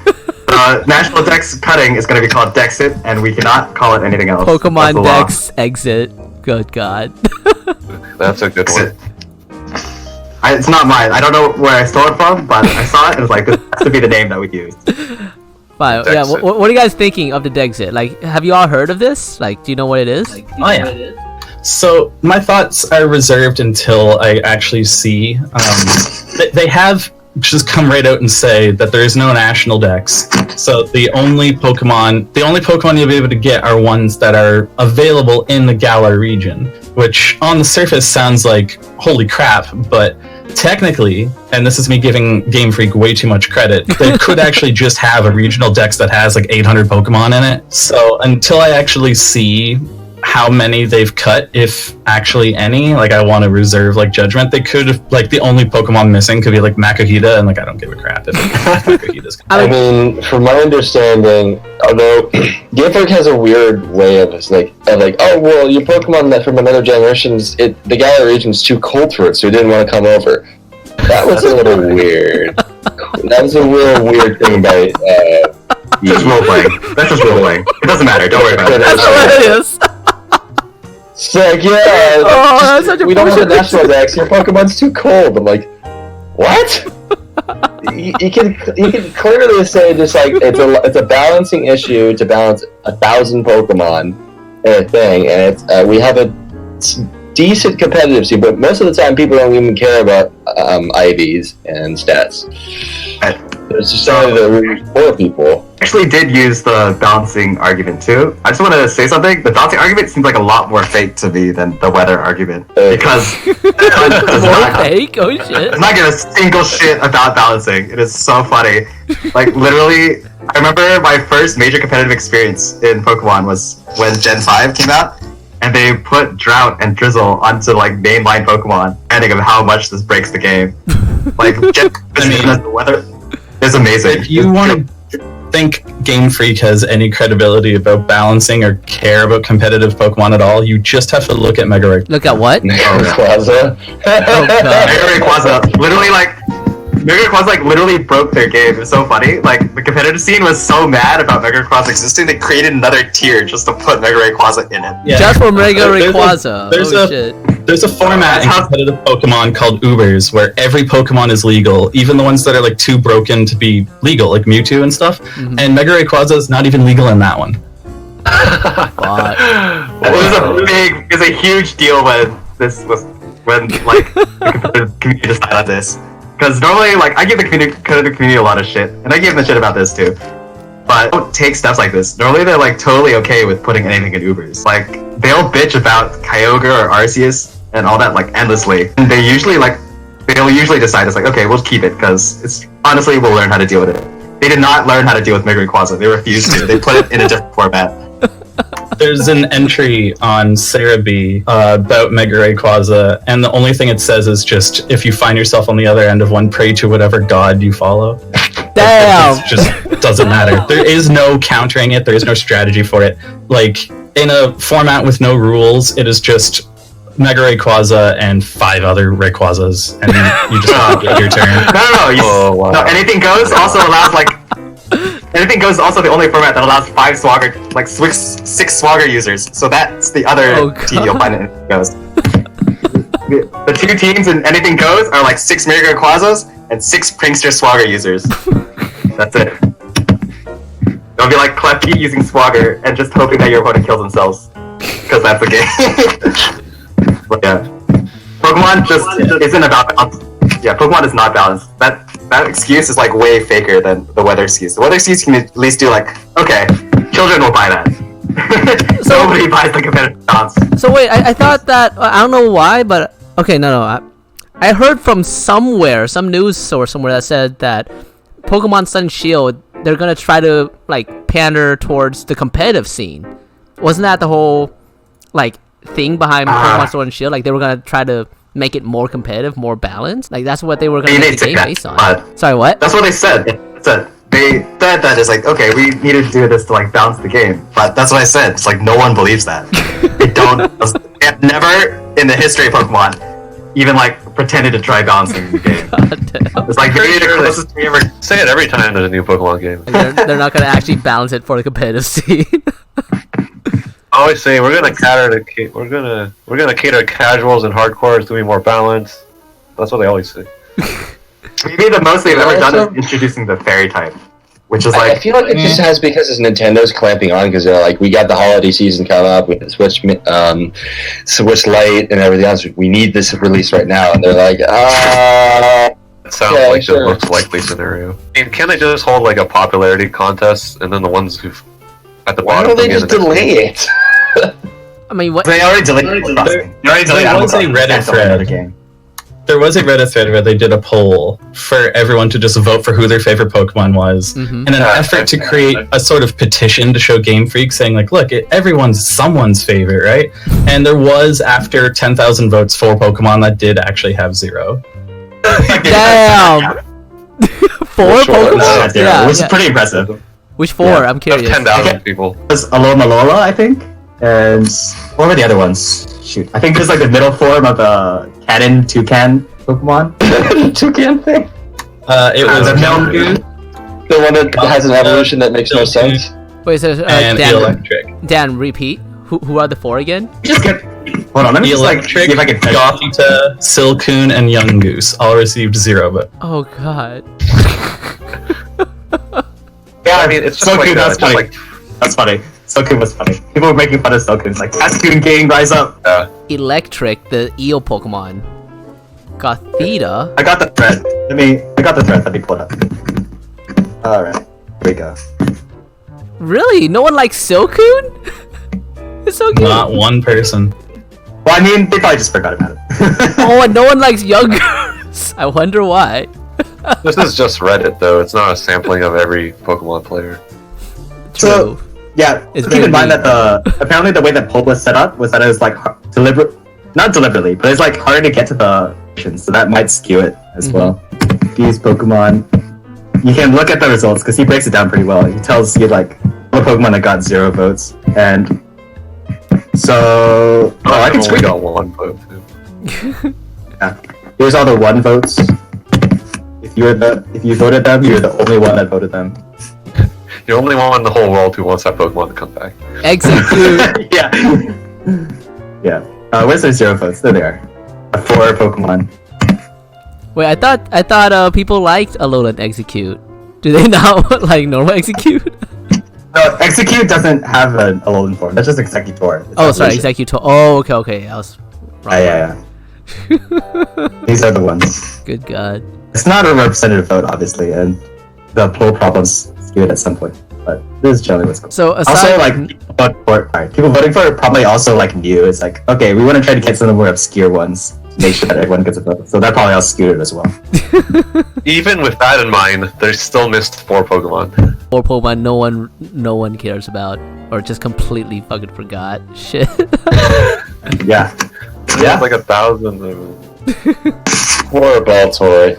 [SPEAKER 4] National Dex cutting is going to be called Dexit, and we cannot call it anything else.
[SPEAKER 3] Pokemon Dex exit. Good God.
[SPEAKER 2] That's a good one.
[SPEAKER 4] It's not mine. I don't know where I stole it from, but I saw it and was like, this has to be the name that we use.
[SPEAKER 3] Fine. Yeah. What are you guys thinking of the Dexit? Like, have you all heard of this? Like, do you know what it is?
[SPEAKER 5] Oh yeah. So my thoughts are reserved until I actually see. They have just come right out and say that there is no national dex. So the only Pokemon you'll be able to get are ones that are available in the Galar region, which on the surface sounds like holy crap, but technically, and this is me giving Game Freak way too much credit, they could actually just have a regional dex that has like 800 Pokemon in it. So until I actually see how many they've cut, if actually any, like, I want to reserve like judgment. They could, like, the only Pokemon missing could be like Makuhita, and like I don't give a crap if Makuhita's.
[SPEAKER 1] I mean, from my understanding, although Game Freak has a weird way of like, oh well, your Pokemon that from another generation, the Galar region's too cold for it, so it didn't want to come over. That was a little weird. That was a real weird thing about
[SPEAKER 4] just role playing. That's just role playing. It doesn't matter. Don't worry about it.
[SPEAKER 3] That's hilarious.
[SPEAKER 1] It's like, yeah,
[SPEAKER 3] that's such a
[SPEAKER 1] we don't have a
[SPEAKER 3] bullshit.
[SPEAKER 1] national dex. Your Pokemon's too cold. I'm like, what? you can clearly say just like it's a balancing issue to balance 1,000 Pokemon in a thing, and it's we have a decent competitive scene, but most of the time people don't even care about IVs and stats. There's just some of the really poor people.
[SPEAKER 4] Actually did use the balancing argument too. I just want to say something. The balancing argument seems like a lot more fake to me than the weather argument, because
[SPEAKER 3] fake? Oh shit!
[SPEAKER 4] does not give a single shit about balancing. It is so funny. Like, literally, I remember my first major competitive experience in Pokemon was when Gen 5 came out, and they put Drought and Drizzle onto like mainline Pokemon, depending on how much this breaks the game. Like, the weather is amazing.
[SPEAKER 5] If you want to think Game Freak has any credibility about balancing or care about competitive Pokemon at all, you just have to look at Mega Ray.
[SPEAKER 3] Look at what?
[SPEAKER 1] Rayquaza.
[SPEAKER 3] Oh god.
[SPEAKER 7] Mega Rayquaza, literally like, Mega Rayquaza like literally broke their game. It was so funny. Like the competitive scene was so mad about Mega Rayquaza existing, they created another tier just to put Mega Rayquaza in it.
[SPEAKER 5] Yeah.
[SPEAKER 3] Just for Mega
[SPEAKER 5] There's a-
[SPEAKER 3] Rayquaza.
[SPEAKER 5] there's
[SPEAKER 3] Oh
[SPEAKER 5] a-
[SPEAKER 3] shit.
[SPEAKER 5] There's a format in competitive Pokemon called Ubers, where every Pokemon is legal, even the ones that are like too broken to be legal, like Mewtwo and stuff. And Mega Rayquaza is not even legal in that one.
[SPEAKER 3] Fuck.
[SPEAKER 7] It was a huge deal when this was when like the competitive community decided on this. Because normally, like, I give the competitive community a lot of shit, and I give them shit about this too. But don't take steps like this. Normally, they're like totally okay with putting anything in Ubers. Like, they'll bitch about Kyogre or Arceus and all that like endlessly. And they'll usually decide it's like, okay, we'll keep it because it's honestly we'll learn how to deal with it. They did not learn how to deal with Mega Rayquaza. They refused to. They put it in a different format.
[SPEAKER 5] There's an entry on Cerebi about Mega Rayquaza, and the only thing it says is just, if you find yourself on the other end of one, pray to whatever god you follow.
[SPEAKER 3] Damn.
[SPEAKER 5] It just doesn't matter. There is no countering it. There is no strategy for it. Like, in a format with no rules, it is just Mega Rayquaza and 5 other Rayquazas, and you just have to get your turn.
[SPEAKER 7] No. No, anything goes also allows like. Anything goes is also the only format that allows 5 Swagger, like 6 Swagger users. So that's the other team you'll find in Anything Goes. The 2 teams in Anything Goes are like 6 Mega Rayquazas and 6 Prankster Swagger users. That's it. It'll be like Klefki using Swagger and just hoping that your opponent kills themselves. Because that's the game. But yeah. Pokemon just isn't about balance. Yeah, Pokemon is not balanced. That excuse is like way faker than the weather excuse. The weather excuse can at least do like, okay, children will buy that.
[SPEAKER 3] So-
[SPEAKER 7] Nobody buys the competitive balance.
[SPEAKER 3] So wait, I thought that I don't know why, but okay, no. I heard from somewhere, some news source somewhere that said that Pokemon Sun and Shield, they're gonna try to like pander towards the competitive scene. Wasn't that the whole like thing behind Pokemon Sword and Shield? Like they were gonna try to make it more competitive, more balanced. Like that's what they were gonna make the game based on. Sorry, what?
[SPEAKER 7] That's what they said. They said that it's like, okay, we need to do this to like balance the game. But that's what I said. It's like no one believes that. They don't. They have never in the history of Pokemon even like pretended to try balancing the game. It's like maybe the closest we ever.
[SPEAKER 2] Say it every time there's a new Pokemon game.
[SPEAKER 3] They're not gonna actually balance it for the competitive scene.
[SPEAKER 2] I always say we're gonna cater to casuals and hardcores to be more balanced. That's what they always say.
[SPEAKER 7] Maybe the most they've ever done is introducing the fairy type, which is like.
[SPEAKER 1] I feel like it just has because it's Nintendo's clamping on because they're like, we got the holiday season coming up, we Switch Lite and everything else. We need this release right now, and they're like,
[SPEAKER 2] It sounds
[SPEAKER 1] yeah,
[SPEAKER 2] like
[SPEAKER 1] sure.
[SPEAKER 2] the most likely scenario. I mean, can't they just hold like a popularity contest and then the ones who've at the
[SPEAKER 1] why
[SPEAKER 2] bottom?
[SPEAKER 1] don't they
[SPEAKER 2] can
[SPEAKER 1] just
[SPEAKER 2] get the next
[SPEAKER 1] delay
[SPEAKER 2] game?
[SPEAKER 1] it?
[SPEAKER 3] I mean, what?
[SPEAKER 7] They already deleted Animal Crossing. They already deleted
[SPEAKER 5] There
[SPEAKER 7] Animal
[SPEAKER 5] was a
[SPEAKER 7] Crossing.
[SPEAKER 5] Reddit
[SPEAKER 7] Can't delete another
[SPEAKER 5] thread.
[SPEAKER 7] game.
[SPEAKER 5] There was a Reddit thread where they did a poll for everyone to just vote for who their favorite Pokemon was, in an effort to create a sort of petition to show Game Freak, saying like, look, everyone's someone's favorite, right? And there was, after 10,000 votes, 4 Pokemon that did actually have 0.
[SPEAKER 3] Damn. 4 Pokemon?
[SPEAKER 7] Yeah, which is pretty impressive.
[SPEAKER 3] Which 4?
[SPEAKER 7] Yeah.
[SPEAKER 3] I'm
[SPEAKER 2] Of
[SPEAKER 3] curious.
[SPEAKER 2] 10,000 people.
[SPEAKER 7] There's Alola, I think, and what were the other ones? Shoot, I think there's like the middle form of a Cannon Toucan Pokemon.
[SPEAKER 1] Toucan thing?
[SPEAKER 5] It was
[SPEAKER 7] the
[SPEAKER 5] Melgoose
[SPEAKER 1] The one that has an evolution that makes no sense?
[SPEAKER 3] Wait, so
[SPEAKER 5] and
[SPEAKER 3] Dan,
[SPEAKER 5] Electric.
[SPEAKER 3] Dan, repeat. Who are the 4 again?
[SPEAKER 7] Just get. Hold on, let me just like see
[SPEAKER 5] Electric,
[SPEAKER 7] if I can.
[SPEAKER 5] Gothita, Silcoon, and Yungoos all received 0, but
[SPEAKER 3] Oh god.
[SPEAKER 7] Yeah,
[SPEAKER 2] I mean, it's just
[SPEAKER 7] Silcoon,
[SPEAKER 2] like
[SPEAKER 7] that's
[SPEAKER 2] just
[SPEAKER 7] funny.
[SPEAKER 2] like
[SPEAKER 7] That's funny. Silcoon was funny. People were making fun of Silcoon. It's like, Cascoon Gang, rise up.
[SPEAKER 3] Electric, the eel Pokemon. Gothita.
[SPEAKER 7] I got the thread. I got the thread. Let me pull it up. Alright. Here we go.
[SPEAKER 3] Really? No one likes Silcoon? It's so cute.
[SPEAKER 5] not one person.
[SPEAKER 7] Well, I mean, they probably just forgot about it.
[SPEAKER 3] Oh, and no one likes Youngers. I wonder why.
[SPEAKER 2] this is just Reddit though. It's not a sampling of every Pokemon player.
[SPEAKER 3] True.
[SPEAKER 7] So, yeah,
[SPEAKER 3] It's
[SPEAKER 7] keep in
[SPEAKER 3] very
[SPEAKER 7] mind that apparently the way that poll was set up was that it was like not deliberately, but it's like hard to get to the options, so that might skew it as well. These Pokemon.
[SPEAKER 4] you can look at the results because he breaks it down pretty well. He tells you like all the Pokemon that got 0 votes, and so I can
[SPEAKER 2] only got 1 vote too.
[SPEAKER 4] Yeah. Here's all the 1 votes. If you voted them, you're the only one that voted them.
[SPEAKER 2] You're the only one in the whole world who wants that Pokemon to come back.
[SPEAKER 3] Execute.
[SPEAKER 4] Yeah. Yeah. Where's their 0 votes? There they are. 4 Pokemon.
[SPEAKER 3] Wait, I thought people liked Alolan Execute. Do they not like normal Execute?
[SPEAKER 4] No, Execute doesn't have an Alolan form. That's just Executor.
[SPEAKER 3] Oh, sorry, Executor. Oh, okay. I was wrong.
[SPEAKER 4] Yeah. These are the ones.
[SPEAKER 3] Good God.
[SPEAKER 4] It's not a representative vote, obviously, and the poll problems skewed at some point. But this is generally what's cool.
[SPEAKER 3] So aside,
[SPEAKER 4] also, like people voting for it probably also like knew it's like, okay, we want to try to get some of the more obscure ones, make sure that everyone gets a vote. So that probably all skewed it as well.
[SPEAKER 2] Even with that in mind, they still missed 4 Pokemon.
[SPEAKER 3] 4 Pokemon no one cares about, or just completely fucking forgot. Shit.
[SPEAKER 4] Yeah.
[SPEAKER 2] Yeah, like 1,000 of them.
[SPEAKER 1] Poor Baltoy.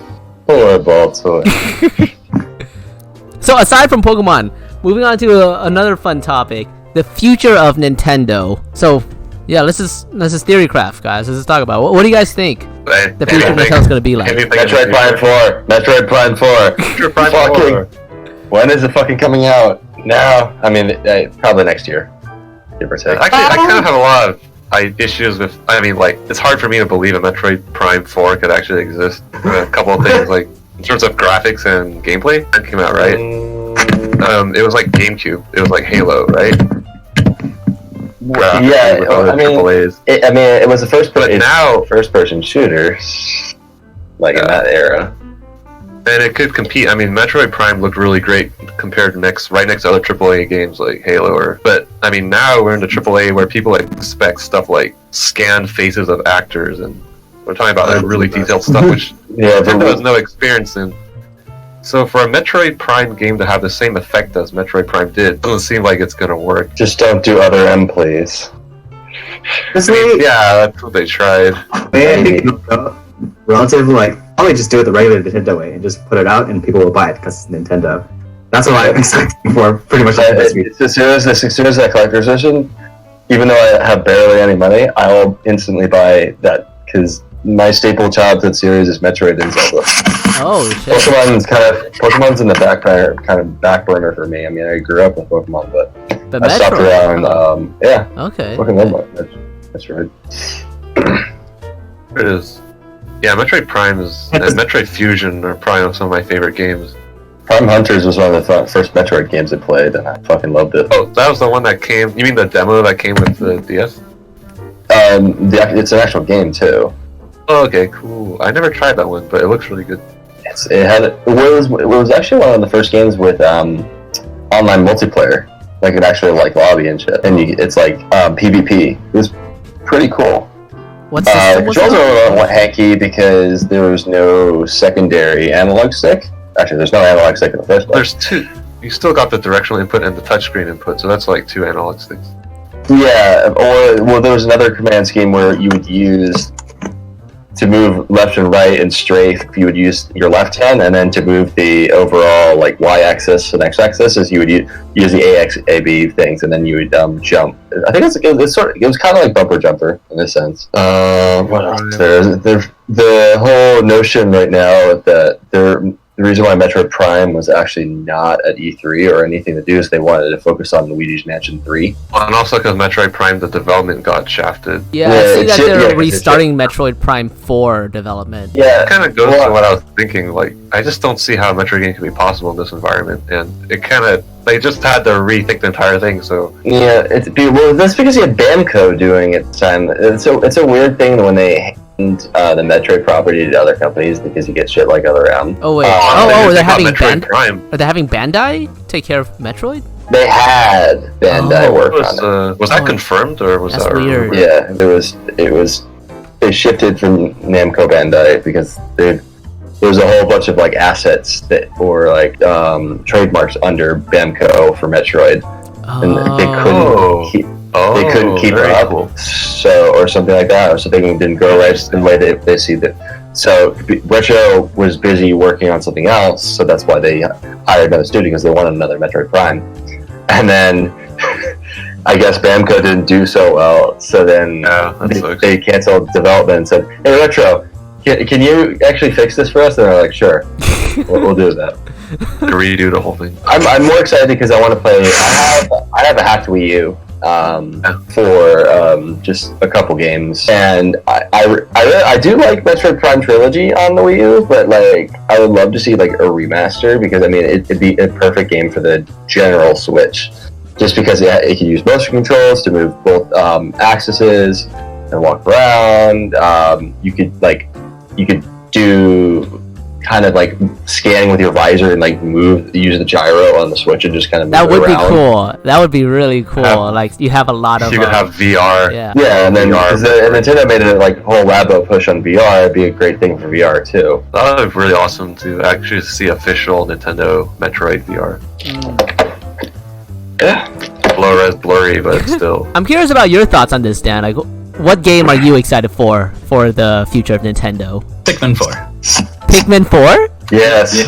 [SPEAKER 3] So aside from Pokemon, moving on to another fun topic, the future of Nintendo. So yeah, let's just theorycraft, guys. Let's just talk about what do you guys think the future of Nintendo's gonna be like?
[SPEAKER 1] Metroid Prime 4. Metroid Prime 4. Fucking. When is it fucking coming out? Now? I mean, probably next year. Give or take.
[SPEAKER 2] Actually, I kind of have a lot of issues with. I mean, like, it's hard for me to believe a Metroid Prime 4 could actually exist. A couple of things, like in terms of graphics and gameplay, that came out right. It was like GameCube. It was like Halo, right?
[SPEAKER 1] Yeah, I mean, it was the first-person shooter, like in that era.
[SPEAKER 2] And it could compete. I mean, Metroid Prime looked really great compared to right next to other AAA games like Halo. But I mean, now we're into AAA where people expect stuff like scanned faces of actors, and we're talking about like really detailed stuff, which Nintendo has no experience in. So for a Metroid Prime game to have the same effect as Metroid Prime did, doesn't seem like it's gonna work.
[SPEAKER 1] Just don't do other M plays.
[SPEAKER 2] Yeah, that's what they tried.
[SPEAKER 4] Relatively, like, probably just do it the regular Nintendo way and just put it out and people will buy it because it's Nintendo. That's what I'm expecting for pretty much this week.
[SPEAKER 1] As soon as that collector's edition, even though I have barely any money, I'll instantly buy that because my staple childhood series is Metroid and Zelda.
[SPEAKER 3] Oh shit.
[SPEAKER 1] Pokemon's in the back burner for me. I mean, I grew up with Pokemon, but I stopped
[SPEAKER 3] Metroid.
[SPEAKER 1] around. Yeah.
[SPEAKER 3] Okay.
[SPEAKER 1] Fucking love Metroid.
[SPEAKER 2] It is. Yeah, Metroid Prime and Metroid Fusion are probably some of my favorite games.
[SPEAKER 1] Prime Hunters was one of the first Metroid games I played, and I fucking loved it.
[SPEAKER 2] Oh, that was the one that came. You mean the demo that came with the DS?
[SPEAKER 1] It's an actual game too.
[SPEAKER 2] Oh, okay, cool. I never tried that one, but it looks really good.
[SPEAKER 1] It was actually one of the first games with online multiplayer, like an actual like lobby and shit, and it's like PvP. It was pretty cool.
[SPEAKER 3] What's this?
[SPEAKER 1] Controls are a little hanky because there was no secondary analog stick. Actually, there's no analog stick in the first place.
[SPEAKER 2] There's 2. You still got the directional input and the touchscreen input, so that's like 2 analog sticks.
[SPEAKER 1] Yeah, there was another command scheme where you would use to move left and right and strafe. You would use your left hand, and then to move the overall like y-axis and x-axis, is you would use the AX, AB things, and then you would jump. I think it was kind of like bumper jumper in a sense. What else? There's the whole notion right now that the reason why Metroid Prime was actually not at E3 or anything to do is they wanted to focus on Luigi's Mansion 3.
[SPEAKER 2] And also because Metroid Prime, the development got shafted.
[SPEAKER 3] Yeah, I see that they're restarting Metroid Prime 4 development.
[SPEAKER 1] Yeah,
[SPEAKER 2] it kind of goes to what I was thinking. Like, I just don't see how a Metroid game can be possible in this environment, and they just had to rethink the entire thing. So
[SPEAKER 1] yeah, that's because you had Bamco doing it at the time. It's a weird thing when they the Metroid property to other companies because you get shit like other
[SPEAKER 3] Oh wait, they're having Are they having Bandai take care of Metroid?
[SPEAKER 1] They had Bandai work on it.
[SPEAKER 2] Was that confirmed or was that
[SPEAKER 3] weird?
[SPEAKER 1] Yeah, they shifted from Namco Bandai because there was a whole bunch of like assets that were like trademarks under Bamco for Metroid, and they couldn't keep it up, or something like that, or something didn't go right the way they see that So Retro was busy working on something else, so that's why they hired another studio, because they wanted another Metroid Prime. And then I guess Bamco didn't do so well, so then they canceled development and said, "Hey, Retro, can you actually fix this for us?" And they're like, "Sure, we'll do that."
[SPEAKER 2] Redo the whole thing.
[SPEAKER 1] I'm more excited because I want to play. I have a hacked Wii U for just a couple games, and I do like Metroid Prime Trilogy on the Wii U, but like I would love to see like a remaster, because I mean it'd be a perfect game for the general Switch, just because it can use motion controls to move both axes and walk around. You could do kind of like scanning with your visor and like use the gyro on the Switch and just kind of move
[SPEAKER 3] that would
[SPEAKER 1] around.
[SPEAKER 3] be cool. That would be really cool. Like you have a lot of.
[SPEAKER 2] You could have VR.
[SPEAKER 3] Yeah,
[SPEAKER 1] and then Nintendo made it like a whole Labo push on VR. It'd be a great thing for VR too.
[SPEAKER 2] That would be really awesome to actually see official Nintendo Metroid VR.
[SPEAKER 1] Yeah,
[SPEAKER 2] Low-res, blurry, but still.
[SPEAKER 3] I'm curious about your thoughts on this, Dan. Like, what game are you excited for the future of Nintendo?
[SPEAKER 5] Pikmin 4.
[SPEAKER 3] Pikmin 4?
[SPEAKER 1] yes.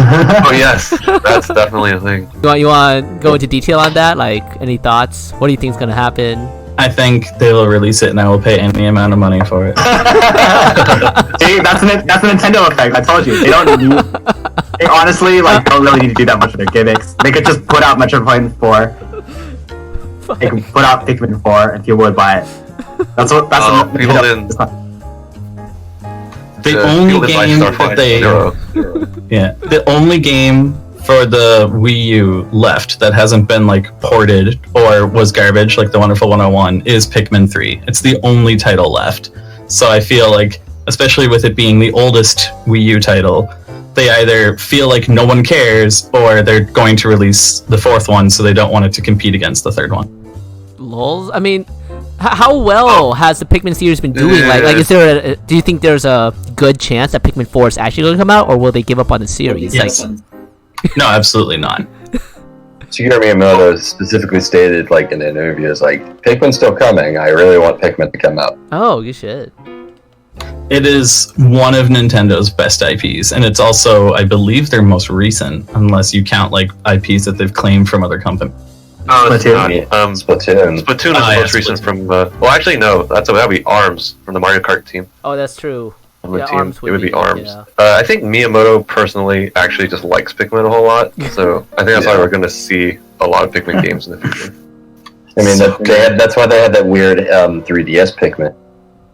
[SPEAKER 2] Oh yes, that's definitely a thing.
[SPEAKER 3] You want to go into detail on that? Like, any thoughts? What do you think is gonna happen?
[SPEAKER 5] I think they will release it and I will pay any amount of money for it.
[SPEAKER 7] See, that's the Nintendo effect. I told you. They don't need. They honestly don't really need to do that much of their gimmicks. They could just put out Metroid 4. They can put out Pikmin 4 and people would buy it. That's what
[SPEAKER 2] people didn't.
[SPEAKER 5] The only game that the only game for the Wii U left that hasn't been like ported or was garbage, like the Wonderful 101, is Pikmin 3. It's the only title left. So I feel like, especially with it being the oldest Wii U title, they either feel like no one cares or they're going to release the fourth one, so they don't want it to compete against the third one.
[SPEAKER 3] Lols? I mean, how well has the Pikmin series been doing? Like is there do you think there's a good chance that Pikmin 4 is actually going to come out, or will they give up on the series?
[SPEAKER 5] Yes. No, absolutely not.
[SPEAKER 1] Shigeru Miyamoto specifically stated, like in interviews, like Pikmin's still coming. I really want Pikmin to come out.
[SPEAKER 3] Oh, you should.
[SPEAKER 5] It is one of Nintendo's best IPs, and it's also, I believe, their most recent, unless you count like IPs that they've claimed from other companies.
[SPEAKER 2] Oh,
[SPEAKER 1] Splatoon.
[SPEAKER 2] Splatoon is the most recent from. Well, actually, no. That would be ARMS from the Mario Kart team.
[SPEAKER 3] Oh, that's true. Yeah,
[SPEAKER 2] team.
[SPEAKER 3] ARMS
[SPEAKER 2] It would be ARMS.
[SPEAKER 3] Yeah.
[SPEAKER 2] I think Miyamoto personally actually just likes Pikmin a whole lot, so I think that's why we're going to see a lot of Pikmin games in the future.
[SPEAKER 1] I mean, that's why they had that weird 3DS Pikmin.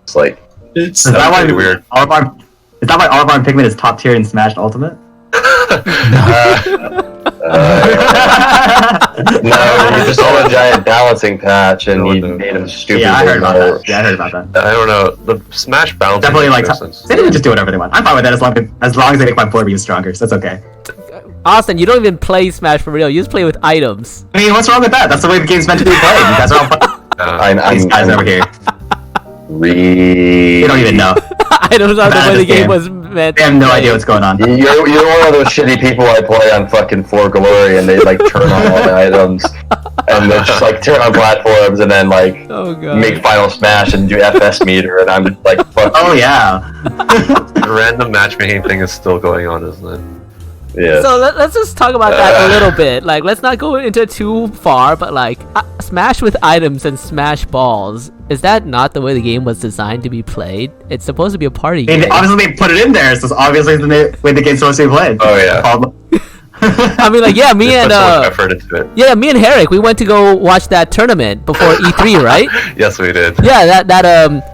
[SPEAKER 1] It's like
[SPEAKER 5] It's
[SPEAKER 7] Is that why
[SPEAKER 2] really weird.
[SPEAKER 7] Is that why Oliver Pikmin is top tier in Smash Ultimate?
[SPEAKER 1] No, you just saw a giant balancing patch and you made him stupid.
[SPEAKER 7] Yeah, I heard about that.
[SPEAKER 2] I don't know. The Smash balancing
[SPEAKER 7] Definitely like
[SPEAKER 2] makes no sense.
[SPEAKER 7] they can just do whatever they want. I'm fine with that as long as they make my board beam stronger. So that's okay.
[SPEAKER 3] Austin, you don't even play Smash for real. You just play with items.
[SPEAKER 7] I mean, what's wrong with that? That's the way the game's meant to be played. You guys are all these guys over here.
[SPEAKER 1] They
[SPEAKER 7] They don't even know.
[SPEAKER 3] Items are the way the game was meant.
[SPEAKER 7] They have no idea what's going on.
[SPEAKER 1] You're one of those shitty people I play on fucking For Glory, and they like turn on all the items, and they just like turn on platforms, and then like make Final Smash and do FS meter, and I'm just like, fuck.
[SPEAKER 7] Oh yeah.
[SPEAKER 2] The random matchmaking thing is still going on, isn't it?
[SPEAKER 1] Yeah.
[SPEAKER 3] So let's just talk about that a little bit. Like, let's not go into too far, but like, Smash with items and Smash balls, is that not the way the game was designed to be played? It's supposed to be a party game.
[SPEAKER 7] Obviously they put it in there, so obviously it's the way the game's supposed to be played.
[SPEAKER 1] Oh yeah.
[SPEAKER 3] I mean, like, yeah, me and
[SPEAKER 2] Put so much effort into it.
[SPEAKER 3] me and Herrick, we went to go watch that tournament before E3, right?
[SPEAKER 2] Yes, we did.
[SPEAKER 3] Yeah, that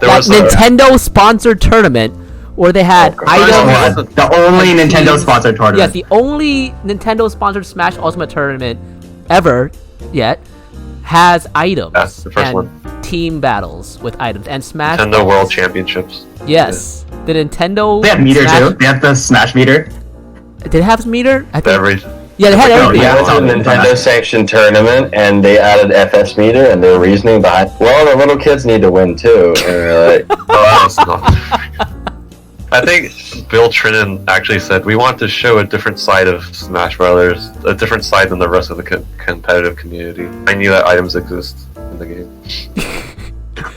[SPEAKER 2] was
[SPEAKER 3] Nintendo sponsored tournament where they had items.
[SPEAKER 7] The only Nintendo sponsored tournament.
[SPEAKER 3] Yes, the only Nintendo sponsored Smash Ultimate tournament ever yet has items
[SPEAKER 2] That's the first
[SPEAKER 3] and
[SPEAKER 2] one.
[SPEAKER 3] team battles with items and Smash
[SPEAKER 2] Nintendo
[SPEAKER 3] balls.
[SPEAKER 2] World Championships.
[SPEAKER 3] Yes, the Nintendo.
[SPEAKER 7] They have meter
[SPEAKER 3] Smash...
[SPEAKER 7] too. They have the Smash meter.
[SPEAKER 3] Did it have meter? I think.
[SPEAKER 2] Yeah,
[SPEAKER 3] they had everything.
[SPEAKER 1] Yeah, it's a Nintendo sanctioned tournament, and they added FS meter, and their reasoning behind, well, the little kids need to win too. And they're like,
[SPEAKER 2] oh, that's not. I think Bill Trinan actually said, we want to show a different side of Smash Brothers, a different side than the rest of the competitive community. I knew that items exist in the game.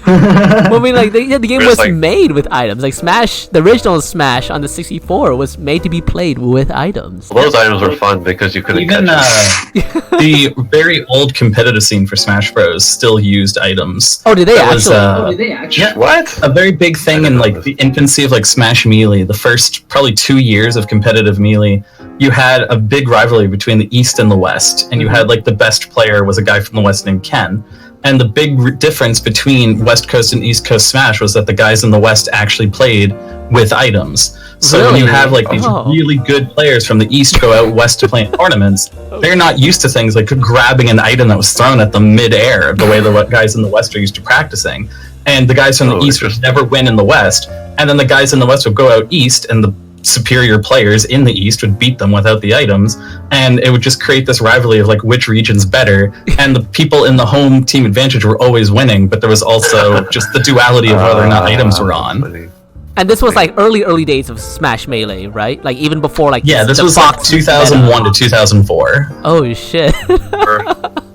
[SPEAKER 3] Well, I mean, like the game was
[SPEAKER 2] like-
[SPEAKER 3] made with items. Like Smash, the original Smash on the 64 was made to be played with items.
[SPEAKER 2] Well, those items were fun because you couldn't
[SPEAKER 5] Even
[SPEAKER 2] catch them.
[SPEAKER 5] the very old competitive scene for Smash Bros. Still used items.
[SPEAKER 3] Oh, did they
[SPEAKER 5] That was,
[SPEAKER 3] actually?
[SPEAKER 5] Yeah,
[SPEAKER 2] What?
[SPEAKER 5] a very big thing in like the infancy of like Smash Melee, the first probably 2 years of competitive Melee, you had a big rivalry between the East and the West, and you had like the best player was a guy from the West named Ken. And the big difference between West Coast and East Coast Smash was that the guys in the West actually played with items. So when you
[SPEAKER 3] Really?
[SPEAKER 5] have like these
[SPEAKER 3] Oh.
[SPEAKER 5] really good players from the East go out West to play in tournaments, they're not used to things like grabbing an item that was thrown at them mid-air, the way the guys in the West are used to practicing. And the guys from the
[SPEAKER 2] Oh,
[SPEAKER 5] East would
[SPEAKER 2] interesting.
[SPEAKER 5] never win in the West. And then the guys in the West would go out East, and the superior players in the East would beat them without the items. And it would just create this rivalry of like which region's better. And the people in the home team advantage were always winning, but there was also just the duality of whether or not items were on.
[SPEAKER 2] Funny.
[SPEAKER 3] And this was like early days of Smash Melee, right? Like even before like
[SPEAKER 5] Yeah, this
[SPEAKER 3] the
[SPEAKER 5] was like
[SPEAKER 3] Fox
[SPEAKER 5] 2001 to 2004.
[SPEAKER 3] Oh shit!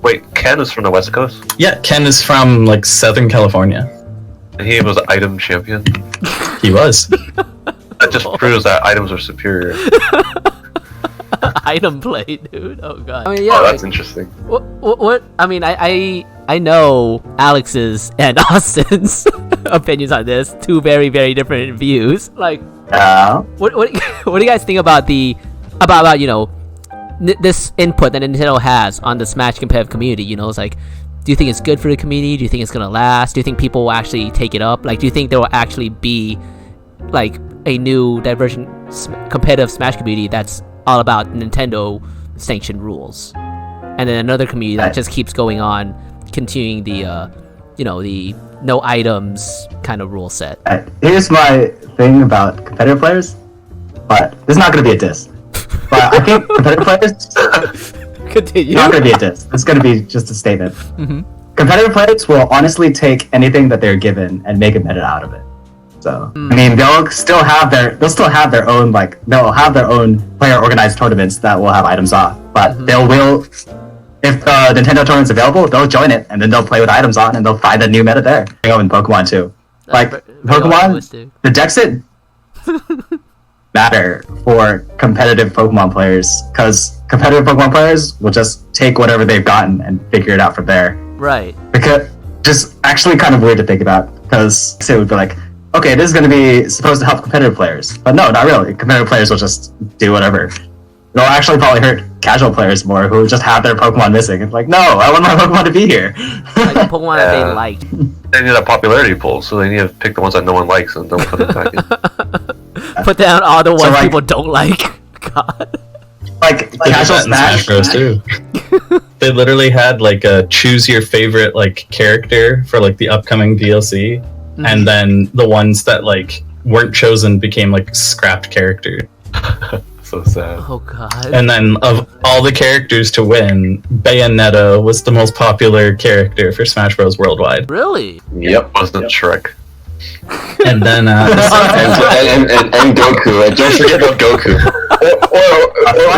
[SPEAKER 2] Wait, Ken is from the West Coast?
[SPEAKER 5] Yeah, Ken is from like Southern California.
[SPEAKER 2] And he was item champion?
[SPEAKER 5] He was.
[SPEAKER 2] That just proves that items are superior.
[SPEAKER 3] Item play, dude. Oh god. I mean,
[SPEAKER 2] Oh,
[SPEAKER 3] yeah.
[SPEAKER 2] that's interesting.
[SPEAKER 3] What? I mean, I know Alex's and Austin's opinions on this. Two very different views. Like, what do you guys think about about you know this input that Nintendo has on the Smash competitive community? You know, it's like, do you think it's good for the community? Do you think it's gonna last? Do you think people will actually take it up? Like, do you think there will actually be like a new divergent competitive Smash community that's all about Nintendo sanctioned rules, and then another community that just keeps going on, continuing the the no items kind of rule set?
[SPEAKER 4] Here's my thing about competitive players, but this is not going to be a diss. But I think competitive players,
[SPEAKER 3] Continue.
[SPEAKER 4] it's not going to be a diss. It's going to be just a statement.
[SPEAKER 3] Mm-hmm.
[SPEAKER 4] Competitive players will honestly take anything that they're given and make a meta out of it. So I mean, they'll still have their own player organized tournaments that will have items on, but if the Nintendo tournament's available, they'll join it and then they'll play with items on and they'll find a new meta there. In Pokemon too, like Pokemon, the Dexit matter for competitive Pokemon players because competitive Pokemon players will just take whatever they've gotten and figure it out from there.
[SPEAKER 3] Right.
[SPEAKER 4] Because just actually kind of weird to think about because it would be like, okay, this is going to be supposed to help competitive players, but no, not really. Competitive players will just do whatever. It'll actually probably hurt casual players more who just have their Pokemon missing. It's like, no, I want my Pokemon to be here.
[SPEAKER 3] Like the Pokemon that they liked.
[SPEAKER 2] They need a popularity pool, so they need to pick the ones that no one likes and don't put them back in.
[SPEAKER 3] Put down all the ones
[SPEAKER 4] like-
[SPEAKER 3] people don't like. God.
[SPEAKER 4] Like
[SPEAKER 5] They did
[SPEAKER 4] casual
[SPEAKER 5] that in Smash Bros too. They literally had like a choose your favorite like character for like the upcoming DLC, and then the ones that like weren't chosen became like scrapped characters.
[SPEAKER 2] So sad.
[SPEAKER 3] Oh god.
[SPEAKER 5] And then of all the characters to win, Bayonetta was the most popular character for Smash Bros. Worldwide.
[SPEAKER 3] Really?
[SPEAKER 2] Yep, wasn't Shrek.
[SPEAKER 5] And then
[SPEAKER 1] and Goku. And don't forget about Goku.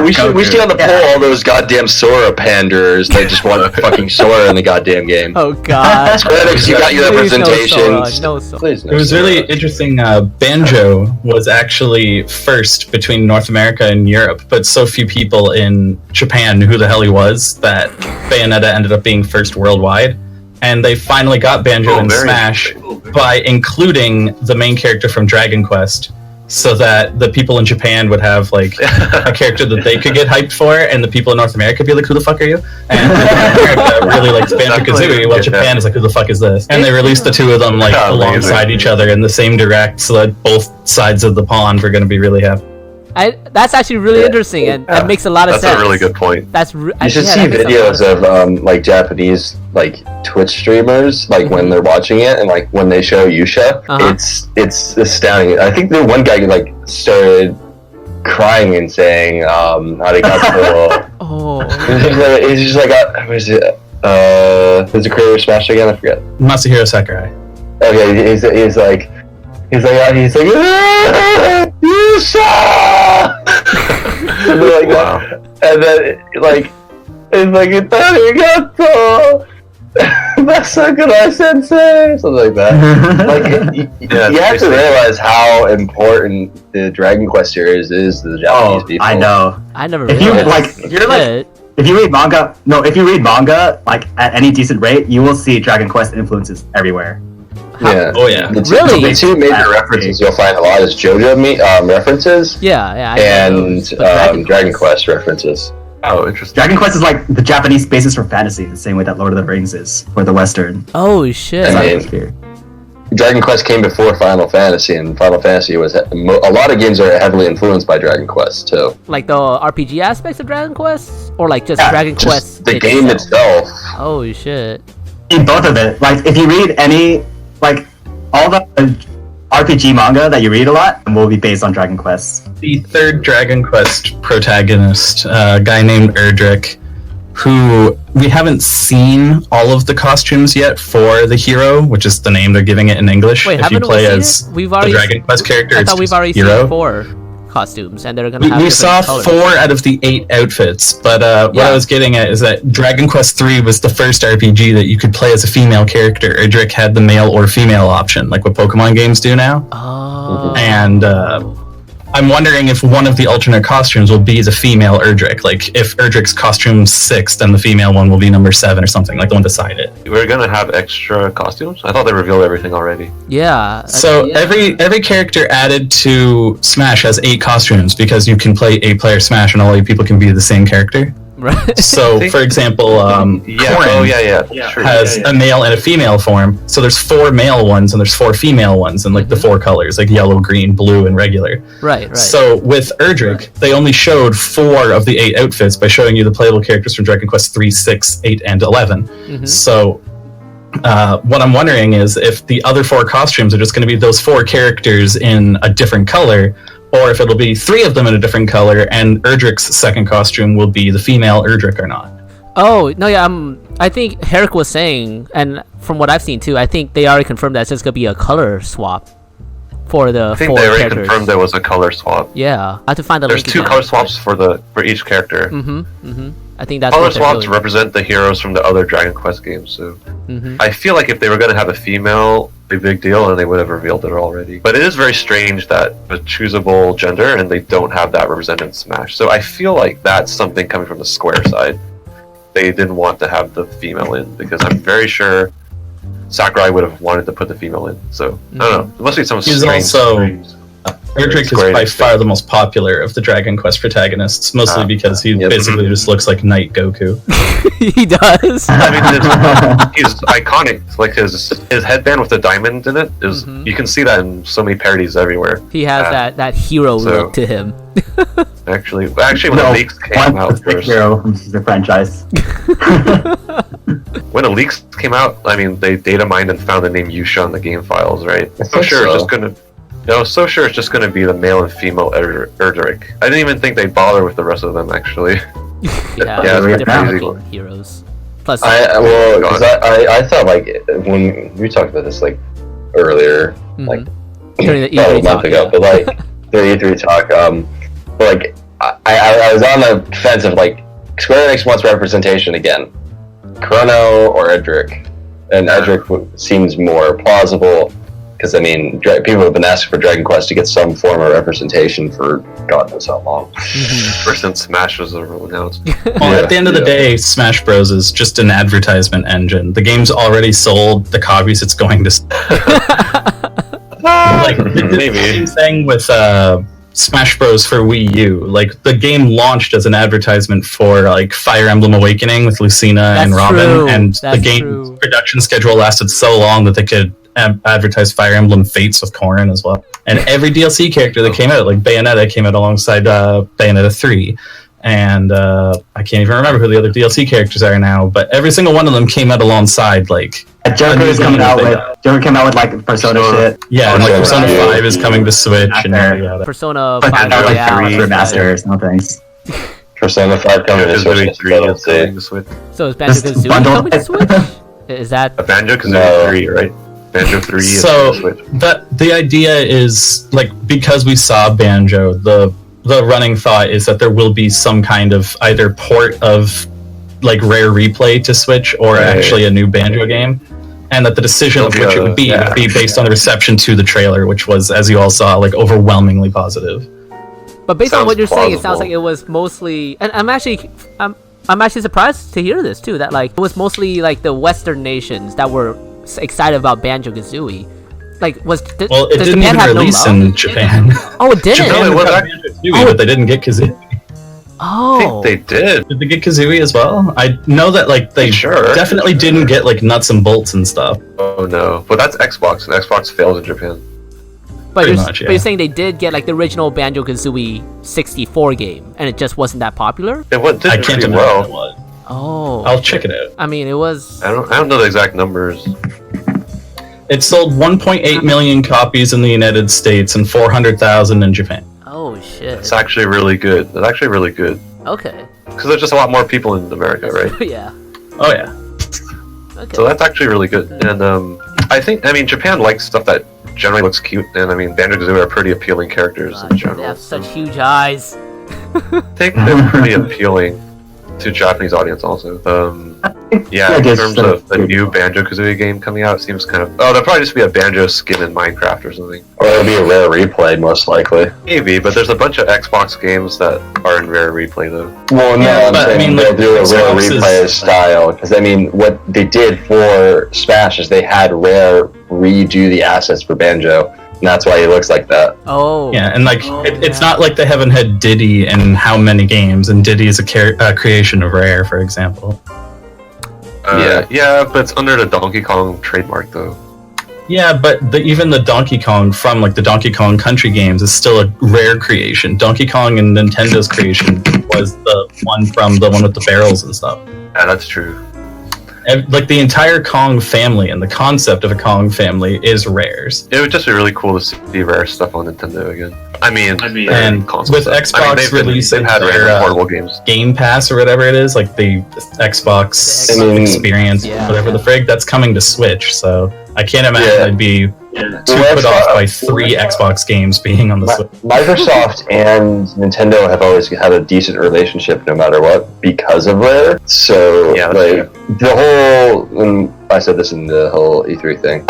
[SPEAKER 1] We should on the poll all those goddamn Sora panders that just want fucking Sora in the goddamn game.
[SPEAKER 3] Oh god.
[SPEAKER 1] Because you got your
[SPEAKER 3] Please, no
[SPEAKER 1] representation.
[SPEAKER 3] Sora, no Sora.
[SPEAKER 1] Please, no
[SPEAKER 5] it was
[SPEAKER 1] Sora.
[SPEAKER 5] really interesting. Banjo was actually first between North America and Europe, but so few people in Japan knew who the hell he was that Bayonetta ended up being first worldwide. And they finally got Banjo in
[SPEAKER 2] very
[SPEAKER 5] Smash
[SPEAKER 2] interesting.
[SPEAKER 5] by including the main character from Dragon Quest, so that the people in Japan would have like a character that they could get hyped for, and the people in North America would be like, "Who the fuck are you?" And people in America really liked Banjo-Kazooie, while Japan is like, "Who the fuck is this?" And they released the two of them like
[SPEAKER 2] Amazing.
[SPEAKER 5] alongside each other in the same direct, so that both sides of the pond were going to be really happy.
[SPEAKER 3] That's actually really interesting, and that makes a lot of
[SPEAKER 2] That's
[SPEAKER 3] sense.
[SPEAKER 2] a really good point.
[SPEAKER 3] That's
[SPEAKER 1] You should see videos of like Japanese like Twitch streamers like when they're watching it and like when they show Yusha, it's astounding. I think the one guy like started crying and saying arigato.
[SPEAKER 3] Oh.
[SPEAKER 1] He's just like who's the creator of Smash again? I forget.
[SPEAKER 5] Masahiro Sakurai.
[SPEAKER 1] Okay, he's like Yusha! Like
[SPEAKER 2] Wow.
[SPEAKER 1] that. And then like it's like arigato. Masakura Sensei, something like that. Like you have to realize how important the Dragon Quest series is to the Japanese people.
[SPEAKER 4] I know.
[SPEAKER 3] I never
[SPEAKER 4] If
[SPEAKER 3] realized.
[SPEAKER 4] if you read manga, like at any decent rate, you will see Dragon Quest influences everywhere.
[SPEAKER 1] Yeah.
[SPEAKER 5] Oh yeah.
[SPEAKER 1] The two major references you'll find a lot is JoJo references.
[SPEAKER 3] Yeah.
[SPEAKER 1] And Dragon Quest references.
[SPEAKER 2] Oh, interesting.
[SPEAKER 4] Dragon Quest is like the Japanese basis for fantasy, the same way that Lord of the Rings is for the Western.
[SPEAKER 3] Oh shit.
[SPEAKER 1] I mean, Dragon Quest came before Final Fantasy, and Final Fantasy was a lot of games are heavily influenced by Dragon Quest too.
[SPEAKER 3] Like the RPG aspects of Dragon Quest, or like just Dragon Quest.
[SPEAKER 1] The game itself.
[SPEAKER 3] Oh shit.
[SPEAKER 4] In both of it, like if you read any, like all the RPG manga that you read a lot will be based on Dragon Quest.
[SPEAKER 5] The third Dragon Quest protagonist, a guy named Erdrick, who we haven't seen all of the costumes yet for the hero, which is the name they're giving it in English.
[SPEAKER 3] Wait,
[SPEAKER 5] if you play as
[SPEAKER 3] the Dragon
[SPEAKER 5] Quest character,
[SPEAKER 3] I thought we've already
[SPEAKER 5] hero.
[SPEAKER 3] seen 4 costumes, and they're gonna have
[SPEAKER 5] We saw
[SPEAKER 3] colors.
[SPEAKER 5] 4 out of the 8 outfits, but what I was getting at is that Dragon Quest 3 was the first RPG that you could play as a female character. Erdrick had the male or female option, like what Pokemon games do now.
[SPEAKER 3] Oh.
[SPEAKER 5] And I'm wondering if one of the alternate costumes will be the female Erdrick. Like, if Erdrick's costume's 6, then the female one will be number 7 or something, like the one beside it.
[SPEAKER 2] We're gonna have extra costumes? I thought they revealed everything already.
[SPEAKER 3] Yeah.
[SPEAKER 5] So every character added to Smash has 8 costumes, because you can play 8-player Smash and all 8 people can be the same character.
[SPEAKER 3] Right.
[SPEAKER 5] So, for example, Corrin has a male and a female form. So there's 4 male ones and there's 4 female ones, and like the 4 colors, like yellow, green, blue, and regular.
[SPEAKER 3] Right.
[SPEAKER 5] So with Erdrick, they only showed 4 of the 8 outfits by showing you the playable characters from Dragon Quest 3, 6, 8, and 11. So what I'm wondering is if the other 4 costumes are just going to be those 4 characters in a different color, or if it'll be 3 of them in a different color, and Erdrick's second costume will be the female Erdrick or not.
[SPEAKER 3] Oh no, yeah. I think Herrick was saying, and from what I've seen too, I think they already confirmed that it's just gonna be a color swap for the 4 characters.
[SPEAKER 2] I think they already confirmed there was a color swap.
[SPEAKER 3] Yeah, I have to find the
[SPEAKER 2] There's
[SPEAKER 3] link
[SPEAKER 2] 2
[SPEAKER 3] again,
[SPEAKER 2] color swaps for each character.
[SPEAKER 3] I think that's
[SPEAKER 2] color
[SPEAKER 3] what they're
[SPEAKER 2] swaps
[SPEAKER 3] doing.
[SPEAKER 2] represent the heroes from the other Dragon Quest games. So I feel like if they were going to have a female, a big deal, and they would have revealed it already. But it is very strange that a choosable gender and they don't have that represented in Smash. So I feel like that's something coming from the Square side. They didn't want to have the female in, because I'm very sure Sakurai would have wanted to put the female in. So I don't know. It must be some strange.
[SPEAKER 5] Erdrick is by far the most popular of the Dragon Quest protagonists, mostly because he basically just looks like Knight Goku.
[SPEAKER 3] He does.
[SPEAKER 2] I mean, he's iconic. Like his headband with the diamond in it is. You can see that in so many parodies everywhere.
[SPEAKER 3] He has that hero look to him.
[SPEAKER 2] Actually, when the leaks came out first,
[SPEAKER 4] hero from the franchise.
[SPEAKER 2] When the leaks came out, I mean, they data mined and found the name Yusha in the game files, right? So sure, it's just gonna. So sure it's just going to be the male and female Erdrick. I didn't even think they'd bother with the rest of them, actually.
[SPEAKER 3] Different looking heroes. Plus,
[SPEAKER 1] I thought, like, when we talked about this, like, earlier, like,
[SPEAKER 3] during the
[SPEAKER 1] about
[SPEAKER 3] E3
[SPEAKER 1] a month ago, but, like, the E3 talk, but, like, I was on the fence of, like, Square Enix wants representation again. Chrono or Erdrick. And Erdrick seems more plausible. Because, I mean, people have been asking for Dragon Quest to get some form of representation for God knows how long.
[SPEAKER 2] Ever since Smash was announced.
[SPEAKER 5] Well, at the end of the day, Smash Bros. Is just an advertisement engine. The game's already sold the copies it's going to sell. Like, the same thing with Smash Bros. For Wii U. Like, the game launched as an advertisement for, like, Fire Emblem Awakening with Lucina and Robin, and the game's production schedule lasted so long that they could advertise Fire Emblem Fates with Corrin as well. And every DLC character that came out, like Bayonetta came out alongside Bayonetta 3. And I can't even remember who the other DLC characters are now, but every single one of them came out alongside, like...
[SPEAKER 4] Joker is coming out with like Persona shit.
[SPEAKER 5] Yeah, and like Persona 5 is coming to Switch and yada.
[SPEAKER 3] Persona
[SPEAKER 4] 5 remaster or something.
[SPEAKER 1] Persona 5 coming to Switch.
[SPEAKER 3] So is Banjo-Kazooie coming to Switch? Is that...
[SPEAKER 2] A Banjo-Kazooie 3, right? Banjo 3 is
[SPEAKER 5] so
[SPEAKER 2] Switch.
[SPEAKER 5] The idea is, like, because we saw Banjo, the running thought is that there will be some kind of either port of like Rare Replay to Switch or actually a new Banjo game, and that the decision of which it would be based on the reception to the trailer, which was, as you all saw, like overwhelmingly positive.
[SPEAKER 3] But based on what you're saying, it sounds like it was mostly, and I'm actually surprised to hear this too. That like it was mostly like the Western nations that were excited about Banjo-Kazooie. Like, it
[SPEAKER 5] didn't even release in Japan.
[SPEAKER 3] Oh, it didn't.
[SPEAKER 5] Japan got Banjo-Kazooie, but they didn't get Kazooie.
[SPEAKER 3] Oh,
[SPEAKER 2] I think they did.
[SPEAKER 5] Did they get Kazooie as well? I know that like they definitely didn't get like nuts and bolts and stuff.
[SPEAKER 2] Oh no, but that's Xbox, and Xbox fails in Japan.
[SPEAKER 3] But you're saying they did get like the original Banjo-Kazooie 64 game, and it just wasn't that popular.
[SPEAKER 5] I can't imagine it was.
[SPEAKER 3] Oh,
[SPEAKER 5] I'll check it out.
[SPEAKER 3] I mean, it was.
[SPEAKER 2] I don't know the exact numbers.
[SPEAKER 5] It sold 1.8 million copies in the United States and 400,000 in Japan.
[SPEAKER 3] Oh shit!
[SPEAKER 2] It's actually really good. It's actually really good.
[SPEAKER 3] Okay.
[SPEAKER 2] Because there's just a lot more people in America, right?
[SPEAKER 3] Yeah.
[SPEAKER 5] Oh yeah.
[SPEAKER 3] Okay.
[SPEAKER 2] So that's actually really good. And I mean, Japan likes stuff that generally looks cute, and I mean, Banjo-Kazooie are pretty appealing characters in general.
[SPEAKER 3] They have such huge eyes.
[SPEAKER 2] I think they're pretty appealing to Japanese audience also. Yeah, in terms of the new Banjo-Kazooie game coming out, it seems kind of... Oh, there'll probably just be a Banjo skin in Minecraft or something.
[SPEAKER 1] Or it'll be a Rare Replay, most likely.
[SPEAKER 2] Maybe, but there's a bunch of Xbox games that are in Rare Replay, though.
[SPEAKER 1] Well, no,
[SPEAKER 5] Yeah,
[SPEAKER 1] I'm
[SPEAKER 5] but,
[SPEAKER 1] saying
[SPEAKER 5] I mean,
[SPEAKER 1] they'll
[SPEAKER 5] like,
[SPEAKER 1] do a Rare
[SPEAKER 5] Xbox is-
[SPEAKER 1] Replay style. Because, I mean, what they did for Smash is they had Rare redo the assets for Banjo. And that's why he looks like that.
[SPEAKER 3] Oh.
[SPEAKER 5] Yeah, and like it's not like they haven't had Diddy in how many games, and Diddy is a creation of Rare, for example.
[SPEAKER 2] Yeah, but it's under the Donkey Kong trademark, though.
[SPEAKER 5] Yeah, but even the Donkey Kong from like the Donkey Kong Country games is still a Rare creation. Donkey Kong and Nintendo's creation was the one from the one with the barrels and stuff.
[SPEAKER 2] Yeah, that's true.
[SPEAKER 5] Like the entire Kong family and the concept of a Kong family is Rare's.
[SPEAKER 2] It would just be really cool to see Rare stuff on Nintendo again. I mean,
[SPEAKER 5] and
[SPEAKER 2] console
[SPEAKER 5] with
[SPEAKER 2] stuff.
[SPEAKER 5] Xbox releasing
[SPEAKER 2] they've had
[SPEAKER 5] their
[SPEAKER 2] portable games.
[SPEAKER 5] Game Pass or whatever it is, like the Xbox experience, whatever the frig, that's coming to Switch. So I can't imagine I'd be too put off by 3 Xbox games being on the Switch.
[SPEAKER 1] Microsoft and Nintendo have always had a decent relationship no matter what because of Rare. So, like, the whole, and I said this in the whole E3 thing,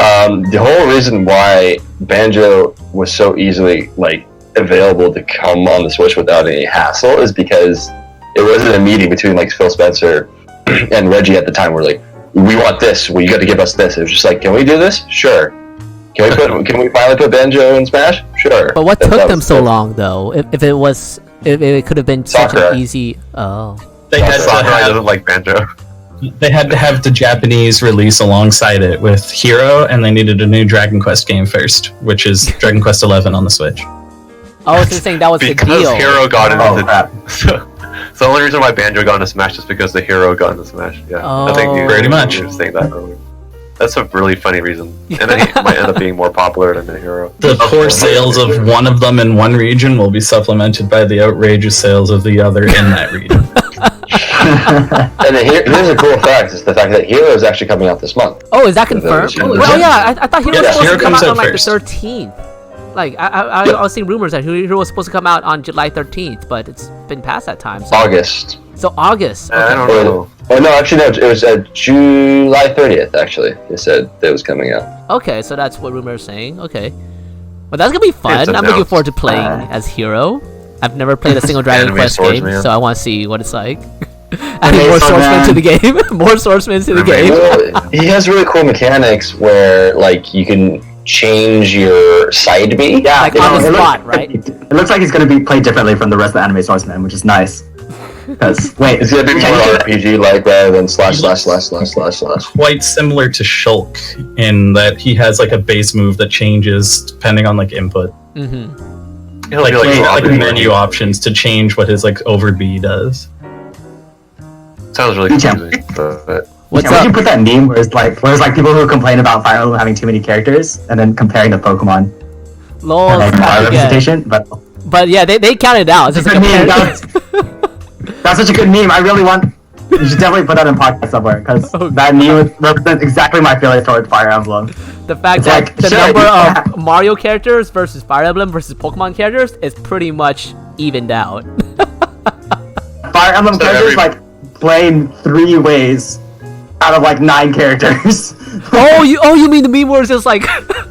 [SPEAKER 1] the whole reason why Banjo was so easily, like, available to come on the Switch without any hassle is because it wasn't a meeting between, like, Phil Spencer and Reggie at the time where, like, we want this, well, you got to give us this. It was just like, can we do this? Sure. Can we finally put Banjo in Smash? Sure.
[SPEAKER 3] But what took them so long, though? If it could have been such an easy... Oh.
[SPEAKER 5] They had to have,
[SPEAKER 2] doesn't like Banjo.
[SPEAKER 5] They had to have the Japanese release alongside it with Hero, and they needed a new Dragon Quest game first, which is Dragon Quest 11 on the Switch.
[SPEAKER 3] I was just saying that was the deal.
[SPEAKER 2] Because Hero got into So the only reason why Banjo got into Smash is because the Hero got into Smash. Yeah, I think you
[SPEAKER 5] pretty much
[SPEAKER 2] were saying that earlier. That's a really funny reason, and then he might end up being more popular than the Hero.
[SPEAKER 5] The poor sales of one of them in one region will be supplemented by the outrageous sales of the other in that region.
[SPEAKER 1] And here's a cool fact: is the fact that Hero is actually coming out this month.
[SPEAKER 3] Oh, is that confirmed? Well, yeah, I thought Hero was supposed to come out on like
[SPEAKER 5] first.
[SPEAKER 3] the 13th. Like I was seeing rumors that Hero was supposed to come out on July 13th, but it's been past that time. So.
[SPEAKER 1] August.
[SPEAKER 3] So August. Okay.
[SPEAKER 2] I don't know.
[SPEAKER 1] Oh no, actually no. It was July 30th. Actually, they said that it was coming out.
[SPEAKER 3] Okay, so that's what rumors are saying. Okay, well that's gonna be fun. I'm looking forward to playing as Hero. I've never played a single Dragon Quest game, so I want to see what it's like. Adding more swordsmen to the game. More swordsmen to the game.
[SPEAKER 1] Well, he has really cool mechanics where, like, you can change your side B.
[SPEAKER 7] Yeah,
[SPEAKER 3] Like on the spot, right?
[SPEAKER 7] It looks like he's going to be played differently from the rest of the anime swordsmen, which is nice. Because wait,
[SPEAKER 1] it's gonna be more RPG like rather than //////.
[SPEAKER 5] Quite similar to Shulk in that he has like a base move that changes depending on like input.
[SPEAKER 3] Mm-hmm.
[SPEAKER 5] Like menu options to change what his like over B does.
[SPEAKER 2] Sounds really confusing. But
[SPEAKER 3] What's
[SPEAKER 7] Would you
[SPEAKER 3] up?
[SPEAKER 7] put that meme where it's like people who complain about Fire Emblem having too many characters and then comparing the Pokemon
[SPEAKER 3] Lol.
[SPEAKER 7] and like
[SPEAKER 3] Yeah.
[SPEAKER 7] representation?
[SPEAKER 3] But yeah, they counted out. It's just like a
[SPEAKER 7] Good meme,
[SPEAKER 3] parody.
[SPEAKER 7] that's such a good meme. I really want. You should definitely put that in podcast somewhere because that meme represents exactly my feelings towards Fire Emblem.
[SPEAKER 3] The fact
[SPEAKER 7] It's
[SPEAKER 3] that
[SPEAKER 7] like,
[SPEAKER 3] the
[SPEAKER 7] sure,
[SPEAKER 3] number
[SPEAKER 7] yeah.
[SPEAKER 3] of Mario characters versus Fire Emblem versus Pokemon characters is pretty much evened out.
[SPEAKER 7] Fire Emblem
[SPEAKER 2] So
[SPEAKER 7] characters
[SPEAKER 2] every-
[SPEAKER 7] like play in 3 ways out of like 9 characters.
[SPEAKER 3] you mean the meme where it's just like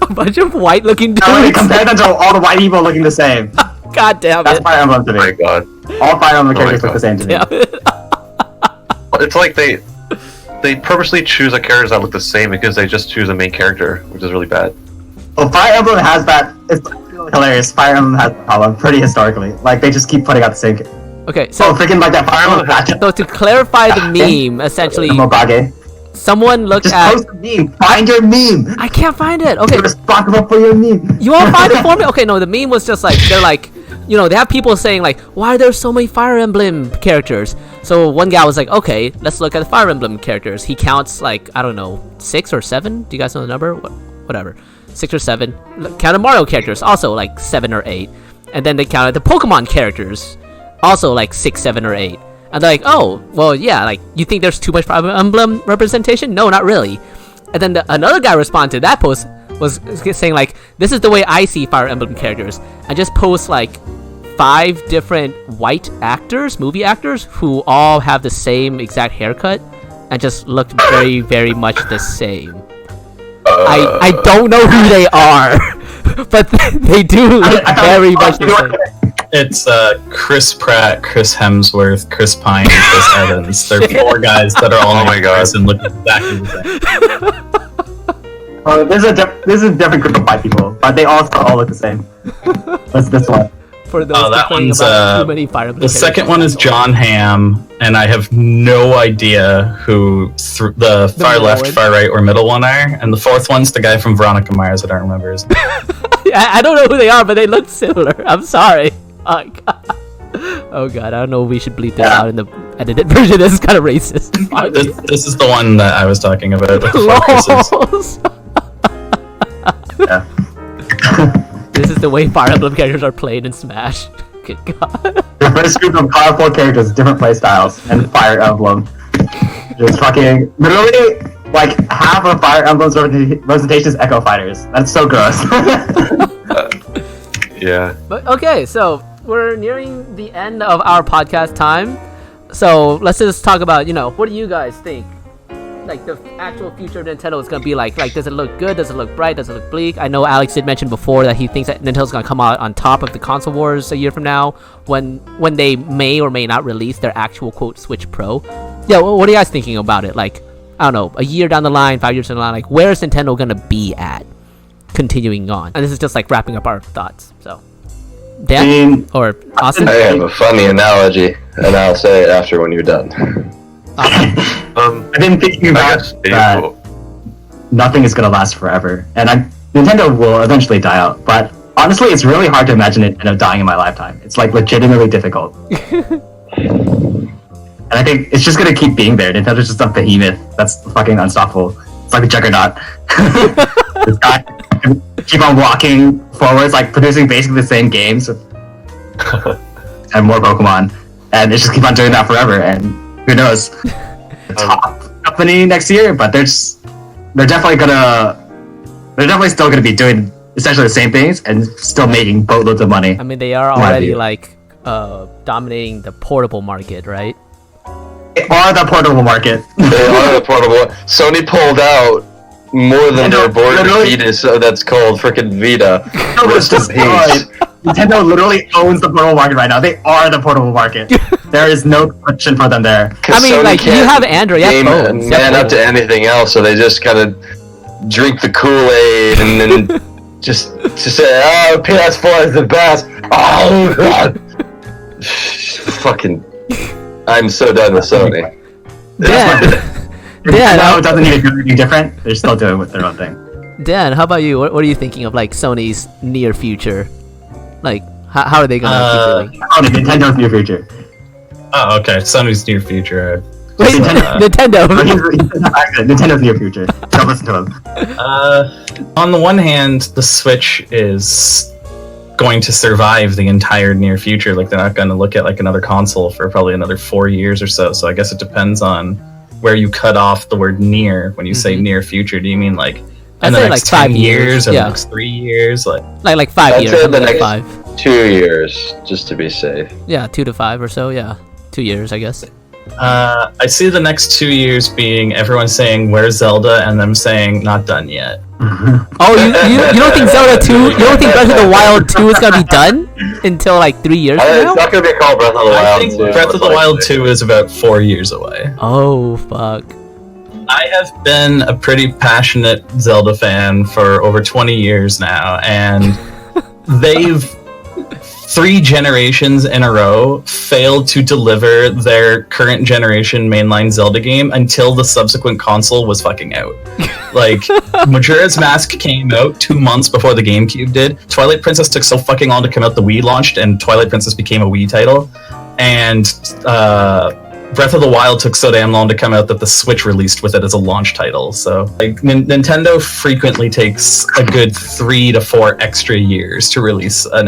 [SPEAKER 3] a bunch of white looking dudes?
[SPEAKER 7] I compare them to all the white people looking the same.
[SPEAKER 3] God damn it.
[SPEAKER 7] That's Fire Emblem to me.
[SPEAKER 2] Oh my god.
[SPEAKER 7] All Fire Emblem characters look the same to me.
[SPEAKER 2] It's like they purposely choose a characters that look the same because they just choose a main character, which is really bad.
[SPEAKER 7] Well, Fire Emblem has that. It's really hilarious. Fire Emblem has that problem pretty historically. Like they just keep putting out the same.
[SPEAKER 3] Okay, so
[SPEAKER 7] freaking like that Fire Emblem patch.
[SPEAKER 3] So to clarify the meme, essentially,
[SPEAKER 7] Mokage.
[SPEAKER 3] someone looked
[SPEAKER 7] Just
[SPEAKER 3] at.
[SPEAKER 7] post a meme. Find your meme.
[SPEAKER 3] I can't find it. Okay,
[SPEAKER 7] You're responsible for your meme.
[SPEAKER 3] you want to find it for me? Okay, no, the meme was just like they're like, they have people saying like, why are there so many Fire Emblem characters? So one guy was like, okay, let's look at the Fire Emblem characters. He counts like, I don't know, 6 or 7. Do you guys know the number? Whatever, 6 or 7. Counted Mario characters, also like 7 or 8. And then they counted the Pokemon characters, also like 6, 7, or 8. And they're like, oh, well, yeah, like, you think there's too much Fire Emblem representation? No, not really. And then another guy responded to that post was saying like, this is the way I see Fire Emblem characters. I just post like 5 different white actors, movie actors, who all have the same exact haircut and just look very, very much the same. I don't know who they are, but they do look very much the same.
[SPEAKER 5] It's Chris Pratt, Chris Hemsworth, Chris Pine, and Chris Evans. They're 4 guys that are all and look exactly the same.
[SPEAKER 7] This is a different group of white people, but they also all look the same. That's this one.
[SPEAKER 3] For those
[SPEAKER 5] that one's
[SPEAKER 3] about too many Fire Emblem
[SPEAKER 5] the second one is John Hamm, and I have no idea who the far left,
[SPEAKER 3] one.
[SPEAKER 5] far right, or middle one are. And the 4th one's the guy from Veronica Mars. I don't remember his name.
[SPEAKER 3] I don't know who they are, but they look similar. I'm sorry. Oh god, I don't know if we should bleep this out in the edited version. This is kind of racist.
[SPEAKER 5] This is the one that I was talking about. With the 4 races.
[SPEAKER 7] Yeah.
[SPEAKER 3] This is the way Fire Emblem characters are played in Smash. Good god.
[SPEAKER 7] The first group of powerful characters, different playstyles, and Fire Emblem. Just fucking literally like half of Fire Emblem's representation is Echo Fighters. That's so gross.
[SPEAKER 2] Yeah.
[SPEAKER 3] But okay, so we're nearing the end of our podcast time. So let's just talk about, what do you guys think? Like the actual future of Nintendo is gonna be like does it look good? Does it look bright? Does it look bleak? I know Alex did mention before that he thinks that Nintendo's gonna come out on top of the console wars a year from now when they may or may not release their actual quote Switch Pro. Yeah, what are you guys thinking about it? Like, I don't know, a year down the line, 5 years down the line, like where is Nintendo gonna be at continuing on? And this is just like wrapping up our thoughts. So Dan or Austin?
[SPEAKER 1] I have a funny analogy, and I'll say it after when you're done.
[SPEAKER 7] I've been thinking about that nothing is gonna last forever, and Nintendo will eventually die out. But honestly, it's really hard to imagine Nintendo dying in my lifetime. It's like legitimately difficult. And I think it's just gonna keep being there. Nintendo's just a behemoth that's fucking unstoppable. It's like a juggernaut. This guy can keep on walking forwards, like producing basically the same games and more Pokemon, and it just keep on doing that forever. And who knows? Top company next year, but they're definitely still gonna be doing essentially the same things and still making boatloads of money.
[SPEAKER 3] I mean, they are already like dominating the portable market, right?
[SPEAKER 7] They are the portable market.
[SPEAKER 1] They are the portable. Sony pulled out more than their board Vita, so that's called frickin' Vita.
[SPEAKER 7] Nintendo literally owns the portable market right now. They are the portable market. There is no question for them there.
[SPEAKER 3] I mean, like, you have Android, you have phones.
[SPEAKER 1] Man up to anything else, so they just kind of drink the Kool-Aid and then just say, oh, PS4 is the best. Oh, God. Fucking... I'm so done with Sony.
[SPEAKER 7] Nintendo doesn't need to do anything different. They're still doing their own thing.
[SPEAKER 3] Dan, how about you? What are you thinking of, like, Sony's near future? Like, how are they gonna keep doing?
[SPEAKER 7] Nintendo's near future.
[SPEAKER 5] Oh, okay. Sony's near future.
[SPEAKER 3] Wait, Nintendo.
[SPEAKER 7] Nintendo's near future. Don't listen to him.
[SPEAKER 5] On the one hand, the Switch is going to survive the entire near future. Like, they're not going to look at like another console for probably another 4 years or so. So I guess it depends on where you cut off the word near when you say near future. Do you mean like in the next like 10 years or the next 3 years? Like
[SPEAKER 3] 5 years.
[SPEAKER 1] I'd say the next
[SPEAKER 3] 5.
[SPEAKER 1] 2 years, just to be safe.
[SPEAKER 3] Yeah, 2 to 5 or so. Yeah, 2 years, I guess.
[SPEAKER 5] I see the next 2 years being everyone saying "Where's Zelda?" and them saying "Not done yet."
[SPEAKER 3] Oh, you don't think Zelda 2? You don't think Breath of the Wild 2 is gonna be done until like 3 years from now?
[SPEAKER 2] It's not gonna be called Breath of the Wild.
[SPEAKER 5] I think Breath of the Wild 2 is about 4 years away.
[SPEAKER 3] Oh fuck.
[SPEAKER 5] I have been a pretty passionate Zelda fan for over 20 years now, and they've 3 generations in a row failed to deliver their current generation mainline Zelda game until the subsequent console was fucking out. Like, Majora's Mask came out 2 months before the GameCube did. Twilight Princess took so fucking long to come out, the Wii launched, and Twilight Princess became a Wii title. And Breath of the Wild took so damn long to come out that the Switch released with it as a launch title. So, like, Nintendo frequently takes a good 3 to 4 extra years to release a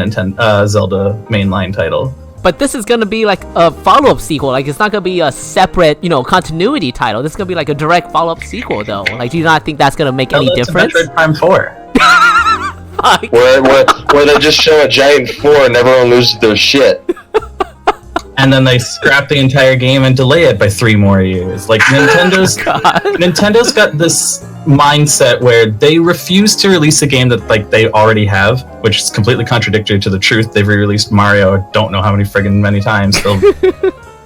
[SPEAKER 5] Zelda mainline title.
[SPEAKER 3] But this is gonna be like a follow-up sequel. Like, it's not gonna be a separate, continuity title. This is gonna be like a direct follow-up sequel, though. Like, do you not think that's gonna make any difference?
[SPEAKER 5] Metroid Prime 4.
[SPEAKER 1] where they just show a giant 4 and everyone loses their shit.
[SPEAKER 5] And then they scrap the entire game and delay it by 3 more years. Like, Nintendo's got this mindset where they refuse to release a game that like they already have, which is completely contradictory to the truth. They've re-released Mario, I don't know how many times.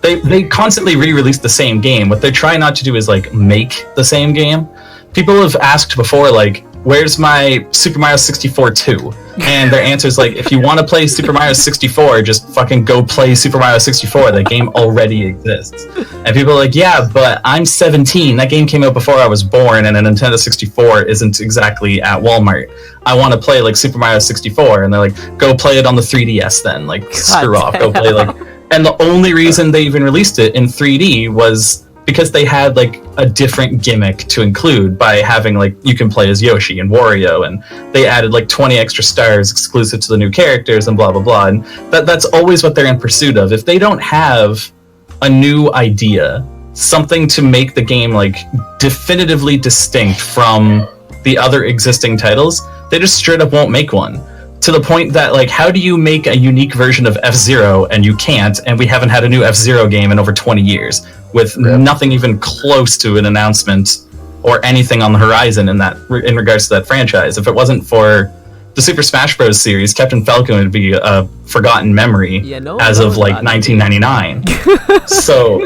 [SPEAKER 5] They constantly re-release the same game. What they're trying not to do is like make the same game. People have asked before, like, where's my Super Mario 64 2? And their answer is like, if you want to play Super Mario 64, just fucking go play Super Mario 64. That game already exists. And people are like, yeah, but I'm 17. That game came out before I was born, and a Nintendo 64 isn't exactly at Walmart. I want to play like Super Mario 64. And they're like, go play it on the 3DS then. Like, screw off. Go play like... And the only reason they even released it in 3D was because they had like a different gimmick to include by having like you can play as Yoshi and Wario, and they added like 20 extra stars exclusive to the new characters and blah blah blah. And that's always what they're in pursuit of. If they don't have a new idea, something to make the game like definitively distinct from the other existing titles, they just straight up won't make one. To the point that, like, how do you make a unique version of F-Zero, and you can't, and we haven't had a new F-Zero game in over 20 years, with nothing even close to an announcement or anything on the horizon in regards to that franchise. If it wasn't for the Super Smash Bros. Series, Captain Falcon would be a forgotten memory as of, like, 1999. So,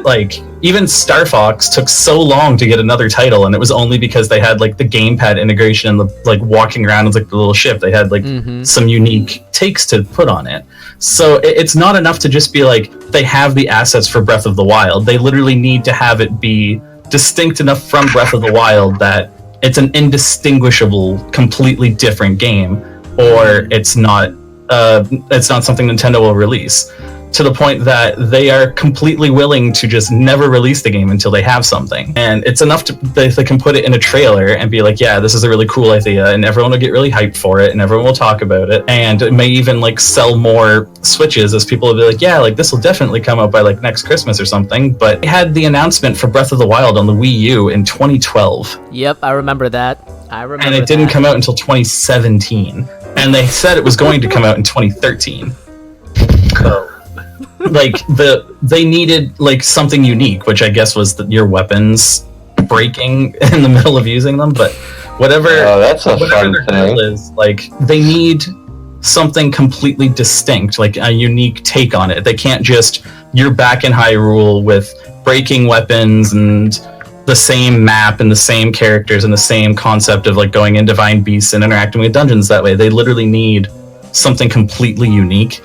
[SPEAKER 5] like, even Star Fox took so long to get another title, and it was only because they had, like, the gamepad integration and the, like, walking around with, like, the little ship. They had, like, some unique takes to put on it. So it's not enough to just be like, they have the assets for Breath of the Wild. They literally need to have it be distinct enough from Breath of the Wild that it's an indistinguishable, completely different game, or it's not something Nintendo will release. To the point that they are completely willing to just never release the game until they have something. And it's enough they can put it in a trailer and be like, yeah, this is a really cool idea, and everyone will get really hyped for it, and everyone will talk about it, and it may even like sell more Switches, as people will be like, yeah, like this will definitely come out by like next Christmas or something. But they had the announcement for Breath of the Wild on the Wii U in 2012.
[SPEAKER 3] Yep, I remember that. And
[SPEAKER 5] it didn't come out until 2017. And they said it was going to come out in 2013. So... like they needed like something unique, which I guess was your weapons breaking in the middle of using them. But whatever,
[SPEAKER 1] that's a fun
[SPEAKER 5] their
[SPEAKER 1] thing.
[SPEAKER 5] goal is, like they need something completely distinct, like a unique take on it. They can't just you're back in Hyrule with breaking weapons and the same map and the same characters and the same concept of like going in Divine Beasts and interacting with dungeons that way. They literally need something completely unique.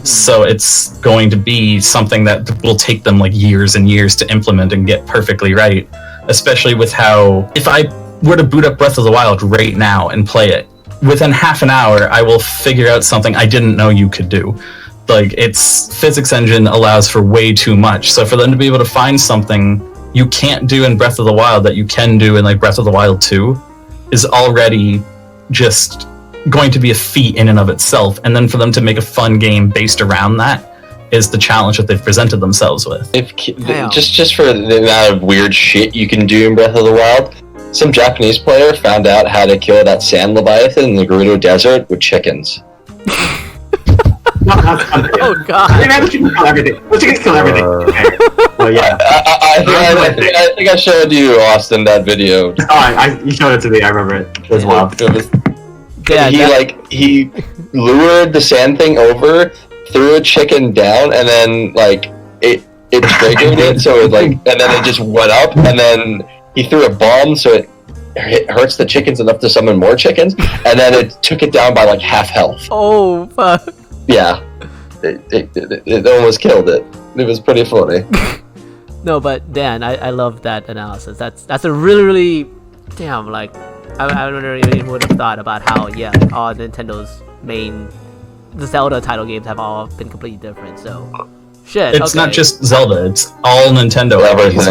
[SPEAKER 5] So it's going to be something that will take them like years and years to implement and get perfectly right. Especially with how, if I were to boot up Breath of the Wild right now and play it, within half an hour, I will figure out something I didn't know you could do. Like, its physics engine allows for way too much. So for them to be able to find something you can't do in Breath of the Wild that you can do in like Breath of the Wild 2 is already just going to be a feat in and of itself, and then for them to make a fun game based around that is the challenge that they've presented themselves with.
[SPEAKER 1] Just for the amount of weird shit you can do in Breath of the Wild, some Japanese player found out how to kill that sand leviathan in the Gerudo Desert with chickens.
[SPEAKER 7] Oh god.
[SPEAKER 3] Oh god.
[SPEAKER 7] I mean, chickens kill everything. Well, chickens kill everything. Okay. But yeah.
[SPEAKER 1] I think I showed you, Austin, that video.
[SPEAKER 7] You showed it to me. I remember it. It was wild.
[SPEAKER 1] He lured the sand thing over, threw a chicken down, and then it triggered it, so and then it just went up, and then he threw a bomb, so it hurts the chickens enough to summon more chickens, and then it took it down by half health.
[SPEAKER 3] Oh fuck!
[SPEAKER 1] Yeah, it almost killed it. It was pretty funny.
[SPEAKER 3] No, but Dan, I love that analysis. That's a really damn I don't really would have thought about how all Nintendo's the Zelda title games have all been completely different. So shit.
[SPEAKER 5] It's not just Zelda; it's all Nintendo games.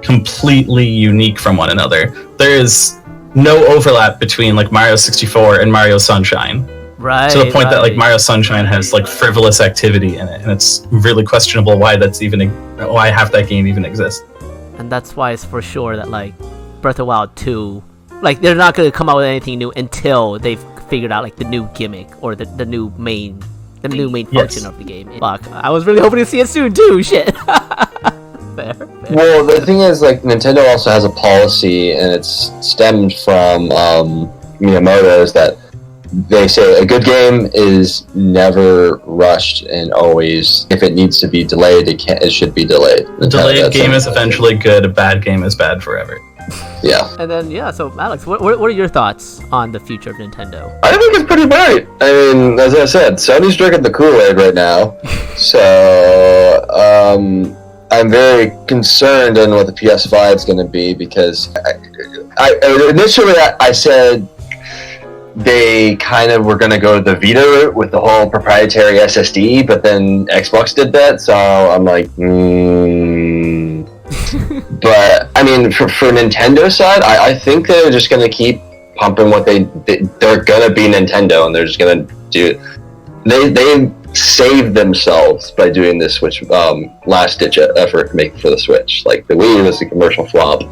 [SPEAKER 5] Completely unique from one another. There is no overlap between Mario 64 and Mario Sunshine.
[SPEAKER 3] Right.
[SPEAKER 5] To the point that Mario Sunshine has frivolous activity in it, and it's really questionable why why half that game even exists.
[SPEAKER 3] And that's why it's for sure that Breath of the Wild 2, they're not gonna come out with anything new until they've figured out the new gimmick or the new main function of the game. Fuck, I was really hoping to see it soon too. Shit. Fair.
[SPEAKER 1] Well, the thing is, Nintendo also has a policy, and it's stemmed from Miyamoto, is that they say a good game is never rushed, and always, if it needs to be delayed, it should be delayed.
[SPEAKER 5] A delayed game is eventually good. A bad game is bad forever.
[SPEAKER 1] Yeah.
[SPEAKER 3] And then so Alex, what are your thoughts on the future of Nintendo?
[SPEAKER 1] I think it's pretty bright. I mean, as I said, Sony's drinking the Kool-Aid right now, so I'm very concerned on what the PS5 is going to be, because initially I said they kind of were going to go the Vita route with the whole proprietary SSD, but then Xbox did that, so I'm like, But, I mean, for Nintendo's side, I think they're just going to keep pumping what they're going to be Nintendo, and they're just going to do it. They saved themselves by doing this Switch last-ditch effort making for the Switch. The Wii was a commercial flop.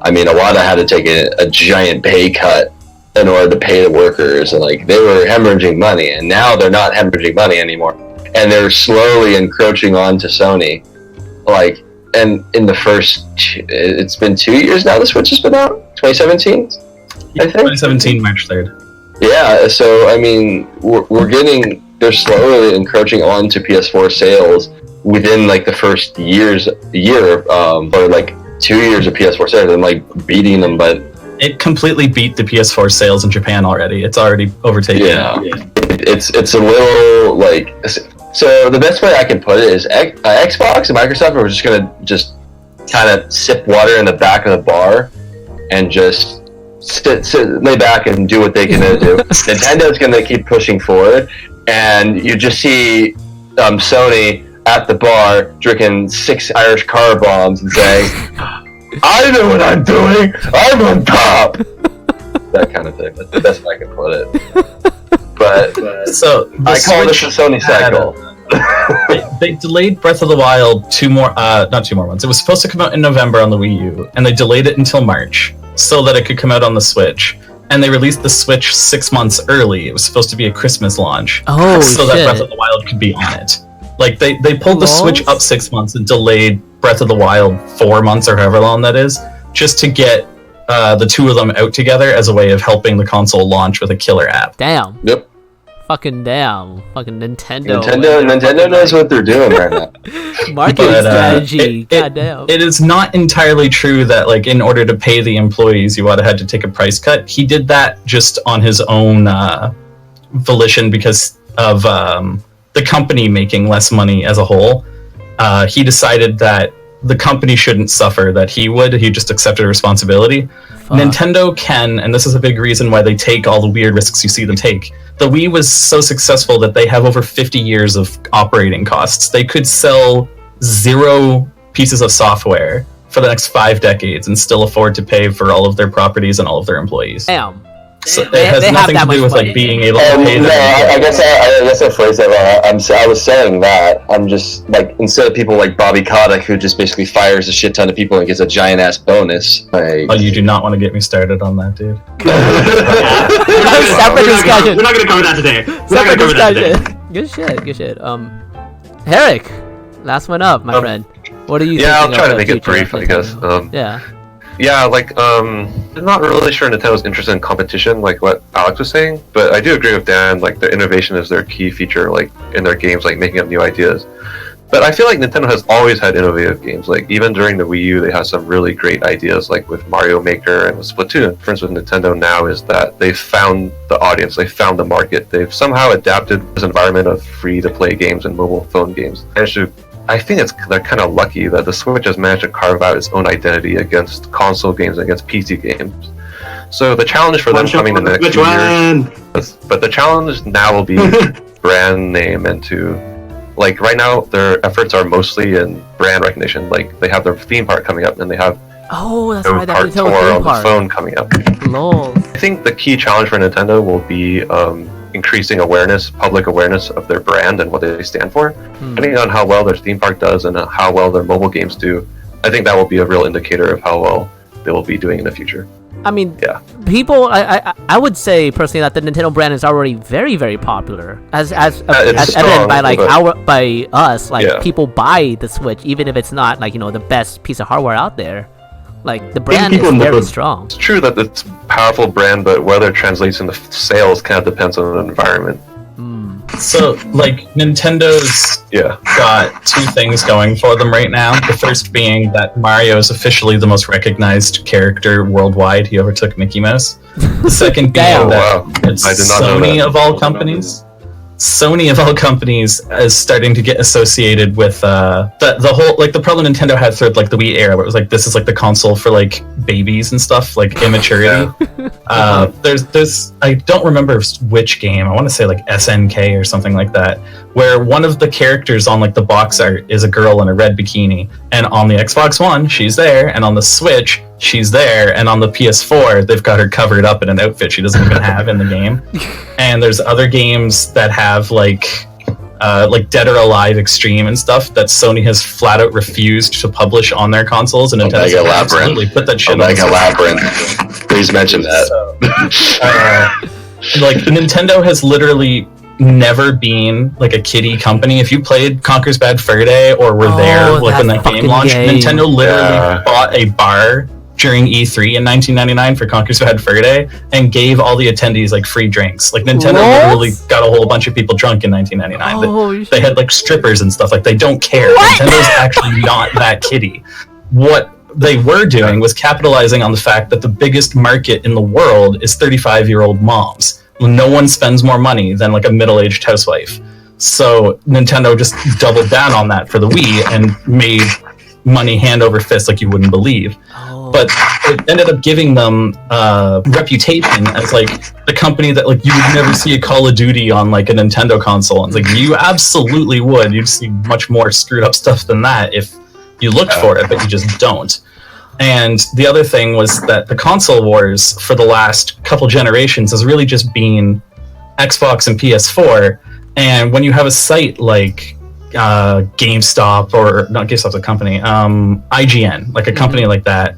[SPEAKER 1] I mean, Iwata had to take a giant pay cut in order to pay the workers, and they were hemorrhaging money, and now they're not hemorrhaging money anymore, and they're slowly encroaching onto Sony. And in the first, it's been 2 years now the Switch has been out? 2017?
[SPEAKER 5] I think? 2017, March 3rd.
[SPEAKER 1] Yeah, so, I mean, they're slowly encroaching onto PS4 sales within, the first year, or 2 years of PS4 sales, and, beating them, but...
[SPEAKER 5] It completely beat the PS4 sales in Japan already. It's already overtaken.
[SPEAKER 1] Yeah. It's a little, So the best way I can put it is Xbox and Microsoft are just gonna kind of sip water in the back of the bar and just lay back and do what they can do. Nintendo's gonna keep pushing forward, and you just see Sony at the bar drinking 6 Irish car bombs and saying, "I know what I'm doing. I'm on top." That kind of thing. That's the best way I can put it. But
[SPEAKER 5] so
[SPEAKER 1] I call this the Sony cycle.
[SPEAKER 5] They delayed Breath of the Wild not 2 more months. It was supposed to come out in November on the Wii U, and they delayed it until March so that it could come out on the Switch. And they released the Switch 6 months early. It was supposed to be a Christmas launch, so that Breath of the Wild could be on it. They pulled the Switch up 6 months and delayed Breath of the Wild 4 months or however long that is, just to get the two of them out together as a way of helping the console launch with a killer app.
[SPEAKER 3] Damn.
[SPEAKER 1] Yep.
[SPEAKER 3] Fucking damn. Fucking Nintendo.
[SPEAKER 1] Nintendo knows what they're doing right now.
[SPEAKER 3] Marketing strategy. Goddamn.
[SPEAKER 5] It is not entirely true that, in order to pay the employees, Iwata had to take a price cut. He did that just on his own volition because of the company making less money as a whole. He decided that the company shouldn't suffer, that he would. He just accepted responsibility. Fuck. Nintendo can, and this is a big reason why they take all the weird risks you see them take. The Wii was so successful that they have over 50 years of operating costs. They could sell 0 pieces of software for the next 5 decades and still afford to pay for all of their properties and all of their employees.
[SPEAKER 3] Damn.
[SPEAKER 5] So it has nothing to do with being able to pay them.
[SPEAKER 1] No, I guess I phrased that wrong. I was saying that I'm just instead of people like Bobby Kotick, who just basically fires a shit ton of people and gets a giant ass bonus.
[SPEAKER 5] Oh, you do not want to get me started on that, dude.
[SPEAKER 3] Separate discussion.
[SPEAKER 7] We're not gonna cover that today.
[SPEAKER 3] Separate discussion. Good shit. Herrick, last one up, my friend. What do you?
[SPEAKER 2] Yeah, I'll
[SPEAKER 3] thinking
[SPEAKER 2] try
[SPEAKER 3] of
[SPEAKER 2] to
[SPEAKER 3] the
[SPEAKER 2] make it
[SPEAKER 3] future
[SPEAKER 2] brief,
[SPEAKER 3] of
[SPEAKER 2] I guess.
[SPEAKER 3] Yeah.
[SPEAKER 2] Yeah, like, I'm not really sure Nintendo's interested in competition, like what Alex was saying, but I do agree with Dan, like, the innovation is their key feature, like, in their games, like, making up new ideas. But I feel like Nintendo has always had innovative games, like, even during the Wii U, they had some really great ideas, like with Mario Maker and with Splatoon. The difference with Nintendo now is that they've found the audience, they've found the market, they've somehow adapted this environment of free-to-play games and mobile phone games. I think they're kind of lucky that the Switch has managed to carve out its own identity against console games and against PC games. So the challenge for them coming in the next few years, but the challenge now will be brand name and to, like, right now their efforts are mostly in brand recognition. Like, they have their theme park coming up and they have
[SPEAKER 3] that's right,
[SPEAKER 2] Park Tour on the phone coming up.
[SPEAKER 3] Lol.
[SPEAKER 2] I think the key challenge for Nintendo will be increasing awareness, public awareness of their brand and what they stand for. Depending on how well their theme park does and how well their mobile games do, I think that will be a real indicator of how well they will be doing in the future.
[SPEAKER 3] I mean,
[SPEAKER 2] yeah.
[SPEAKER 3] People, I would say personally that the Nintendo brand is already very, very popular, as evident by by us. Like, people buy the Switch even if it's not, like, the best piece of hardware out there. Like, the brand is very strong.
[SPEAKER 2] It's true that it's a powerful brand, but whether it translates into sales kind of depends on the environment.
[SPEAKER 5] So, like, Nintendo's got two things going for them right now. The first being that Mario is officially the most recognized character worldwide. He overtook Mickey Mouse. The second being it's Sony of all companies. Sony of all companies is starting to get associated with the whole, like, the problem Nintendo had through, like, the Wii era, where it was like, this is like the console for, like, babies and stuff, like immaturity. There's I don't remember which game, I want to say like SNK or something like that, where one of the characters on, like, the box art is a girl in a red bikini, and on the Xbox One she's there, and on the Switch she's there, and on the PS4 they've got her covered up in an outfit she doesn't even have in the game. And there's other games that have like Dead or Alive Extreme and stuff that Sony has flat out refused to publish on their consoles, and Nintendo absolutely put that shit on
[SPEAKER 1] Labyrinth. Please mention that.
[SPEAKER 5] Like, Nintendo has literally never been like a kiddie company. If you played Conker's Bad Fur Day or were there like when that game launched, Nintendo literally bought a bar during E3 in 1999 for Conker's Bad Fur Day and gave all the attendees like free drinks. Like, Nintendo literally got a whole bunch of people drunk in 1999. They had like strippers and stuff. Like, they don't care. Nintendo's actually not that kiddie. What they were doing was capitalizing on the fact that the biggest market in the world is 35-year-old moms. No one spends more money than like a middle-aged housewife. So Nintendo just doubled down on that for the Wii and made money hand over fist like you wouldn't believe. But it ended up giving them a reputation as like the company that, like, you would never see a Call of Duty on like a Nintendo console. And it's like, you absolutely would. You'd see much more screwed up stuff than that if you looked for it, but you just don't. And the other thing was that the console wars for the last couple generations has really just been Xbox and PS4. And when you have a site like GameStop, or not GameStop's a company, IGN, like a company like that,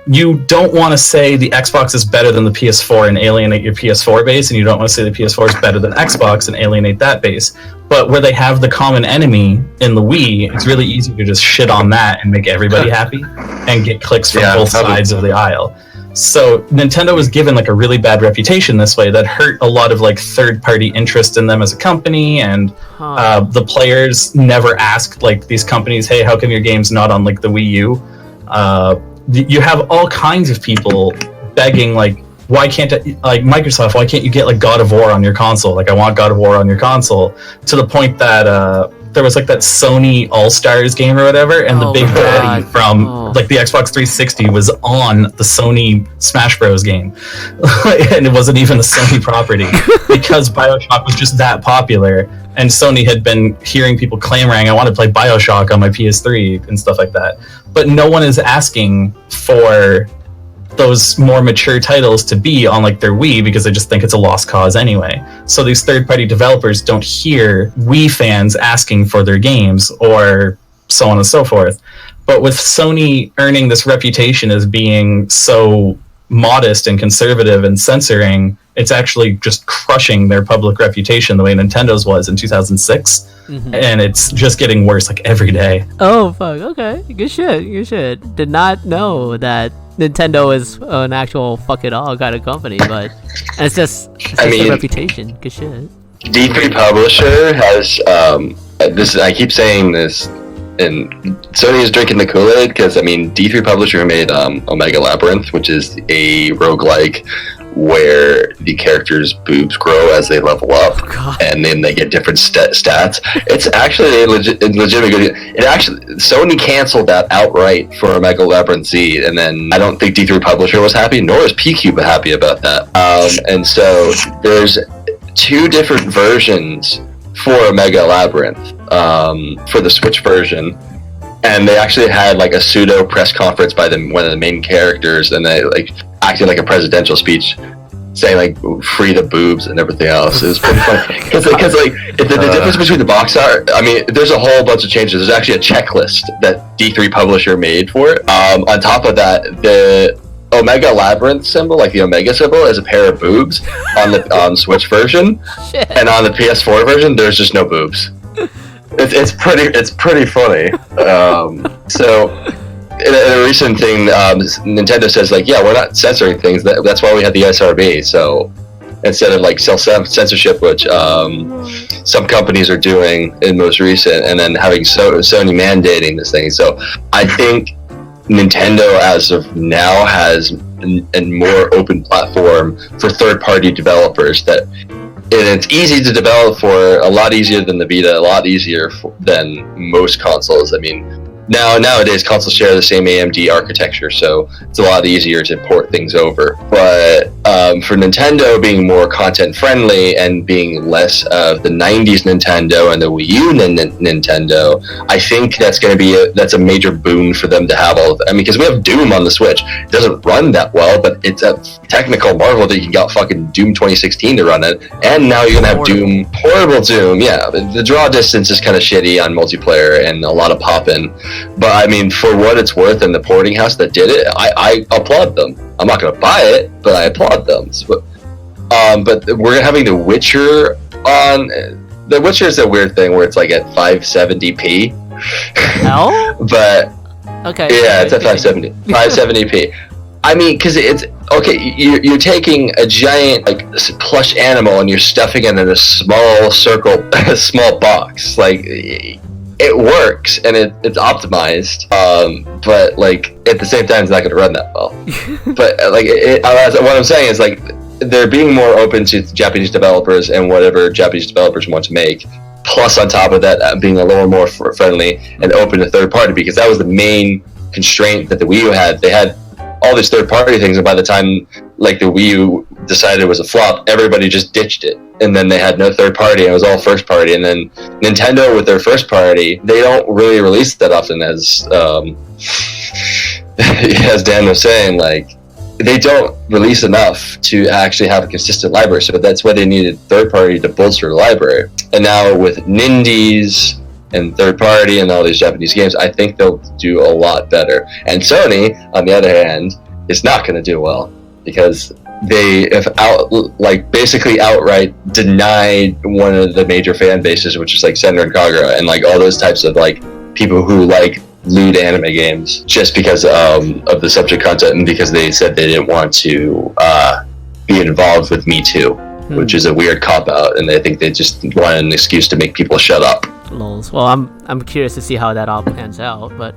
[SPEAKER 5] you don't want to say the Xbox is better than the PS4 and alienate your PS4 base, and you don't want to say the PS4 is better than Xbox and alienate that base. But where they have the common enemy in the Wii, it's really easy to just shit on that and make everybody happy and get clicks from both sides of the aisle. So Nintendo was given like a really bad reputation this way that hurt a lot of like third-party interest in them as a company, and the players never asked like these companies, hey, how come your game's not on like the Wii U? You have all kinds of people begging, like, why can't like Microsoft, why can't you get like God of War on your console? Like, I want God of War on your console, to the point that there was like that Sony All-Stars game or whatever, and the big daddy from like the Xbox 360 was on the Sony Smash Bros game. And it wasn't even a Sony property because BioShock was just that popular, and Sony had been hearing people clamoring, I want to play BioShock on my PS3 and stuff like that. But no one is asking for those more mature titles to be on like their Wii because they just think it's a lost cause anyway. So these third-party developers don't hear Wii fans asking for their games, or so on and so forth. But with Sony earning this reputation as being so modest and conservative and censoring, it's actually just crushing their public reputation the way Nintendo's was in 2006. And it's just getting worse like every day.
[SPEAKER 3] Oh fuck, okay. Good shit. Did not know that Nintendo is an actual fuck it all kind of company, but it's just a reputation. Good shit.
[SPEAKER 1] D3 Publisher has this. I keep saying this, and Sony is drinking the Kool-Aid because D3 Publisher made Omega Labyrinth, which is a roguelike where the characters' boobs grow as they level up, and then they get different stats. It's actually a legitimate good. Sony canceled that outright for Omega Labyrinth Z, and then I don't think D3 Publisher was happy, nor is P-Cube happy about that. And so there's 2 different versions for Omega Labyrinth for the Switch version. And they actually had like a pseudo press conference by one of the main characters, and they like acted like a presidential speech, saying like "free the boobs" and everything else. It was pretty funny because the difference between the box art. There's a whole bunch of changes. There's actually a checklist that D3 Publisher made for it. On top of that, the Omega Labyrinth symbol, like the Omega symbol, is a pair of boobs on the Switch version, and on the PS4 version, there's just no boobs. It's pretty funny. So in a recent thing, Nintendo says like, yeah, we're not censoring things. That's why we had the SRB. So instead of like self-censorship, which some companies are doing in most recent, and then having Sony mandating this thing. So I think Nintendo as of now has a more open platform for third-party developers and it's easy to develop for, a lot easier than the Vita, a lot easier than most consoles. Nowadays consoles share the same AMD architecture, so it's a lot easier to port things over. But for Nintendo being more content friendly and being less of the 90s Nintendo and the Wii U Nintendo, I think that's a major boon for them to have all of it. Because we have Doom on the Switch. It doesn't run that well, but it's a technical marvel that you got fucking Doom 2016 to run it, and now you're gonna have portable Doom. Yeah, the draw distance is kind of shitty on multiplayer and a lot of popping. But for what it's worth, and the porting house that did it, I applaud them. I'm not gonna buy it, but I applaud them. But we're having The Witcher on. The Witcher is a weird thing where it's like at 570p.
[SPEAKER 3] No?
[SPEAKER 1] But
[SPEAKER 3] okay.
[SPEAKER 1] Yeah, it's at 570p. Because it's okay. You're taking a giant like plush animal and you're stuffing it in a small circle, a small box. Like it works and it's optimized, but like at the same time, it's not going to run that well. But what I'm saying is like they're being more open to Japanese developers and whatever Japanese developers want to make. Plus, on top of that, being a little more friendly and open to third party, because that was the main constraint that the Wii U had. They had all these third party things, and by the time like the Wii U decided it was a flop, everybody just ditched it, and then they had no third party, and it was all first party. And then Nintendo with their first party, they don't really release that often, as as Dan was saying, like they don't release enough to actually have a consistent library. So that's why they needed third party to bolster the library. And now with Nindies and third party and all these Japanese games, I think they'll do a lot better. And Sony, on the other hand, is not going to do well, because they have basically outright denied one of the major fan bases, which is like Senran and Kagura and like all those types of like people who like lewd anime games, just because of the subject content, and because they said they didn't want to be involved with Me Too, which is a weird cop out, and I think they just wanted an excuse to make people shut up.
[SPEAKER 3] Lols. Well, I'm curious to see how that all pans out. But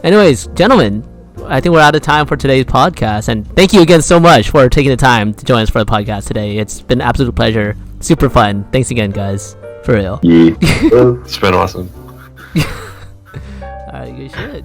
[SPEAKER 3] anyways, gentlemen, I think we're out of time for today's podcast, and thank you again so much for taking the time to join us for the podcast today. It's been an absolute pleasure. Super fun. Thanks again, guys. For real.
[SPEAKER 1] Yeah.
[SPEAKER 2] It's been awesome.
[SPEAKER 3] Alright, good shit.